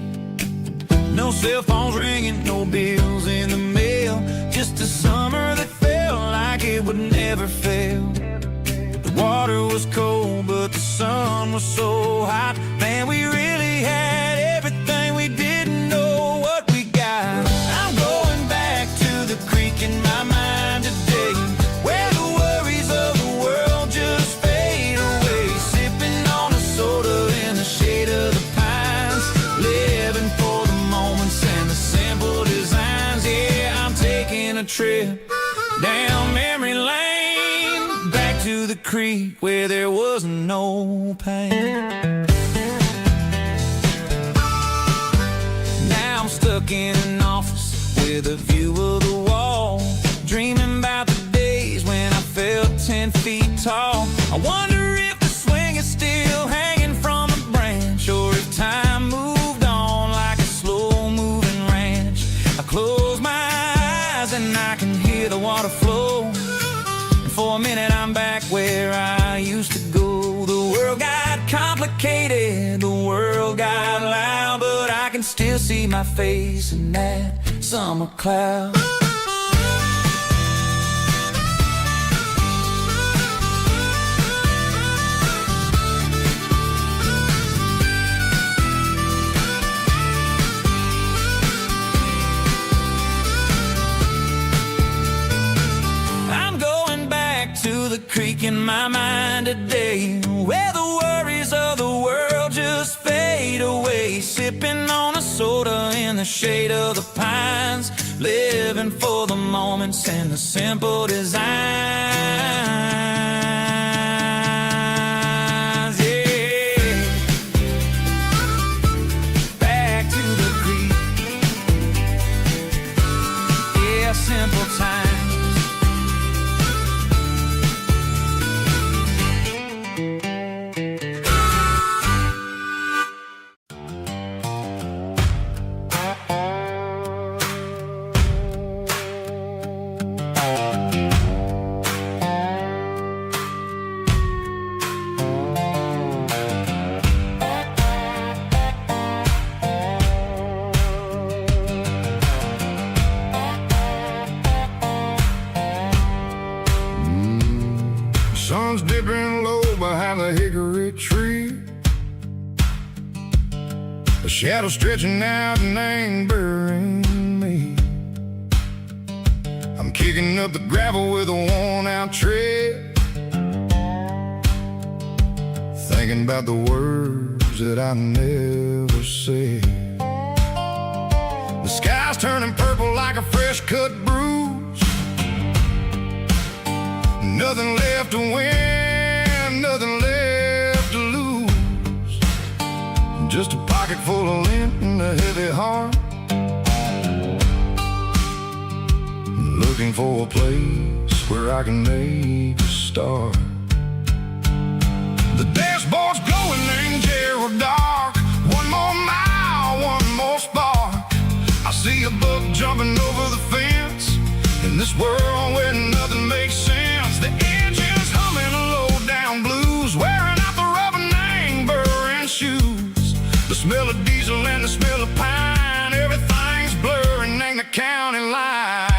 No cell phones ringing, no bills in the mail, just a summer that felt like it would never fail. The water was cold, but the sun was so hot. Man, we really had everything, we didn't know what we got. I'm going back to the creek in my mind today, where the worries of the world just fade away. Sipping on a soda in the shade of the pines, living for the moments and the simple designs. Yeah, I'm taking a trip down memory lane, back to the creek where there was no pain. Now I'm stuck in an office with a view of the wall, dreaming about the days when I felt 10 feet tall. I wonder if the swing is still hanging from a branch, or if time moved on like a slow-moving ranch. I close my eyes and I can hear the water flow, and for a minute I'm back where I used to go. The world got complicated, the world got loud, but I can still see my face in that summer cloud. To the creek in my mind today, where the worries of the world just fade away. Sipping on a soda in the shade of the pines, living for the moments and the simple designs. Yeah, back to the creek. Yeah, simple times. Sun's dipping low behind the hickory tree, a shadow stretching out and angering me. I'm kicking up the gravel with a worn-out tread, thinking about the words that I never said. The sky's turning purple like a fresh-cut bruise. Nothing left to win, nothing left to lose. Just a pocket full of lint and a heavy heart, looking for a place where I can make a start. The dashboard's glowing in Gerald dark. One more mile, one more spark. I see a buck jumping over the fence, in this world where nothing makes sense. The engine's humming a low-down blues, wearing out the rubber name burring shoes. The smell of diesel and the smell of pine, everything's blurring in the county line.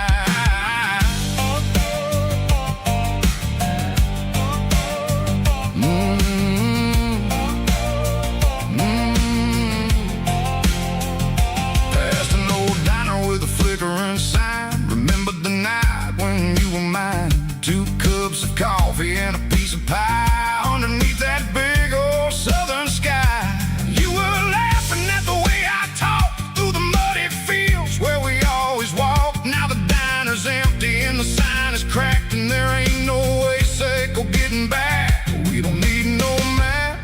Past an old diner with a flickering sign, remember the night when you were mine. 2 cups of coffee and a piece of pie underneath that big old southern sky. You were laughing at the way I talked through the muddy fields where we always walked. Now the diner's empty and the sign is cracked, and there ain't no way safe of getting back. We don't need no map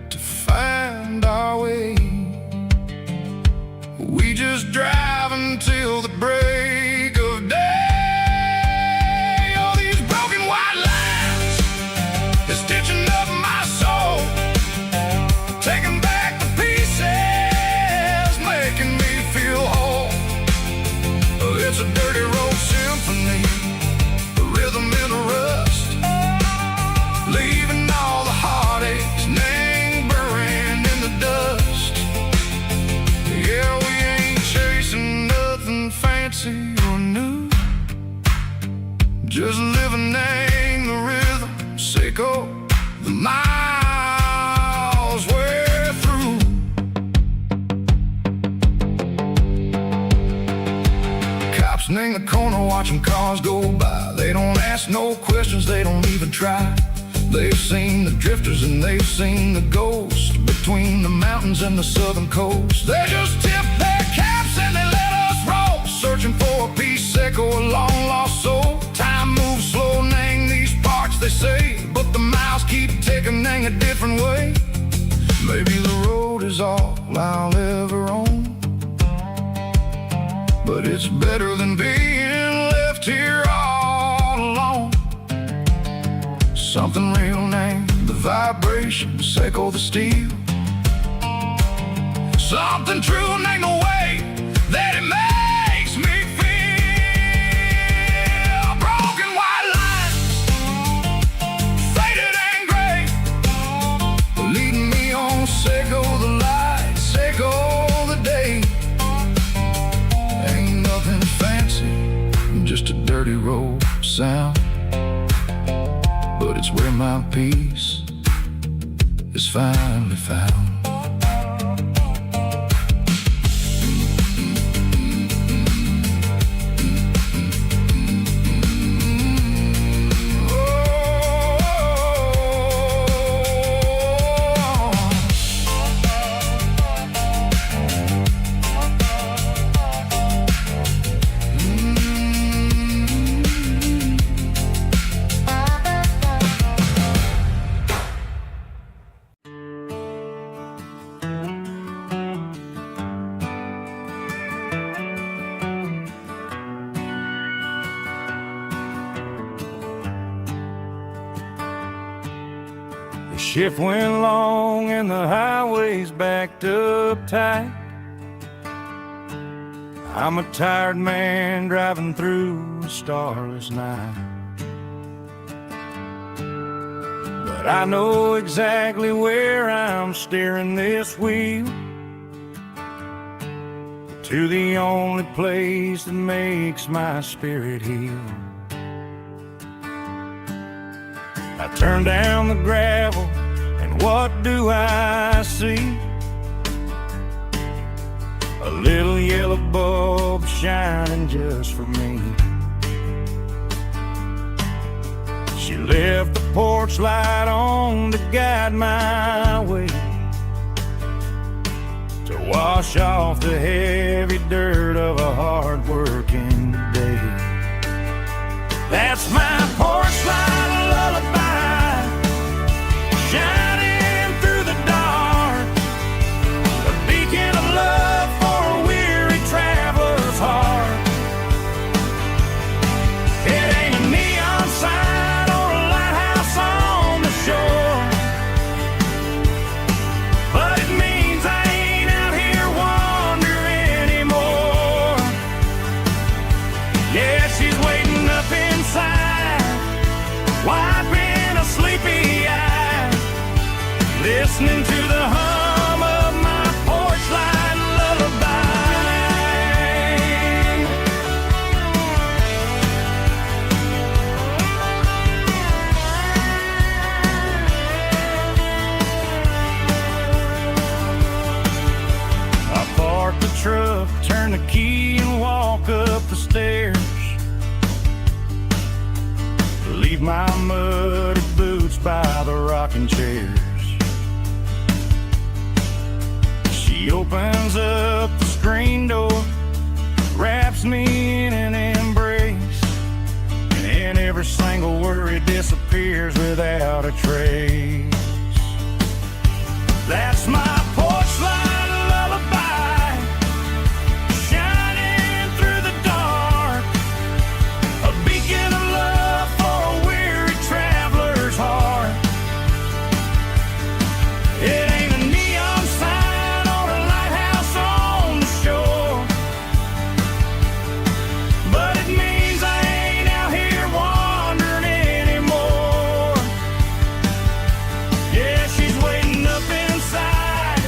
to find our way. We just drive until the break of day. Stitching up my soul, taking back the pieces, making me feel just living in the rhythm. Seiko, the miles we're through. Cops in the corner watching cars go by. They don't ask no questions, they don't even try. They've seen the drifters and they've seen the ghosts between the mountains and the southern coast. They just tip their caps and they let us roll, searching for a piece, echo, a long lost soul. Time moves slow, nang these parts they say, but the miles keep ticking, nang a different way. Maybe the road is all I'll ever own, but it's better than being left here all alone. Something real named the vibrations, echo the steel. Something true named the way that it makes me feel. Broken white lines, faded and gray, leading me on, Seiko the light, Seiko the day. Ain't nothing fancy, just a dirty road sound, but it's where my peace is finally found. Shift went long and the highway's backed up tight. I'm a tired man driving through a starless night, but I know exactly where I'm steering this wheel, to the only place that makes my spirit heal. I turn down the gravel, and what do I see? A little yellow bulb shining just for me. She left the porch light on to guide my way, to wash off the heavy dirt of a hard-working day. That's my porch light lullaby, shining through the dark, a beacon of love for a weary traveler's heart. It ain't a neon sign or a lighthouse on the shore, but it means I ain't out here wandering anymore. Yeah, she's waiting up inside, wiping a sleepy eye, listening to the hum of my porch light lullaby. I park the truck, turn the key and walk up the stairs, leave my muddy boots by the rocking chairs. She opens up the screen door, wraps me in an embrace, and every single worry disappears without a trace. That's my porch light lullaby, shining through the dark, a beacon of love for a weary traveler's heart. It ain't a neon sign or a lighthouse on the shore, but it means I ain't out here wandering anymore. Yeah, she's waiting up inside,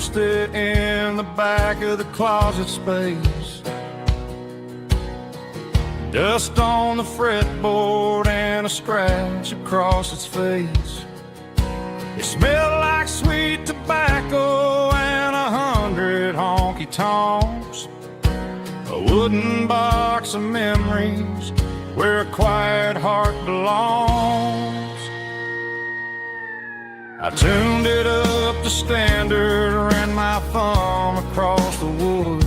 used it in the back of the closet space. Dust on the fretboard and a scratch across its face. It smelled like sweet tobacco and 100 honky-tonks. A wooden box of memories where a quiet heart belongs. I tuned it up to standard, ran my thumb across the wood,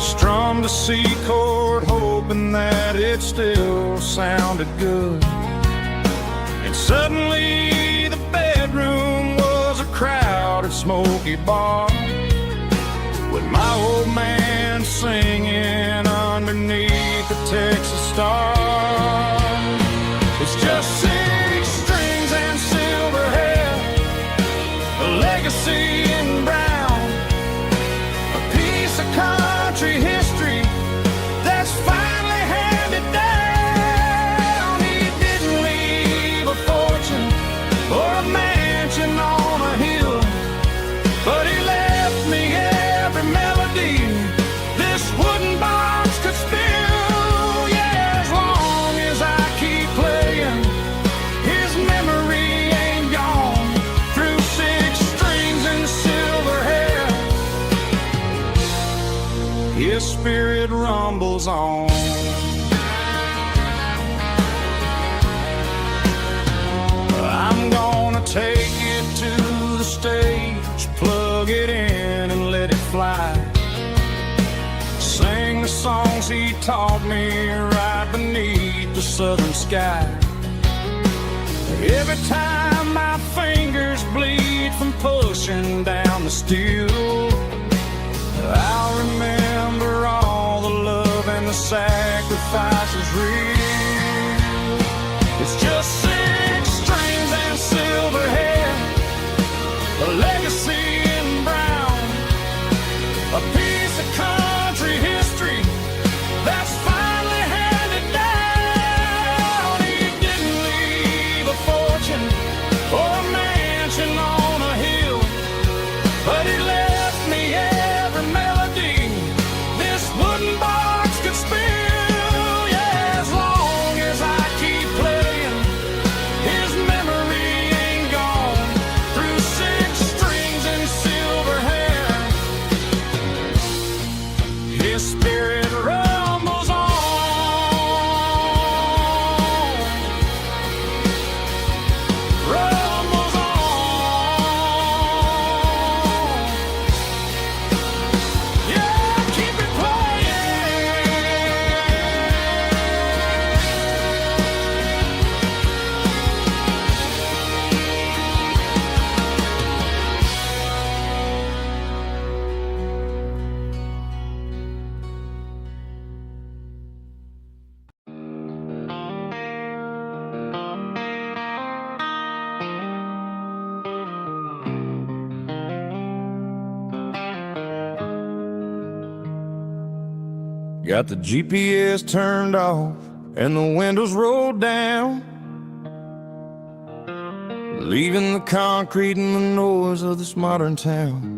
strummed a C chord hoping that it still sounded good. And suddenly the bedroom was a crowded smoky bar, with my old man singing underneath the Texas star. It's just 6 strings and silver hair, a legacy in brown, a piece of country history that's finally handed down. He didn't leave a fortune or a mansion on a hill, but he left me every melody this wooden box could spill. Yeah, as long as I keep playing, his memory ain't gone. Through 6 strings and silver hair, his spirit rumbles on. I'm gonna take it to the stage, plug it in and let it fly. Sing the songs he taught me right beneath the southern sky. Every time my fingers bleed from pushing down the steel, I'll remember all the love and the sacrifices real. It's just 6 strings and silver hair, a legacy in brown, a piece of country history that's finally handed down. He didn't leave a fortune or a mansion on a hill, but he left me every melody this wooden box could spill. Yeah, as long as I keep playing, his memory ain't gone. Through 6 strings and silver hair, his spirit rumbles on. Rumbles on. Yeah, keep it Got the GPS turned off and the windows rolled down, leaving the concrete and the noise of this modern town.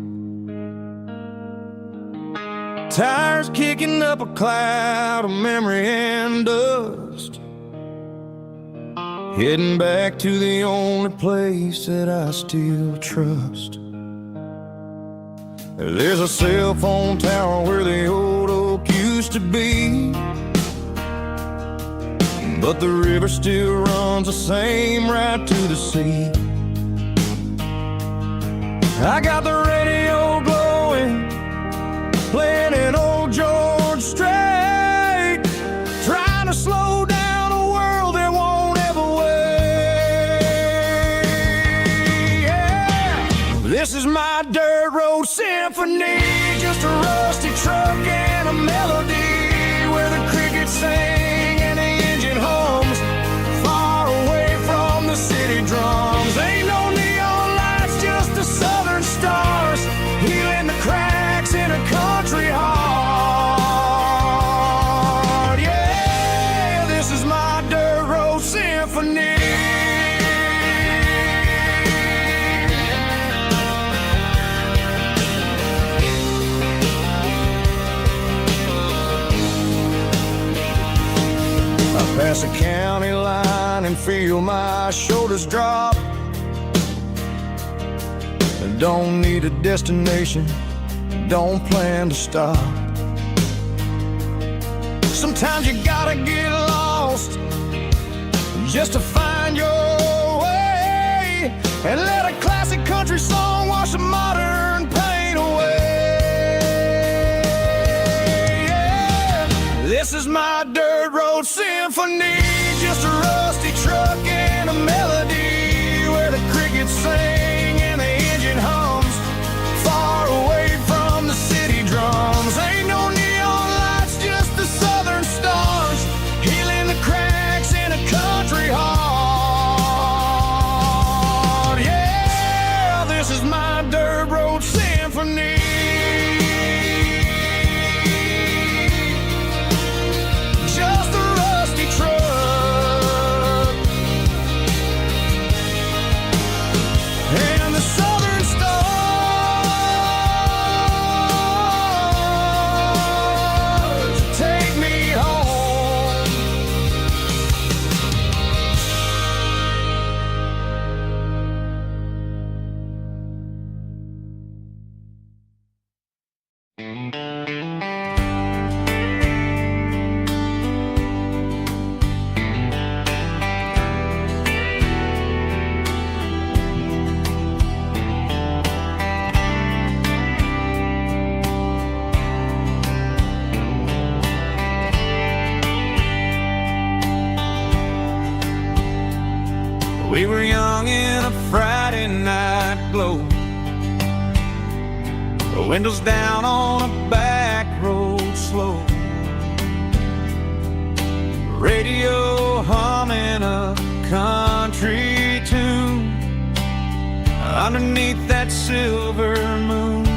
Tires kicking up a cloud of memory and dust, heading back to the only place that I still trust. There's a cell phone tower where the old oak used to be, but the river still runs the same right to the sea. I got the radio glowing, playing an old George Strait, trying to slow down a world that won't ever wait. Yeah. This is my dirt road symphony, just a rusty truck and a melody where the crickets sing and the engine hums, far away from the city drums. Ain't no neon lights, just the southern stars, healing the cracks in a country heart. Yeah, this is my dirt road symphony. Cross the county line and feel my shoulders drop. Don't need a destination, don't plan to stop. Sometimes you gotta get lost just to find your way, and let a classic country song wash the modern pain away. Yeah. This is my dirt road symphony, just a rusty truck and a melody where the crickets sing and the engine hums, far away from the city drums. Ain't no neon lights, just the southern stars, healing the cracks in a country heart. Yeah, this is my dirt road symphony. Just a rusty truck and the southern stars take me home. We were young in a Friday night glow, the windows down on a back road slow, radio humming a country tune underneath that silver moon.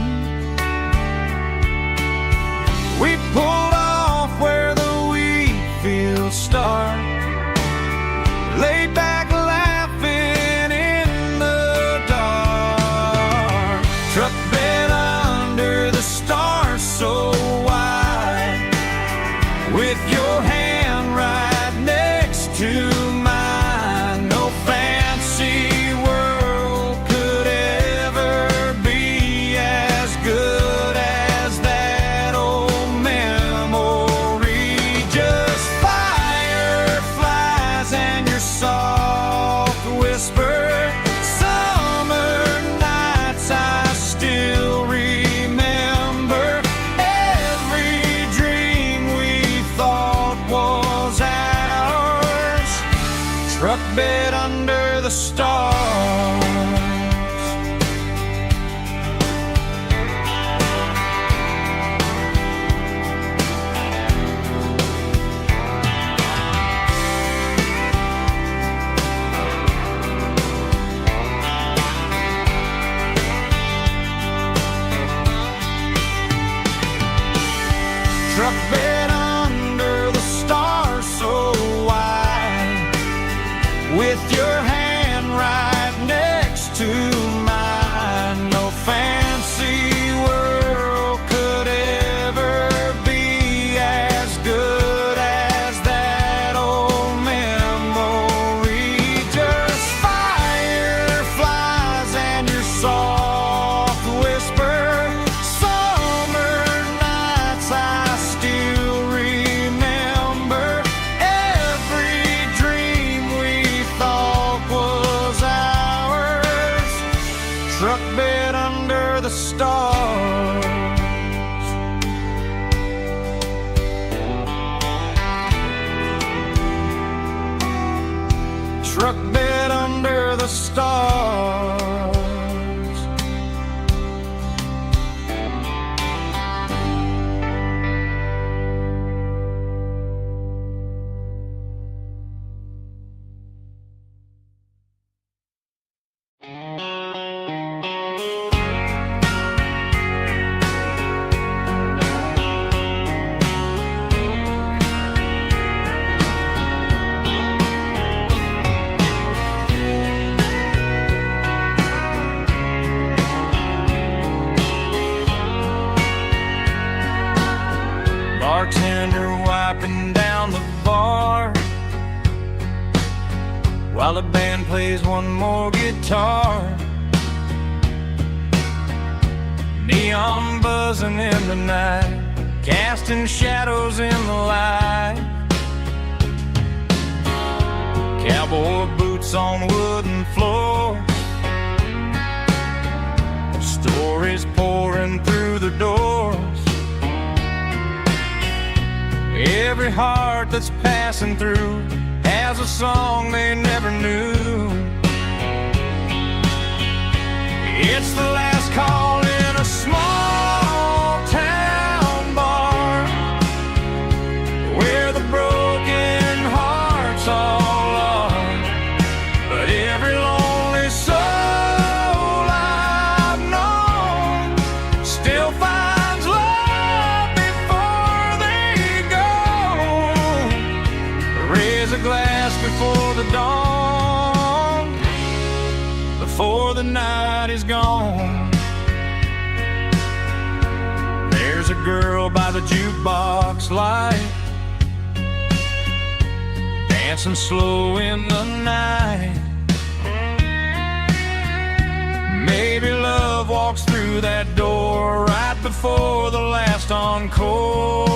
We pulled off where the wheat fields start, laid back laughing in the dark, truck bed under the stars so wide, with your hand right next to mine. No fancy world could ever be as good as that old memory. Just fireflies and your soft whisper. Summer nights I still remember. Every dream we thought was ours, truck bed under the stars. Truck bed under the stars so wide, with your hand right next to mine. No fancy world could ever be as good as that old memory. Just fireflies and your soft whisper. Summer nights I still remember. Every dream we thought was ours, truck bed under the stars. Truck bed under the stars. plays one more guitar. Neon buzzing in the night, casting shadows in the light. Cowboy boots on wooden floors, stories pouring through the doors. Every heart that's passing through has a song they never knew. It's the last call in a small town bar, where the broken hearts all are. But every lonely soul I've known still finds love before they go. Raise a glass before the dawn, before the night is gone. There's a girl by the jukebox light, dancing slow in the night. Maybe love walks through that door right before the last encore.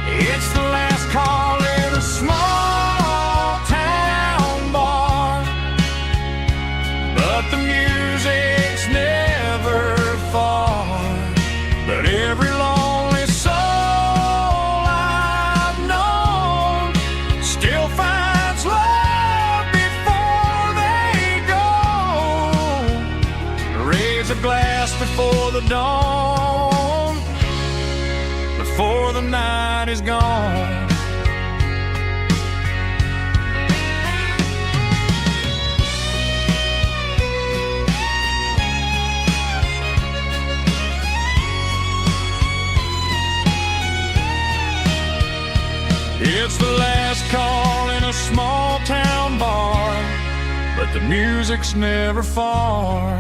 It's the last call in a small town bar, but the music's never far. But every lonely soul I've known still finds love before they go. Raise a glass before the dawn, before the night is gone. It's the last call in a small town bar, but the music's never far.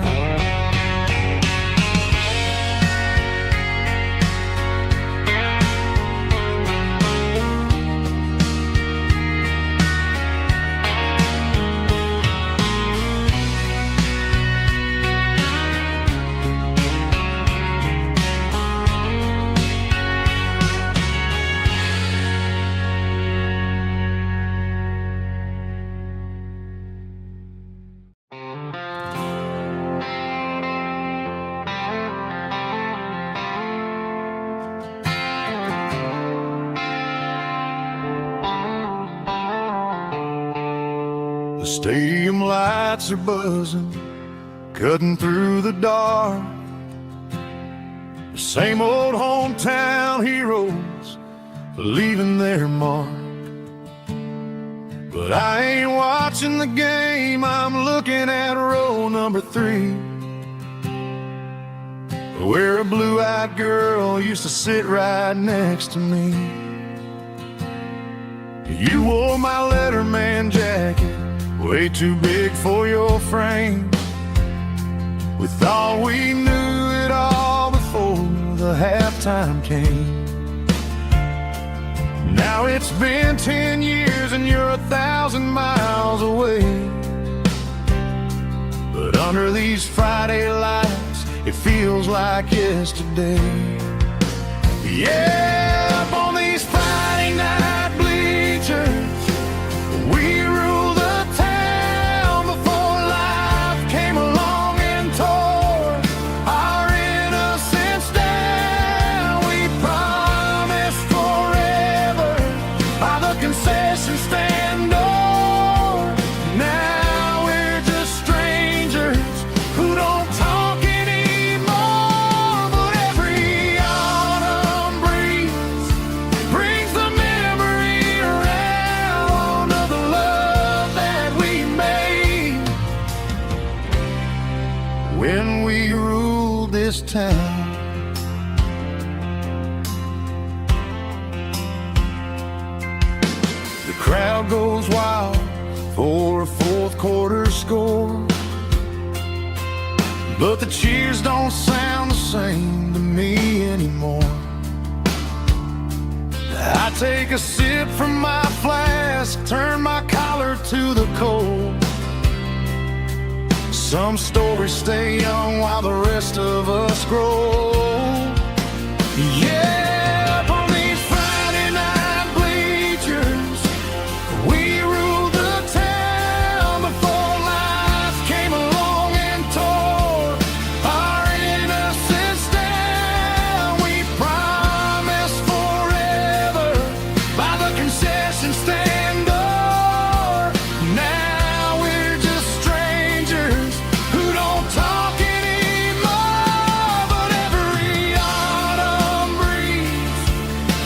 The stadium lights are buzzing, cutting through the dark. The same old hometown heroes leaving their mark. But I ain't watching the game, I'm looking at row number 3, where a blue-eyed girl used to sit right next to me. You wore my Letterman jacket, way too big for your frame. We thought we knew it all before the halftime came. Now it's been 10 years and you're 1,000 miles away. But under these Friday lights, it feels like yesterday. Yeah, up on these Friday night bleachers, we rule the town before life came along and tore our innocence down. We promised forever by the concession stand door. Now we're just strangers who don't talk anymore. But every autumn breeze brings the memory around of the love that we made when we ruled this town. The crowd goes wild for a fourth quarter score, but the cheers don't sound the same to me anymore. I take a sip from my flask, turn my collar to the cold. Some stories stay young while the rest of us grow. Yeah, up on these Friday night bleachers, we ruled the town before life came along and tore our innocence down. We promised forever by the concession stand door. Now we're just strangers who don't talk anymore. But every autumn breeze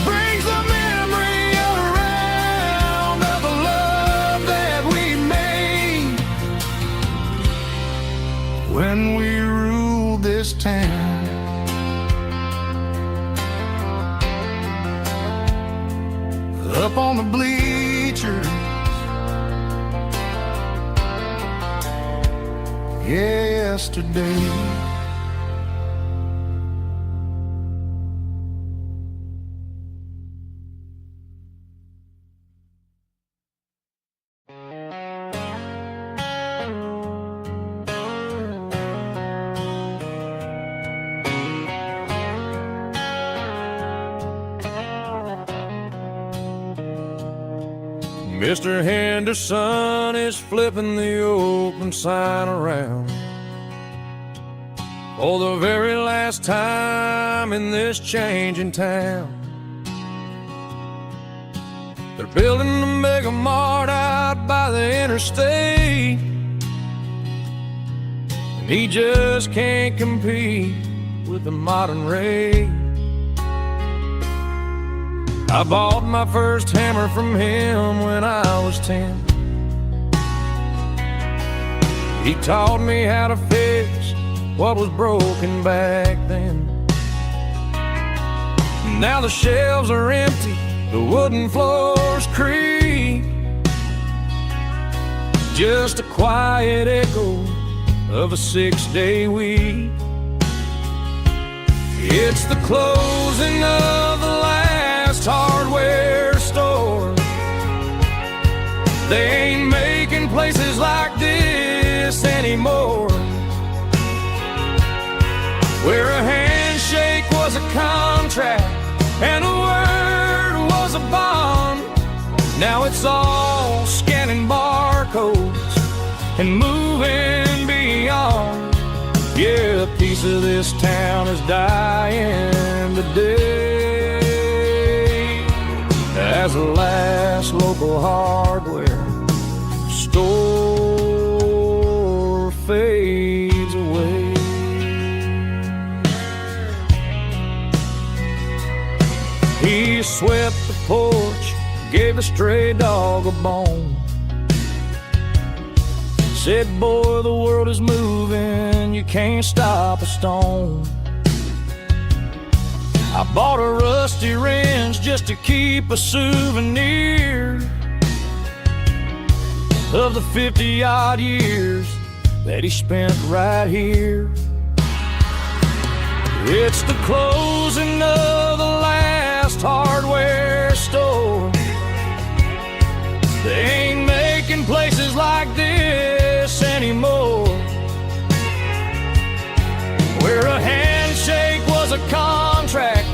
brings a memory around of the love that we made when we ruled this town. Up on the bleachers, yesterday. Mr. Henderson is flipping the open sign around for the very last time in this changing town. They're building a mega mart out by the interstate, and he just can't compete with the modern rate. I bought my first hammer from him when I was 10. He taught me how to fix what was broken back then. Now the shelves are empty, the wooden floors creak, just a quiet echo of a 6-day week. It's the closing of the last hardware store. They ain't making places like this anymore, where a handshake was a contract and a word was a bond. Now it's all scanning barcodes and moving beyond. Yeah, a piece of this town is dying today as the last local hardware store fades away. He swept the porch, gave a stray dog a bone, said, boy, the world is moving, you can't stop a stone. I bought a rusty wrench just to keep a souvenir of the 50-odd years that he spent right here. It's the closing of the last hardware store. They ain't making places like this anymore, where a handshake was a contract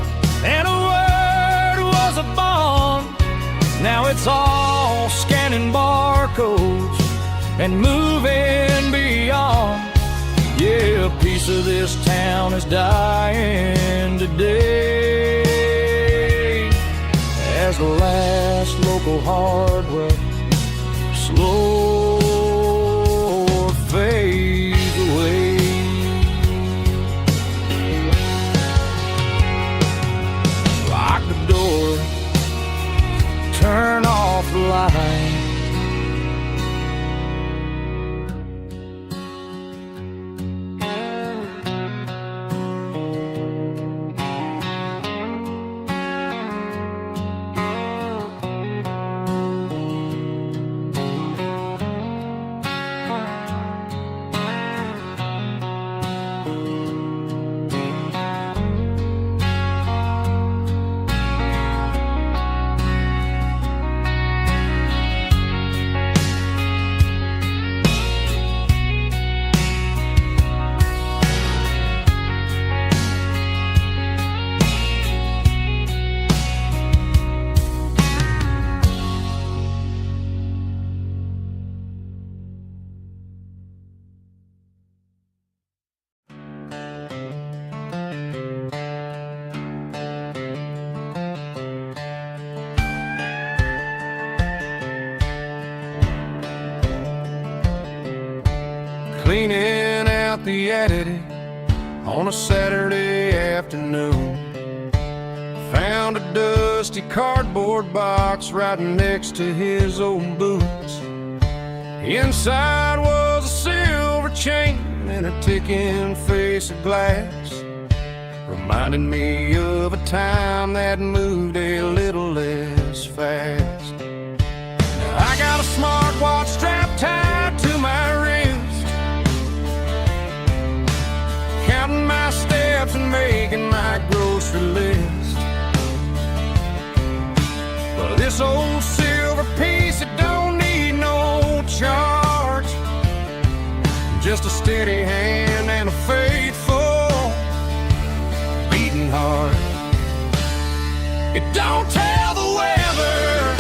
and a word was a bond. Now it's all scanning barcodes and moving beyond. Yeah, a piece of this town is dying today as the last local hardware slow fades away. Lock the door, turn off the light. cleaning out the attic on a Saturday afternoon. Found a dusty cardboard box right next to his old boots. Inside was a silver chain and a ticking face of glass, reminding me of a time that moved a little less fast. Now I got a smartwatch strapped tied to my wrist, counting my steps and making my grocery list. But this old silver piece, it don't need no charge, just a steady hand and a faithful beating heart. It don't tell the weather,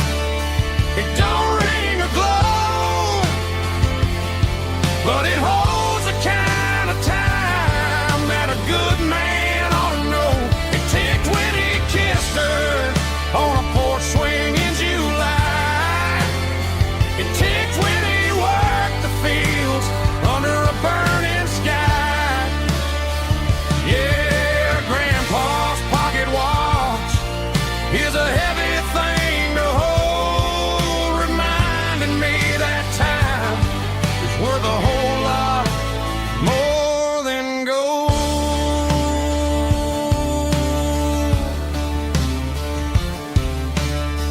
it don't ring or glow, but it holds the kind of time that a good man ought to know. It ticked when he kissed her on a porch swing in July. It ticked when he worked the fields under a burning sky. Yeah, Grandpa's pocket watch is a heavy thing to hold, reminding me that time is worth a whole lot more than gold.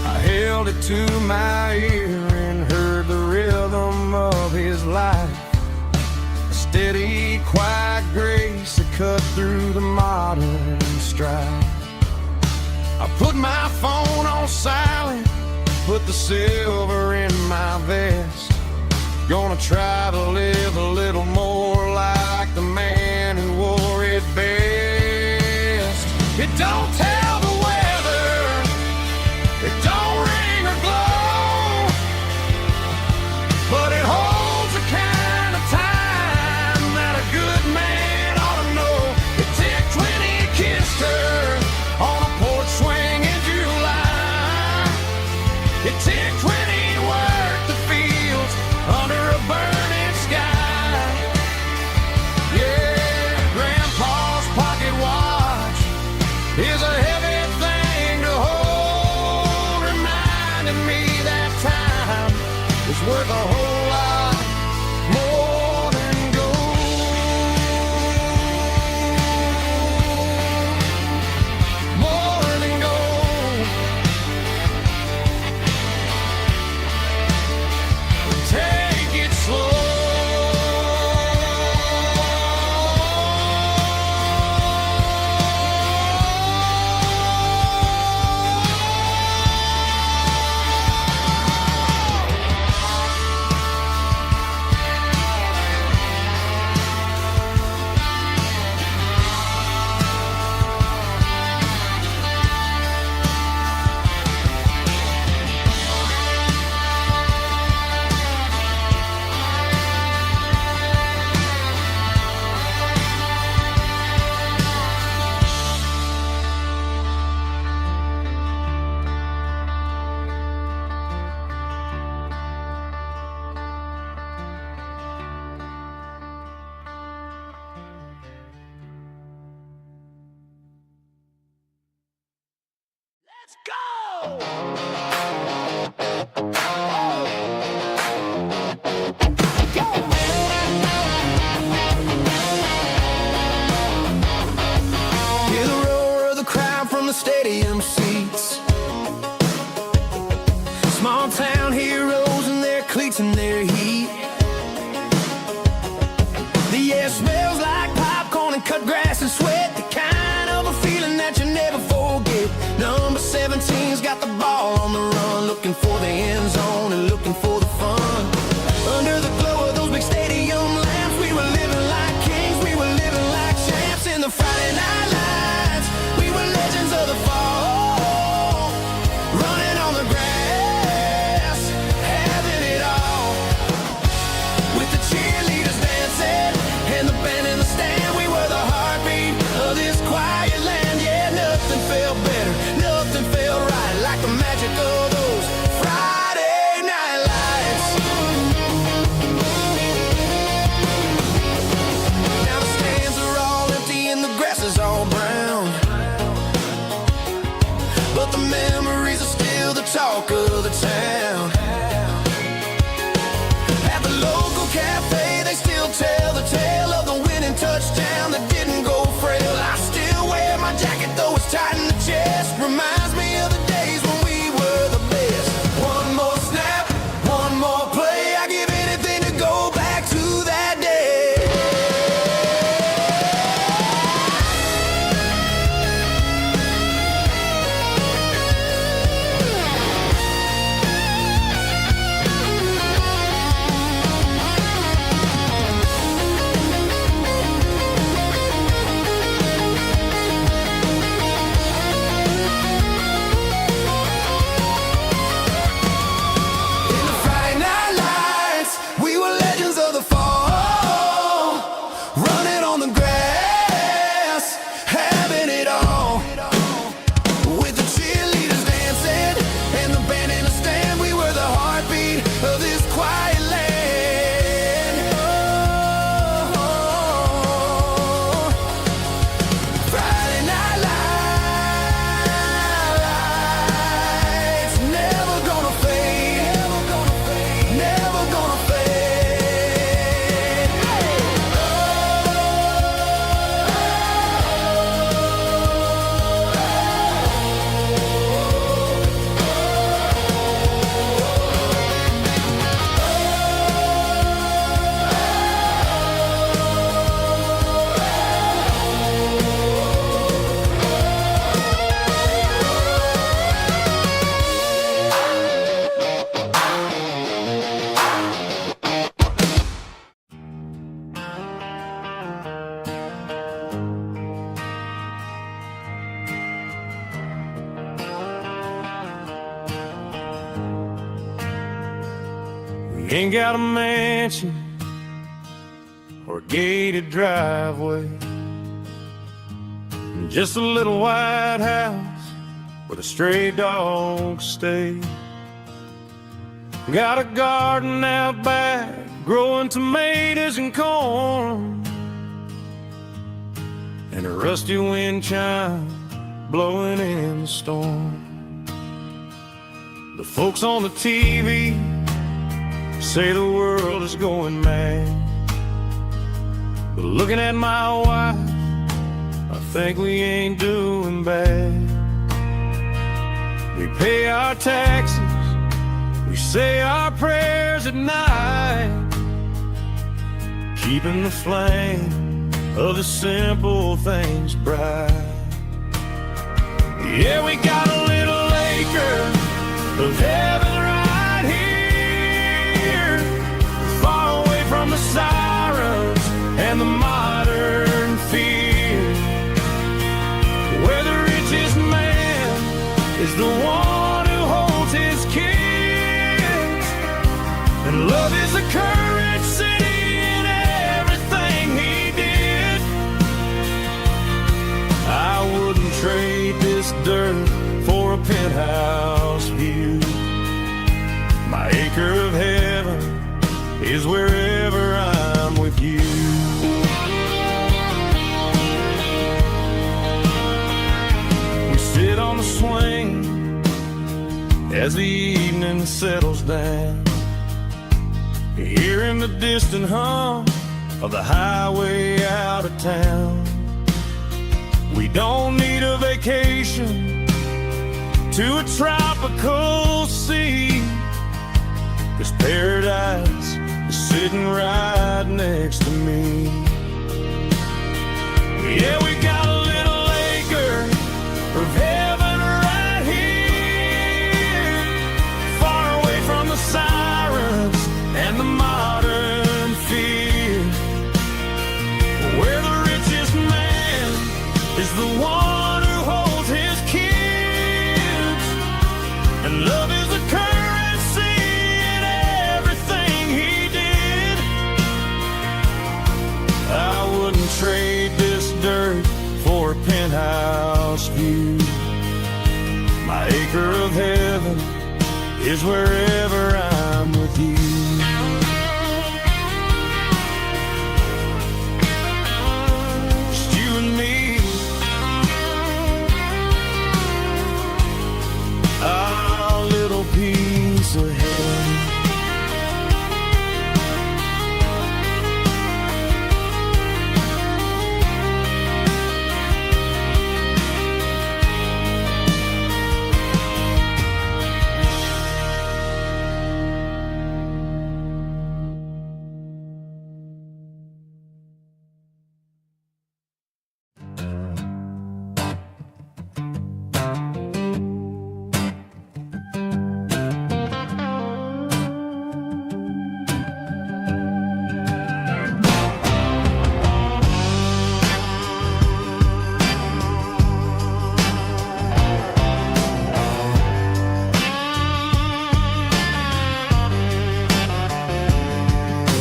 I held it to my ear and heard the rhythm of his life, a steady, quiet grace that cut through the modern strife. I put my phone on silent, put the silver in my vest. Gonna try to live a little more like the man who wore it best. It don't tell the weather, it don't ring or glow, but it holds the kind of time that a good man ought to know. It ticked when he kissed her on a porch swing in July. It ticked when he worked the fields under a burning sky. Yeah, Grandpa's pocket watch is a heavy thing to hold, reminding me that time is worth a whole lot more than gold. More than gold. Take it slow. Let's go! Hear the roar of the crowd from the stadium seats. Small town heroes in their cleats and their heat. The air smells like popcorn and cut grass and sweat, the kind of a feeling that you never forget. Number 17's got the ball on the run, looking for the end zone and looking for the fun. Under the glow of those big stadium lamps, we were living like kings, we were living like champs in the Friday night lights. We were legends of the fall, running on the grass, having it all. With the cheerleaders dancing and the band in the stand, we were the heartbeat of this quiet land. Yeah, nothing felt better, nothing felt right like the magic of those Friday night lights. ain't got a mansion or a gated driveway, just a little white house where the stray dogs stay. Got a garden out back, growing tomatoes and corn, and a rusty wind chime blowing in the storm. The folks on the TV say the world is going mad, but looking at my wife, I think we ain't doing bad. We pay our taxes, we say our prayers at night, keeping the flame of the simple things bright. Yeah, we got a little acre of heaven right here, far away from the sirens and the modern fear, where the richest man is the one who holds his kids, and love is the currency in everything he did. I wouldn't trade this dirt for a penthouse view. My acre of heaven is wherever I'm with you. We sit on the swing as the evening settles down, hearing the distant hum of the highway out of town. We don't need a vacation to a tropical sea, 'cause paradise is sitting right next to me. Yeah, we got a little acre of heaven right here, far away from the sirens and the modern fear, where the richest man is the one who holds his kids, and love is the currency in everything he did. I wouldn't trade this dirt for a penthouse view. My acre of heaven is wherever I'm with you. Just you and me, our little piece of heaven.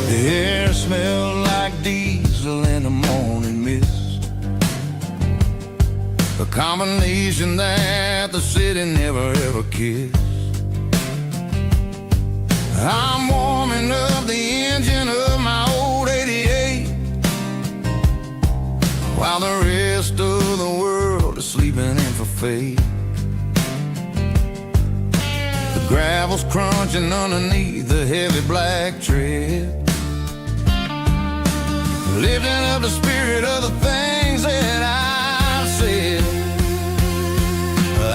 The air smelled like diesel in the morning mist, a combination that the city never ever kissed. I'm warming up the engine of my old 88, while the rest of the world is sleeping in for fate. The gravel's crunching underneath the heavy black tread, lifting up the spirit of the things that I've said.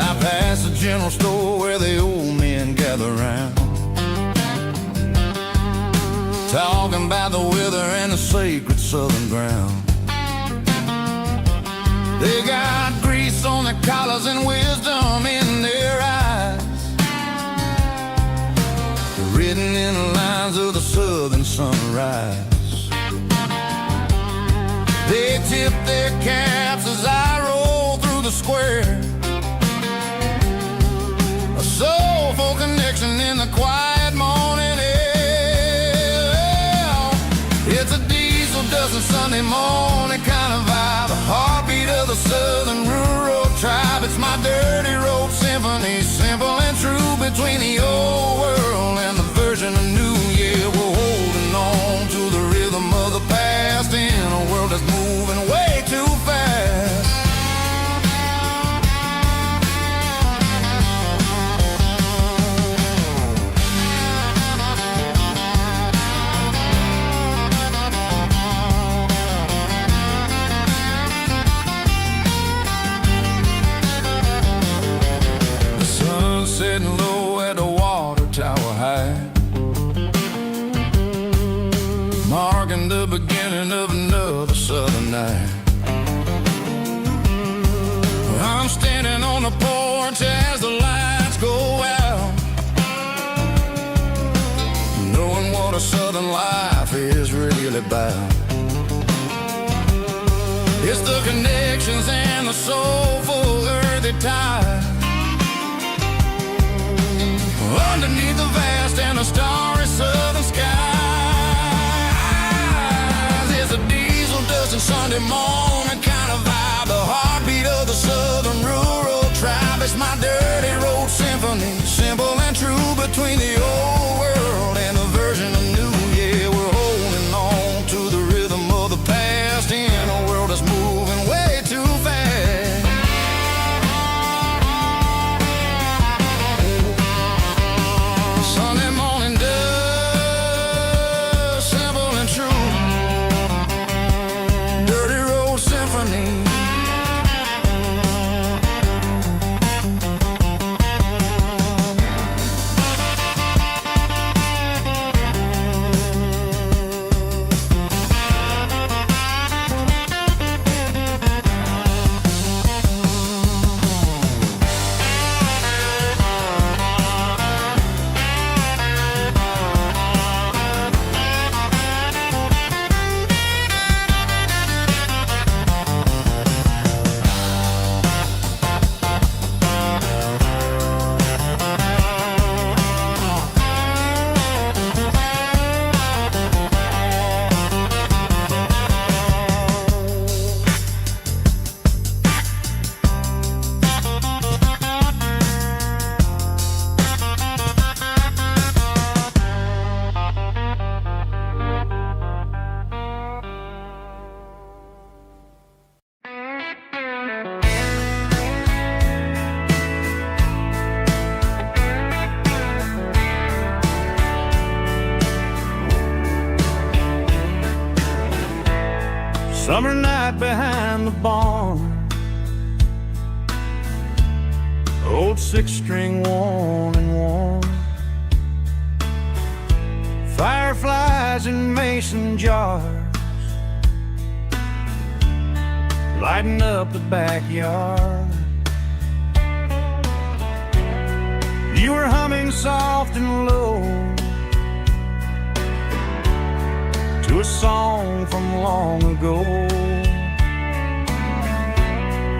I passed the general store where the old men gather round, talking about the weather and the sacred southern ground. They got grease on their collars and wisdom in their eyes, written in the lines of the southern sunrise. They tip their caps as I roll through the square, a soulful connection in the quiet morning air. dozen Sunday morning kind of vibe, the heartbeat of the southern rural tribe. It's my dirty road symphony, simple and true, between the old world and the version of new. Yeah, we're holding on to the rhythm of the past in a world that's moving way too fast. Sitting low at the water tower high, marking the beginning of another southern night. I'm standing on the porch as the lights go out, knowing what a southern life is really about. It's the connections and the soulful earthy tide, underneath the vast and the starry southern skies. It's a diesel dusting Sunday morning kind of vibe, the heartbeat of the southern rural tribe. It's my dirty road symphony, simple and true, between the old world and the version of new. Yeah, we're holding on to the rhythm of the past in a world that's moving way too fast. Sunday morning dust, simple and true, dirty road symphony. Summer night behind the barn, old six-string worn and worn, fireflies in mason jars, lighting up the backyard. You were humming soft and low to a song from long ago.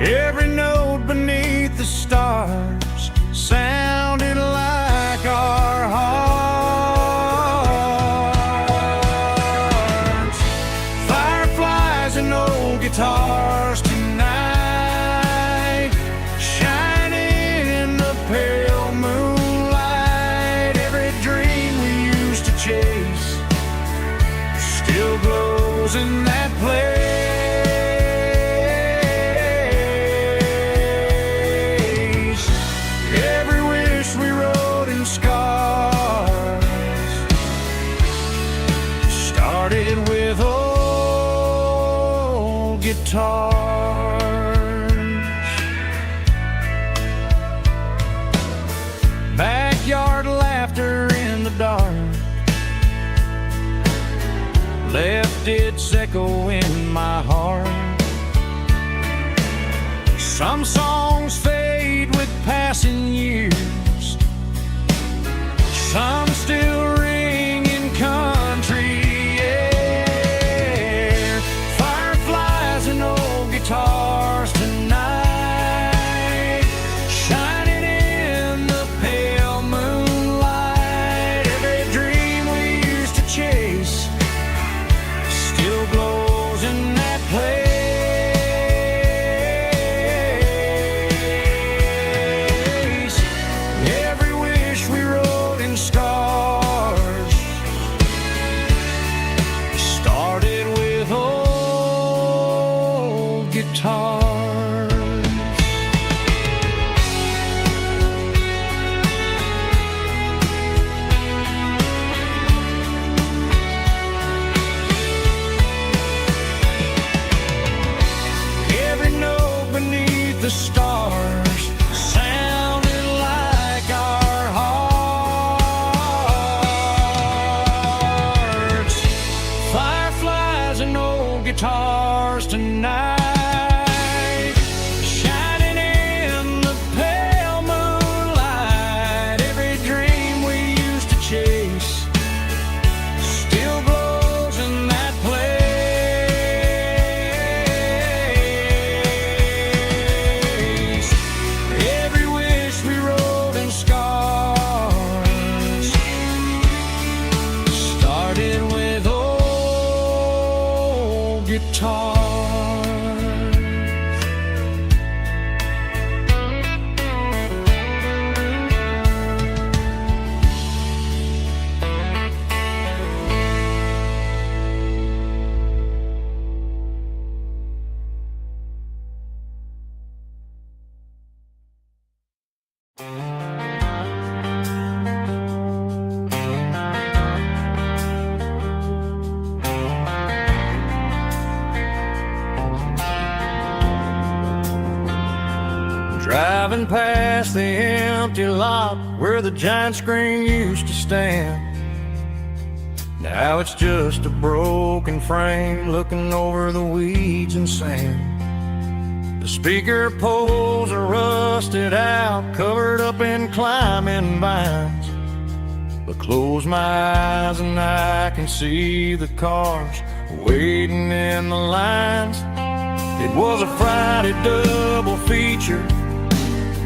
Every note beneath the stars sounded like our hearts. Fireflies and old guitars tonight, shining in the pale moonlight. Every dream we used to chase still glows in that place. Every wish we wrote in scars started with old guitars. Backyard laughter in the dark left its echo in my heart. Some songs fade with passing years, some still ring in country air. Fireflies and old guitars tonight, shining in the pale moonlight. Every dream we used to chase still glows guitars. Every note beneath the stars sounded like our hearts. Fireflies and old guitars tonight, shining in the pale moonlight. Every dream we used to chase still glows in that place. Every wish we wrote in scars started with old guitars. Driving past the empty lot where the giant screen used to stand. Now it's just a broken frame looking over the weeds and sand. The speaker poles are rusted out, covered up in climbing vines. But close my eyes and I can see the cars waiting in the lines. It was a Friday double feature,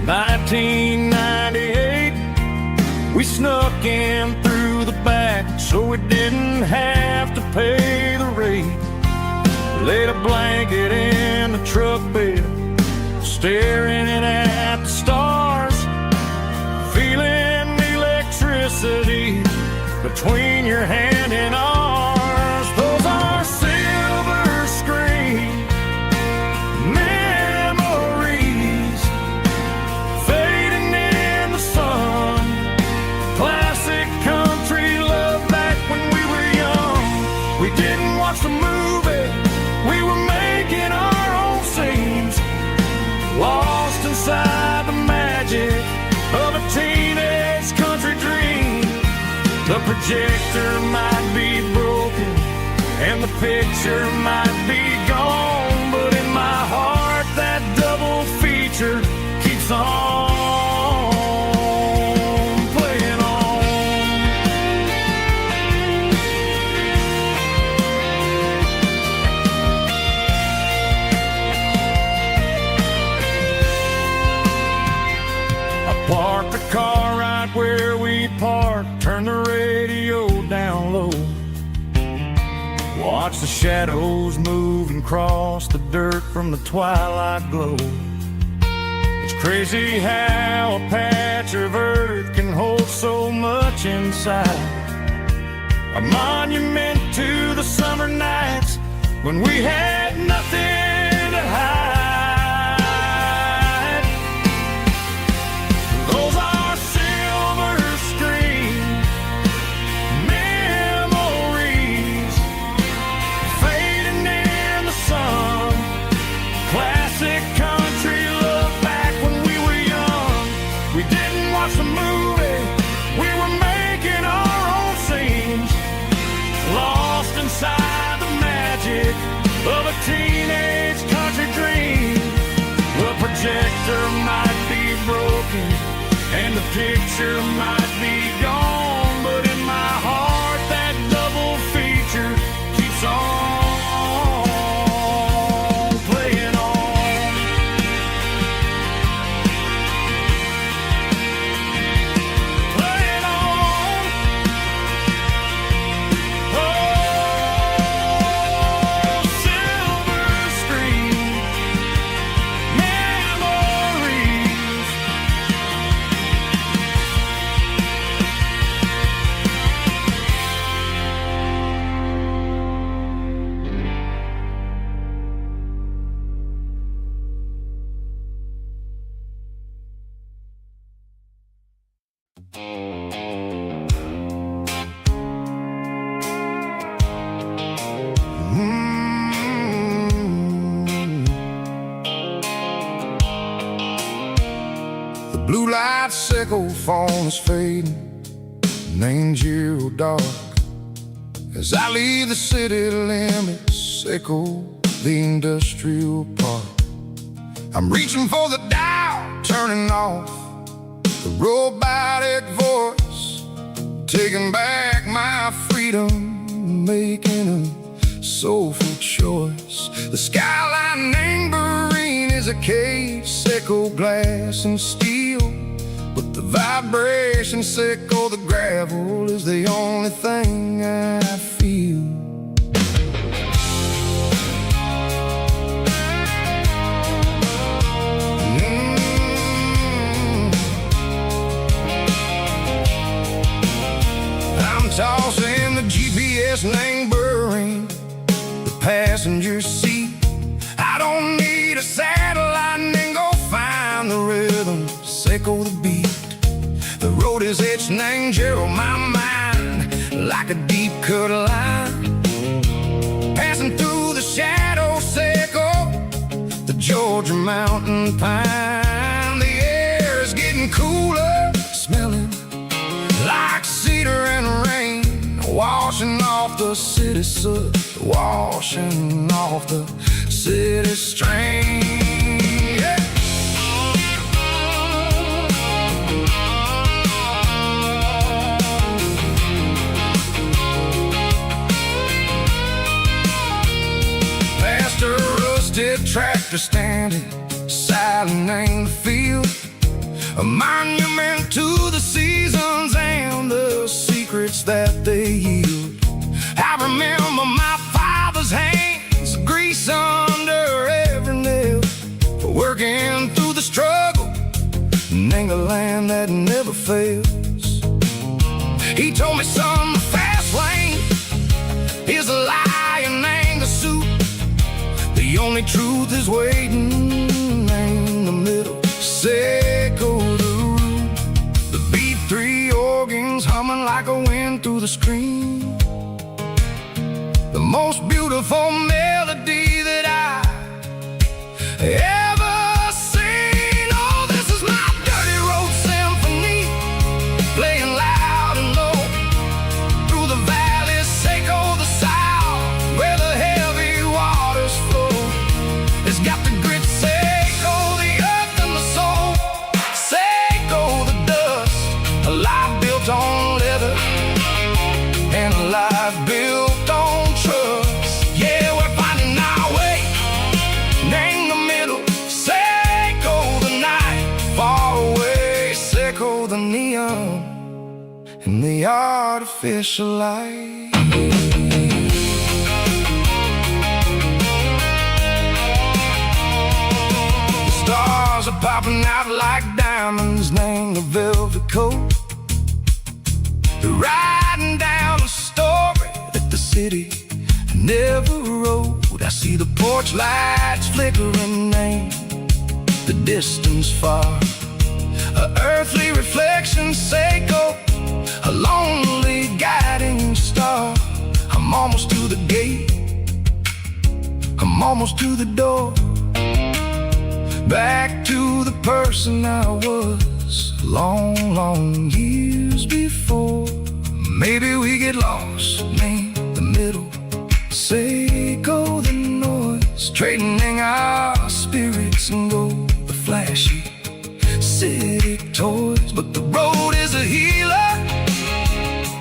1998. We snuck in through the back so we didn't have to pay the rate. Laid a blanket in the truck bed, staring at the stars, feeling the electricity between your hand and ours. Those are silver screen memories fading in the sun. Classic country love back when we were young. We didn't watch the movie, we were making our own scenes, lost inside the magic of a teenage country dream. The projector might be broken and the picture might be gone, but in my heart that double feature keeps on playing on. I parked the car right where we parked, turned the radio down low, watch the shadows move and cross the dirt from the twilight glow. It's crazy how a patch of earth can hold so much inside. A monument to the summer nights when we had nothing to hide. Those are silver screen memories fading in the sun. Classic country love back when we were young. We didn't watch the movie, we were making our own scenes, lost inside the magic of a teenage country dream. The projector might be broken and the picture might be gone, but in my heart that double feature keeps on playing on. Playing on. Oh, silver screen memories Blue light sickle phone is fading, named Giro dark. As I leave the city limits, echo the industrial park. I'm reaching for the dial, turning off the robotic voice, taking back my freedom, making a soulful choice. The skyline named Bryan is a case, echo glass and steel, but the vibration sickle the gravel is the only thing I feel. I'm tossing the GPS named Bryan, the passenger seat. I don't need a satellite and go find the rhythm, sickle the beat. The road is etched named Geralkyo, my mind, like a deep cut line. Passing through the shadow sickle, the Georgia mountain pine. The air is getting cooler, smelling like cedar and rain, washing off the city soot, washing off the city strain. Yeah. Past a rusted tractor standing silent in the field, a monument to the seasons and the secrets that they yield. I remember my father's hands, grease under every nail, working through the struggle, and the land that never fails. He told me, son, the fast lane is a lion and a suit. The only truth is waiting in the middle. Sickle the root, the B3 organs humming like a wind through the screen. The most beautiful melody that I ever seen. Oh, this is my dirty road symphony, playing loud and low through the valleys, sickle the south, where the heavy waters flow. It's got the grit, sickle the earth and the soul, sickle the dust. A life built on leather and a life built on trust. Yeah, we're finding our way in the middle. Sickle the night far away, sickle the neon and the artificial light. The stars are popping out like diamonds, named the velvet coat. They're riding down a story that the city never wrote. I see the porch lights flickering, named the distance far. A earthly reflection, sickle, a lonely guiding star. I'm almost to the gate, I'm almost to the door, back to the person I was long, long years before. Maybe we get lost in the middle, sickle the noise, trading our spirits and go the flashy city toys. But the road is a healer,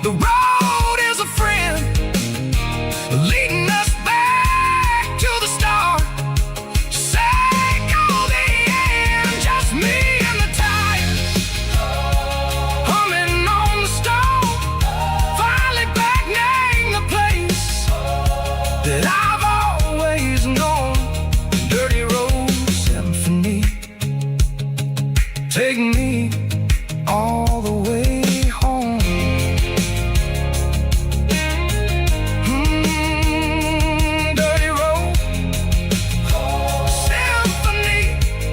the road is a friend, leading us back to the start. Sickle the end, just me and the tires, humming on the stove, finally back name the place that I've always known. Dirty road symphony, take me all the way home. Dirty road symphony,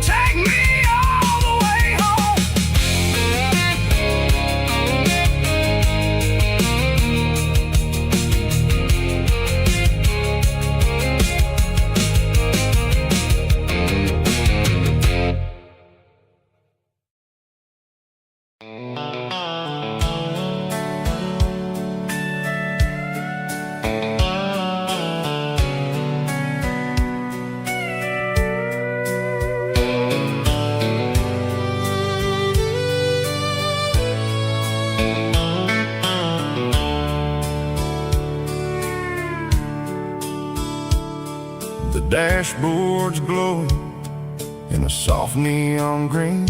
take me all the way home. The dashboard's glowing in a soft neon green,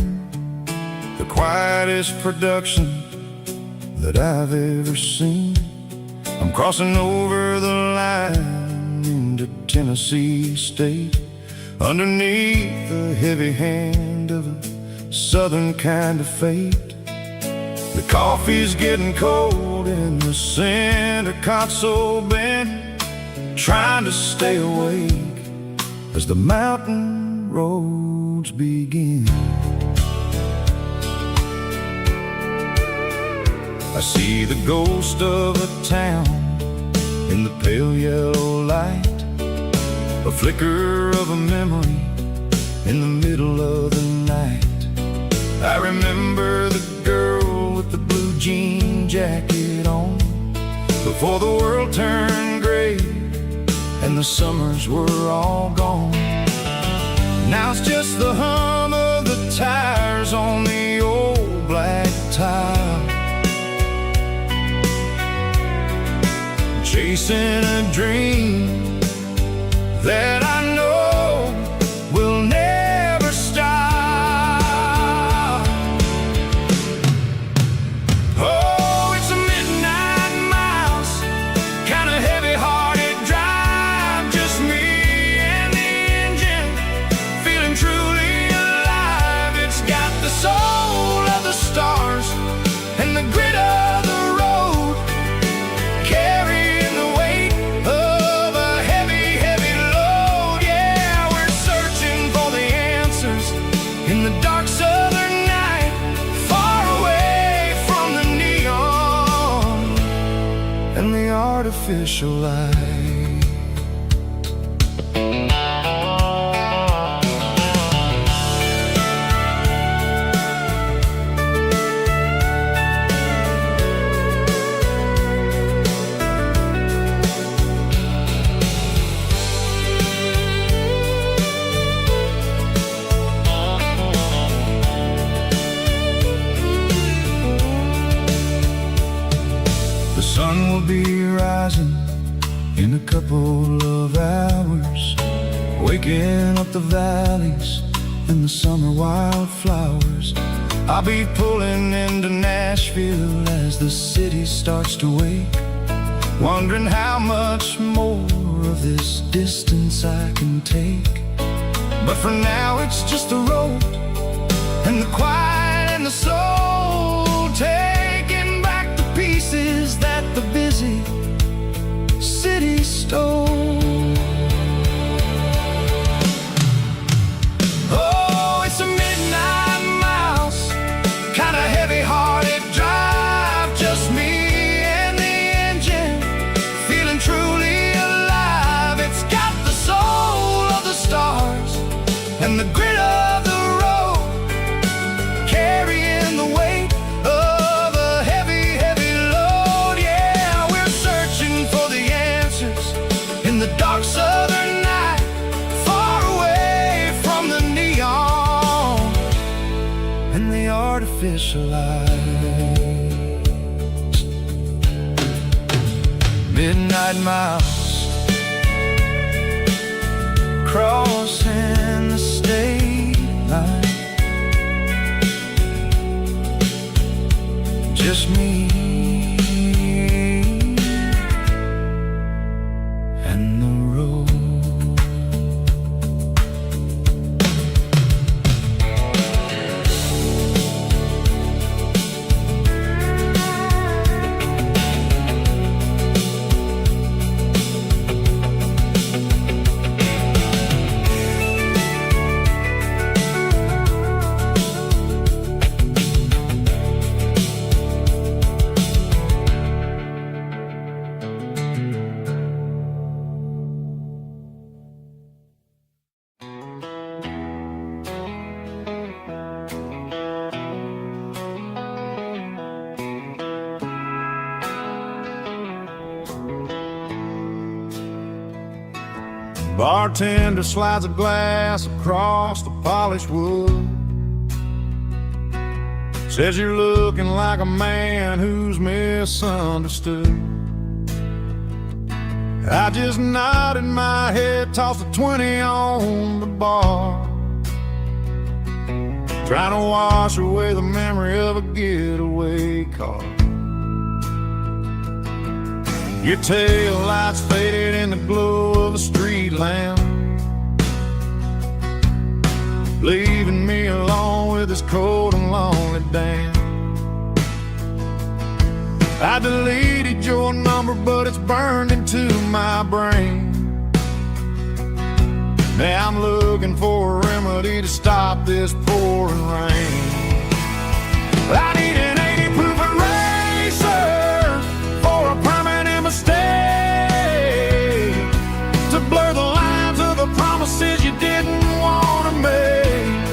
the quietest production that I've ever seen. I'm crossing over the line into Tennessee State, underneath the heavy hand of a southern kind of fate. The coffee's getting cold in the center console bin, trying to stay awake as the mountain roads begin. I see the ghost of a town in the pale yellow light, a flicker of a memory in the middle of the night. I remember the girl with the blue jean jacket on, before the world turned gray and the summers were all gone. Now it's just the hum of the tires on the old black tile, chasing a dream that I know will never stop. Oh, it's a midnight miles, kind of heavy-hearted drive, just me and the engine, feeling truly alive. It's got the soul of the stars and the grit of the road, carrying the weight of a heavy, heavy load. Yeah, we're searching for the answers in the dark southern night, far away from the neon and the artificial light. The sun will be rising in a couple of hours, waking up the valleys and the summer wildflowers. I'll be pulling into Nashville as the city starts to wake, wondering how much more of this distance I can take. But for now it's just the road and the quiet and the soul, taking back the pieces that the busy city stole. Oh, it's a midnight miles, kind of heavy-hearted drive, just me and the engine, feeling truly alive. It's got the soul of the stars and the grit of the road, carrying the weight of a heavy, heavy load. Yeah, we're searching for the answers in the dark southern night, far away from the neon and the artificial lights. Midnight miles, crossing the state line, just me and the road. Bartender slides a glass across the polished wood, says you're looking like a man who's misunderstood. I just nodded my head, tossed a 20 on the bar, trying to wash away the memory of a getaway car. Your tail lights faded in the glow of a street lamp, leaving me alone with this cold and lonely dance. I deleted your number, but it's burned into my brain. Now I'm looking for a remedy to stop this pouring rain. I need an 80 proof eraser for a permanent mistake, to blur the lines of the promises you didn't want to make.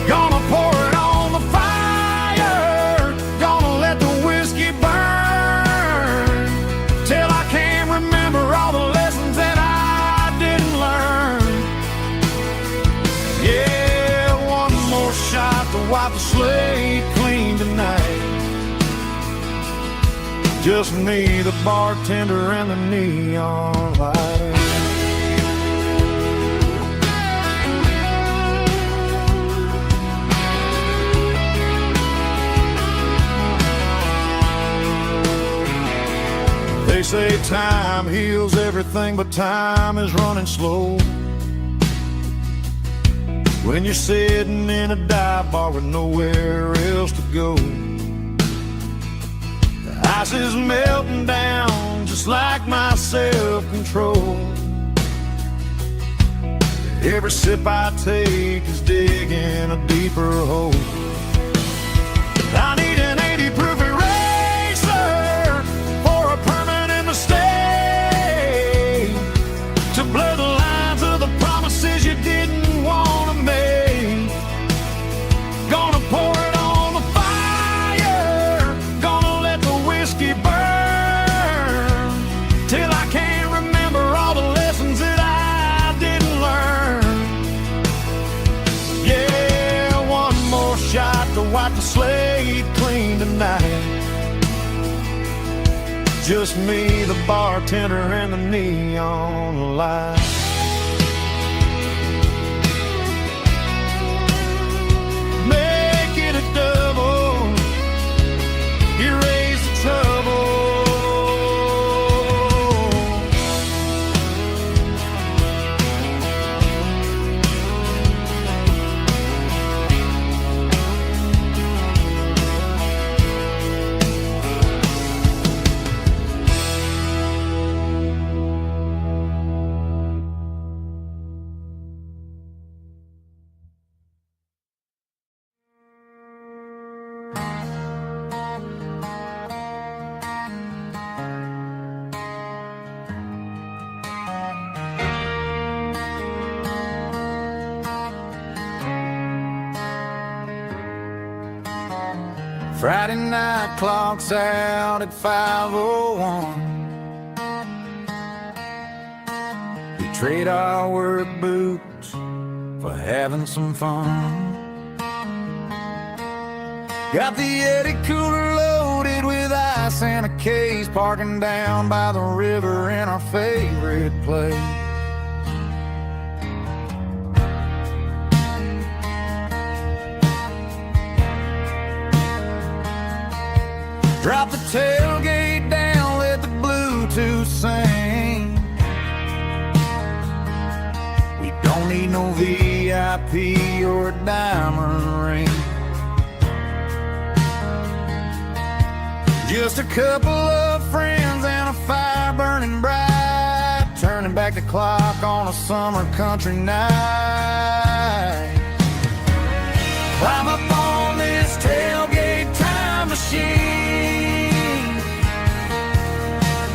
Gonna pour it on the fire, gonna let the whiskey burn, till I can't remember all the lessons that I didn't learn. Yeah, one more shot to wipe the slate clean tonight. Just me, the bartender, and the neon light. They say time heals everything, but time is running slow when you're sitting in a dive bar with nowhere else to go. The ice is melting down just like my self-control. Every sip I take is digging a deeper hole. I need an 80 proof eraser for a permanent mistake, to blur the lines of the promises you didn't want to make. Gonna pour it on the fire, gonna let the whiskey burn, till I can't remember all the lessons that I didn't learn. Yeah, one more shot to wipe the slate clean tonight. Just me, the bartender, and the neon light. Make it a double, erase the trouble. Friday night clock's out at 5:01. We trade our work boots for having some fun. Got the Yeti cooler loaded with ice and a case, parking down by the river in our favorite place. Drop the tailgate down, let the Bluetooth sing. We don't need no VIP or a diamond ring. Just a couple of friends and a fire burning bright, turning back the clock on a summer country night. Climb up on this tailgate time machine,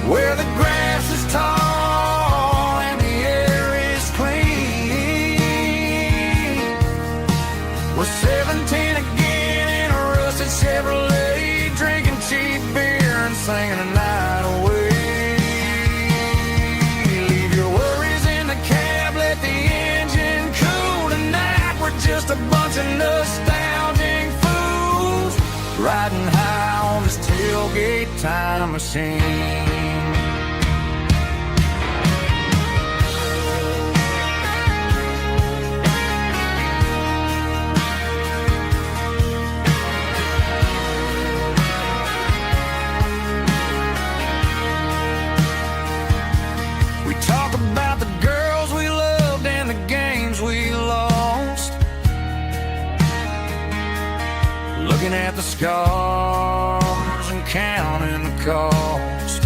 where the grass is tall and the air is clean. We're 17 again in a rusted Chevrolet, drinking cheap beer and singing a night away. Leave your worries in the cab, let the engine cool tonight. We're just a bunch of nostalgic fools, riding high on this tailgate time machine. scars and counting the cost.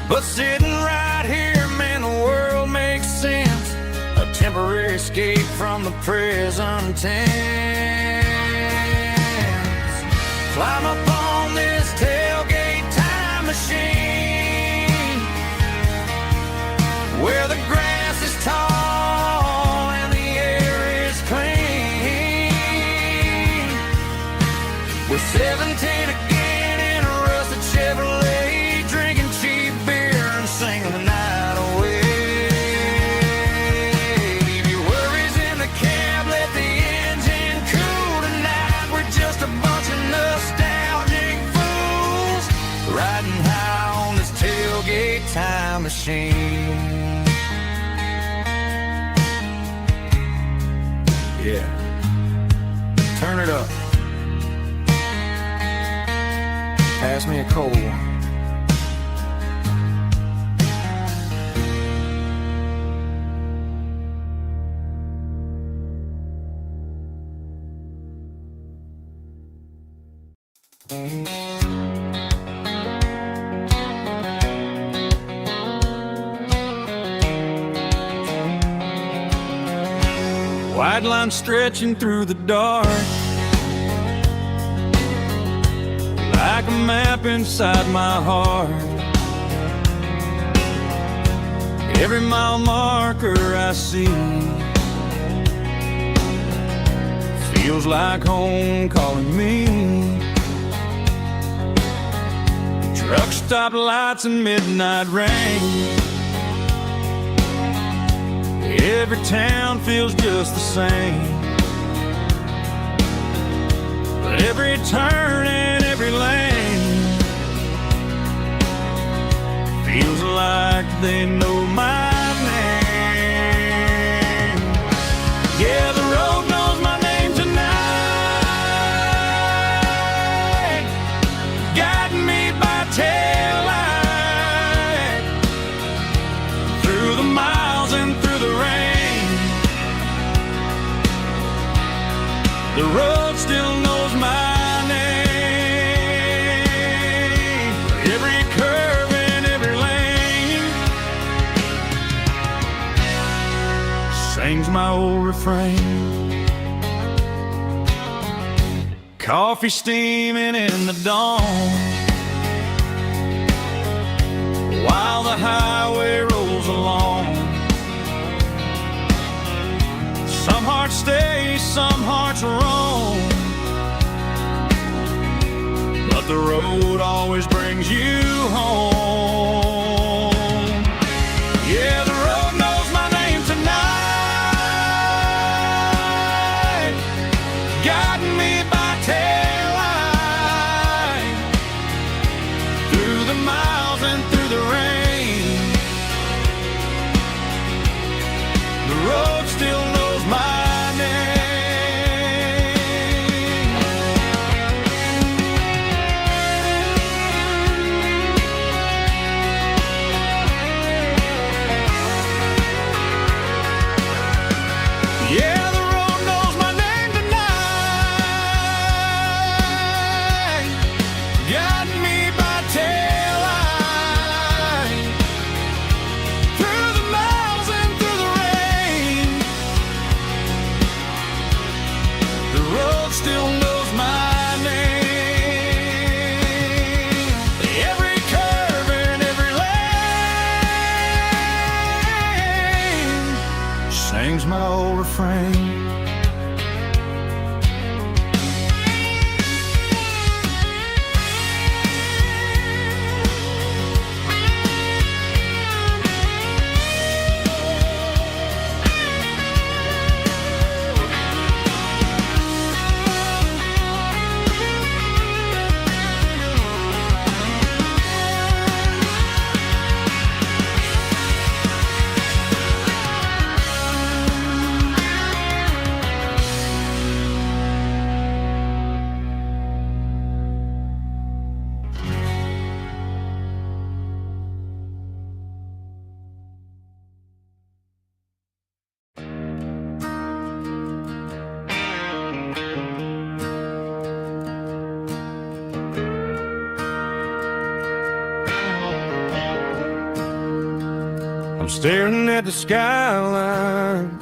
But sitting right here, man, the world makes sense. A temporary escape from the present tense. Climb up on this tailgate time machine, where the grass is tall and the air is clean. We're 17 again in a rusted Chevrolet, drinking cheap beer and singing the night away. Leave your worries in the cab, let the engine cool tonight. We're just a bunch of nostalgic fools riding high on this tailgate time machine. Yeah, turn it up. Pass me a cold one. White line stretching through the dark, like a map inside my heart. Every mile marker I see feels like home calling me. Truck stop lights and midnight rain. Every town feels just the same, but every turn and every lane feels like they know my name. Yeah, the road knows my name tonight, guiding me by taillight through the miles and through the rain. The road still knows my name. Every curve and every lane sings my old refrain. Coffee steaming in the dawn, while the highway rolls along. Some hearts stay, some hearts roam, but the road always brings you home. Yeah, the road knows my name tonight, guiding me by taillight through the miles and through the rain. The road still knows my name. Yeah, the road knows my name tonight, guiding me by taillight through the miles and through the rain. The road still knows my name. Every curve and every lane sings my old refrain. I'm staring at the skyline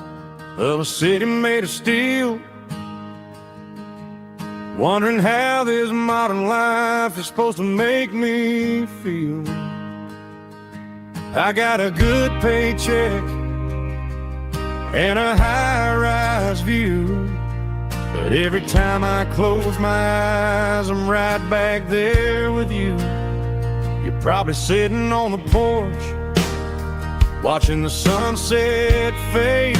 of a city made of steel, wondering how this modern life is supposed to make me feel. I got a good paycheck and a high-rise view, but every time I close my eyes, I'm right back there with you. You're probably sitting on the porch, watching the sunset fade,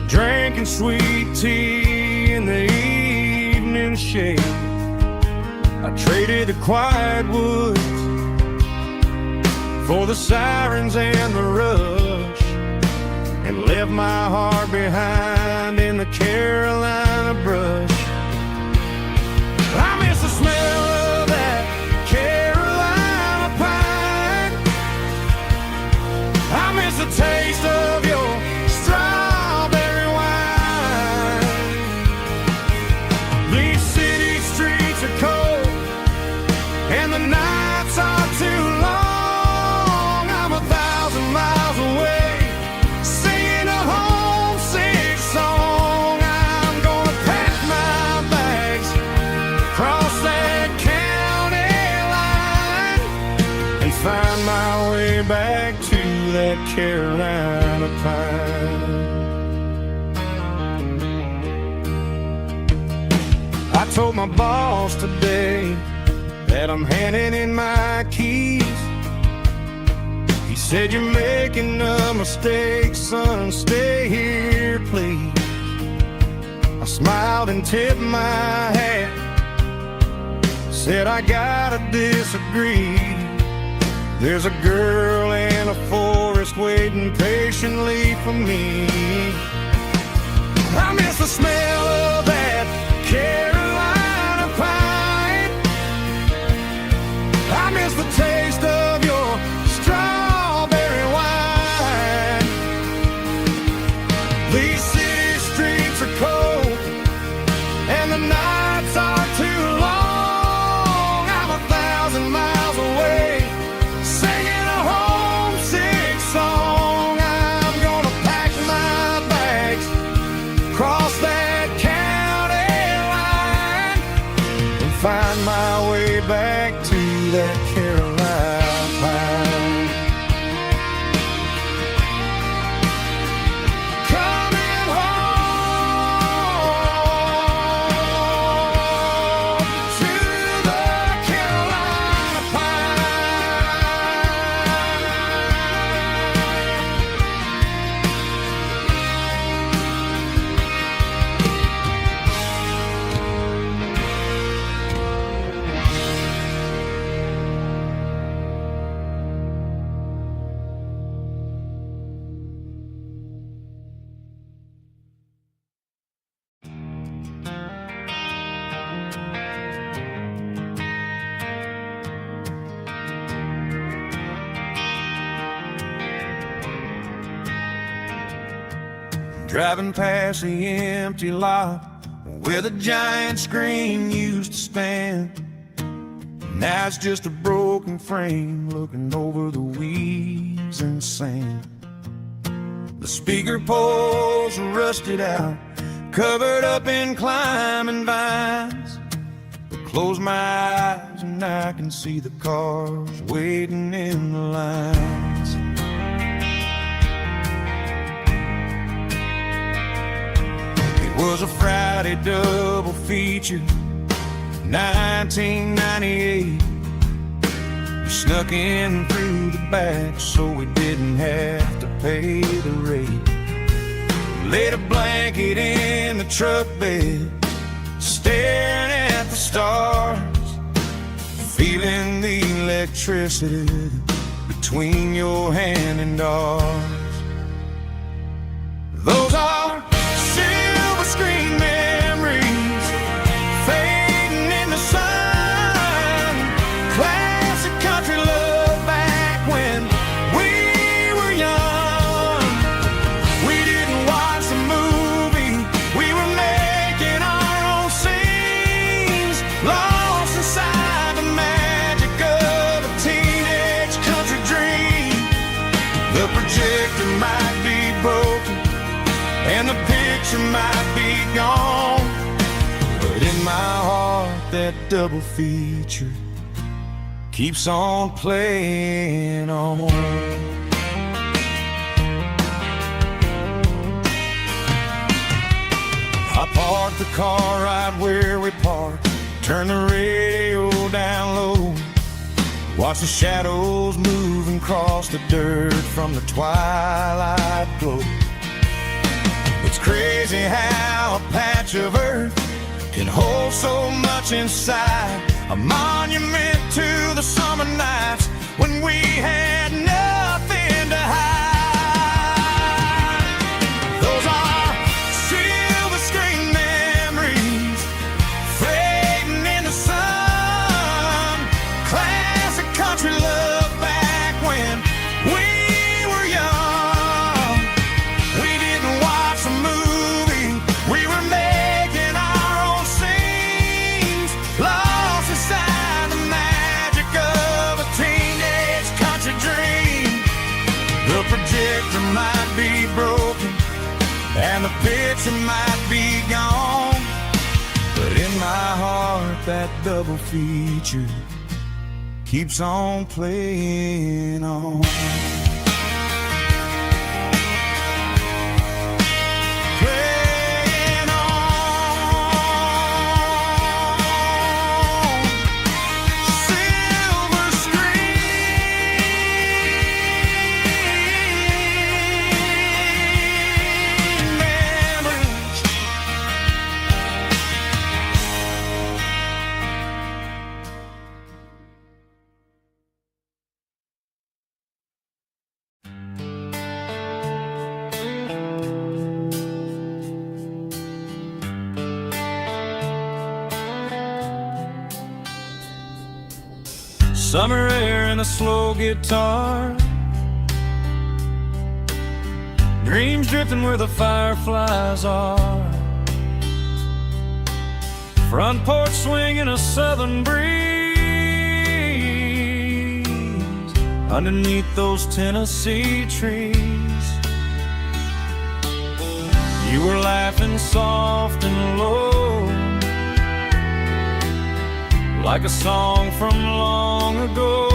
drinking sweet tea in the evening shade. I traded the quiet woods for the sirens and the rush, and left my heart behind in the Carolina brush. I miss the smell of that Carolina pine. I miss the taste of your strawberry wine. These city streets are cold and the nights are too long. I'm 1,000 miles away, singing a homesick song. I'm gonna pack my bags, cross that county line, and find my way back to that Carolina pine. I told my boss today that I'm handing in my keys. He said, "You're making a mistake, son, stay here, please." I smiled and tipped my hat, said, "I gotta disagree. There's a girl in a forest waiting patiently for me." I miss the smell of that Carolina pine. I miss the taste of your strawberry wine. These city streets are cold and the nights are too long. I'm 1,000 miles away, singing a homesick song. I'm gonna pack my bags, cross that county line, and find my way back to that Carolina pine. Coming home to the Carolina Driving past the empty lot where the giant screen used to stand. Now it's just a broken frame looking over the weeds and sand. The speaker poles are rusted out, covered up in climbing vines. But close my eyes and I can see the cars waiting in the lines. It was a Friday double feature, 1998. We snuck in through the back so we didn't have to pay the rate. Laid a blanket in the truck bed, staring at the stars, feeling the electricity between your hand and ours. Those are silver screen memories fading in the sun. Classic country love back when we were young. We didn't watch the movie, we were making our own scenes, lost inside the magic of a teenage country dream. and the picture might be gone, but in my heart that double feature keeps on playing on. I parked the car right where we parked, turn the radio down low, watch the shadows moving across the dirt from the twilight glow. It's crazy how a patch of earth can hold so much inside, a monument to the summer nights when we had nothing to hide. Those are silver screen memories fading in the sun, classic country love back when we were young. We didn't watch a movie, we were making our own scenes, lost inside the magic of a teenage country dream. The projector might be broken and the picture might be gone, but in my heart that double feature keeps on playing on. Playing on. Silver screen memories. Summer air and a slow guitar, dreams drifting where the fireflies are, front porch swinging a southern breeze underneath those Tennessee trees. You were laughing soft and low, like a song from long ago.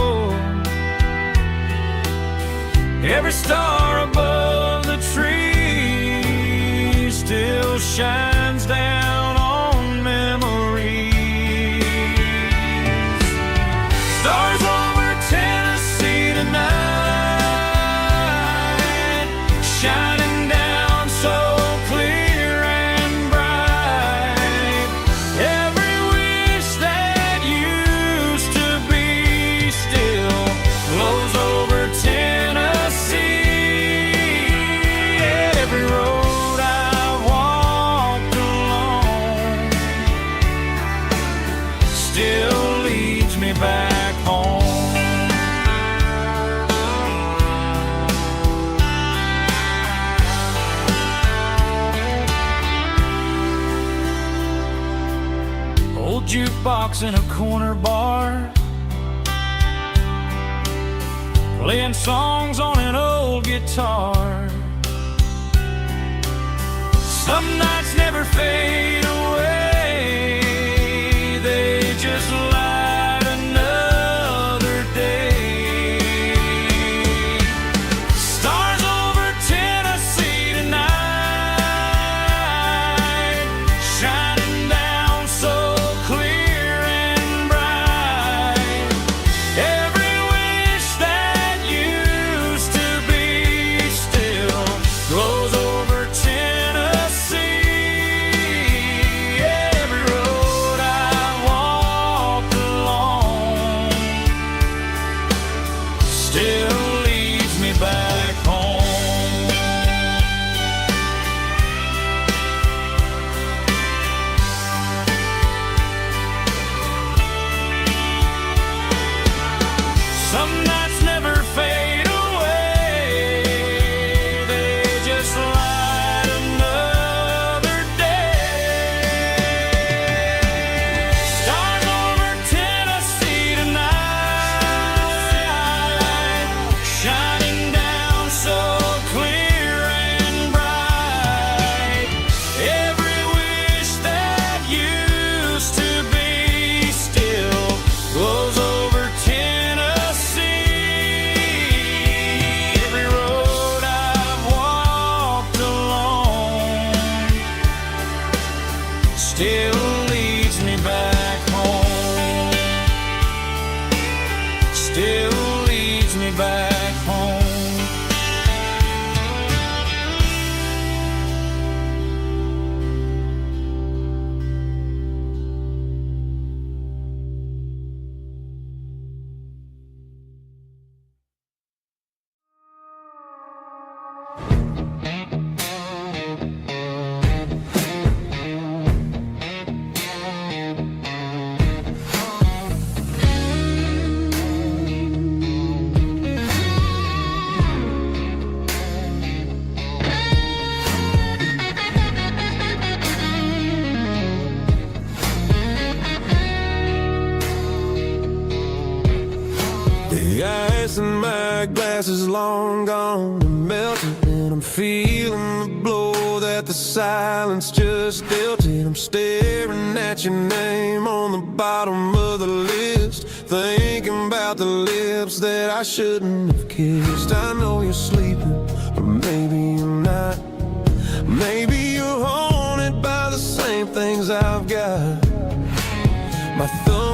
Every star above the tree still shines down on memories. Stars over Tennessee tonight, shining down so clear and bright. Every wish that used to be still flows over Tennessee. Every road I walked along still leads me back home. Old jukebox in a corner bar, playing songs on an old guitar. Some nights never fade away, they just light another day. Stars over Tennessee tonight, shining down so clear and bright. Every wish that used to be still glows over Tennessee. Every road I walked along still leads me back home. Some nights never fade away, they just light another day. Stars over Tennessee tonight, still leads me back home. The ice in my glass is long gone and melted, and I'm feeling the blow that the silence just dealt it. I'm staring at your name on the bottom of the list, thinking about the lips that I shouldn't have kissed. I know you're sleeping, but maybe you're not. Maybe you're haunted by the same things I've got. My thumb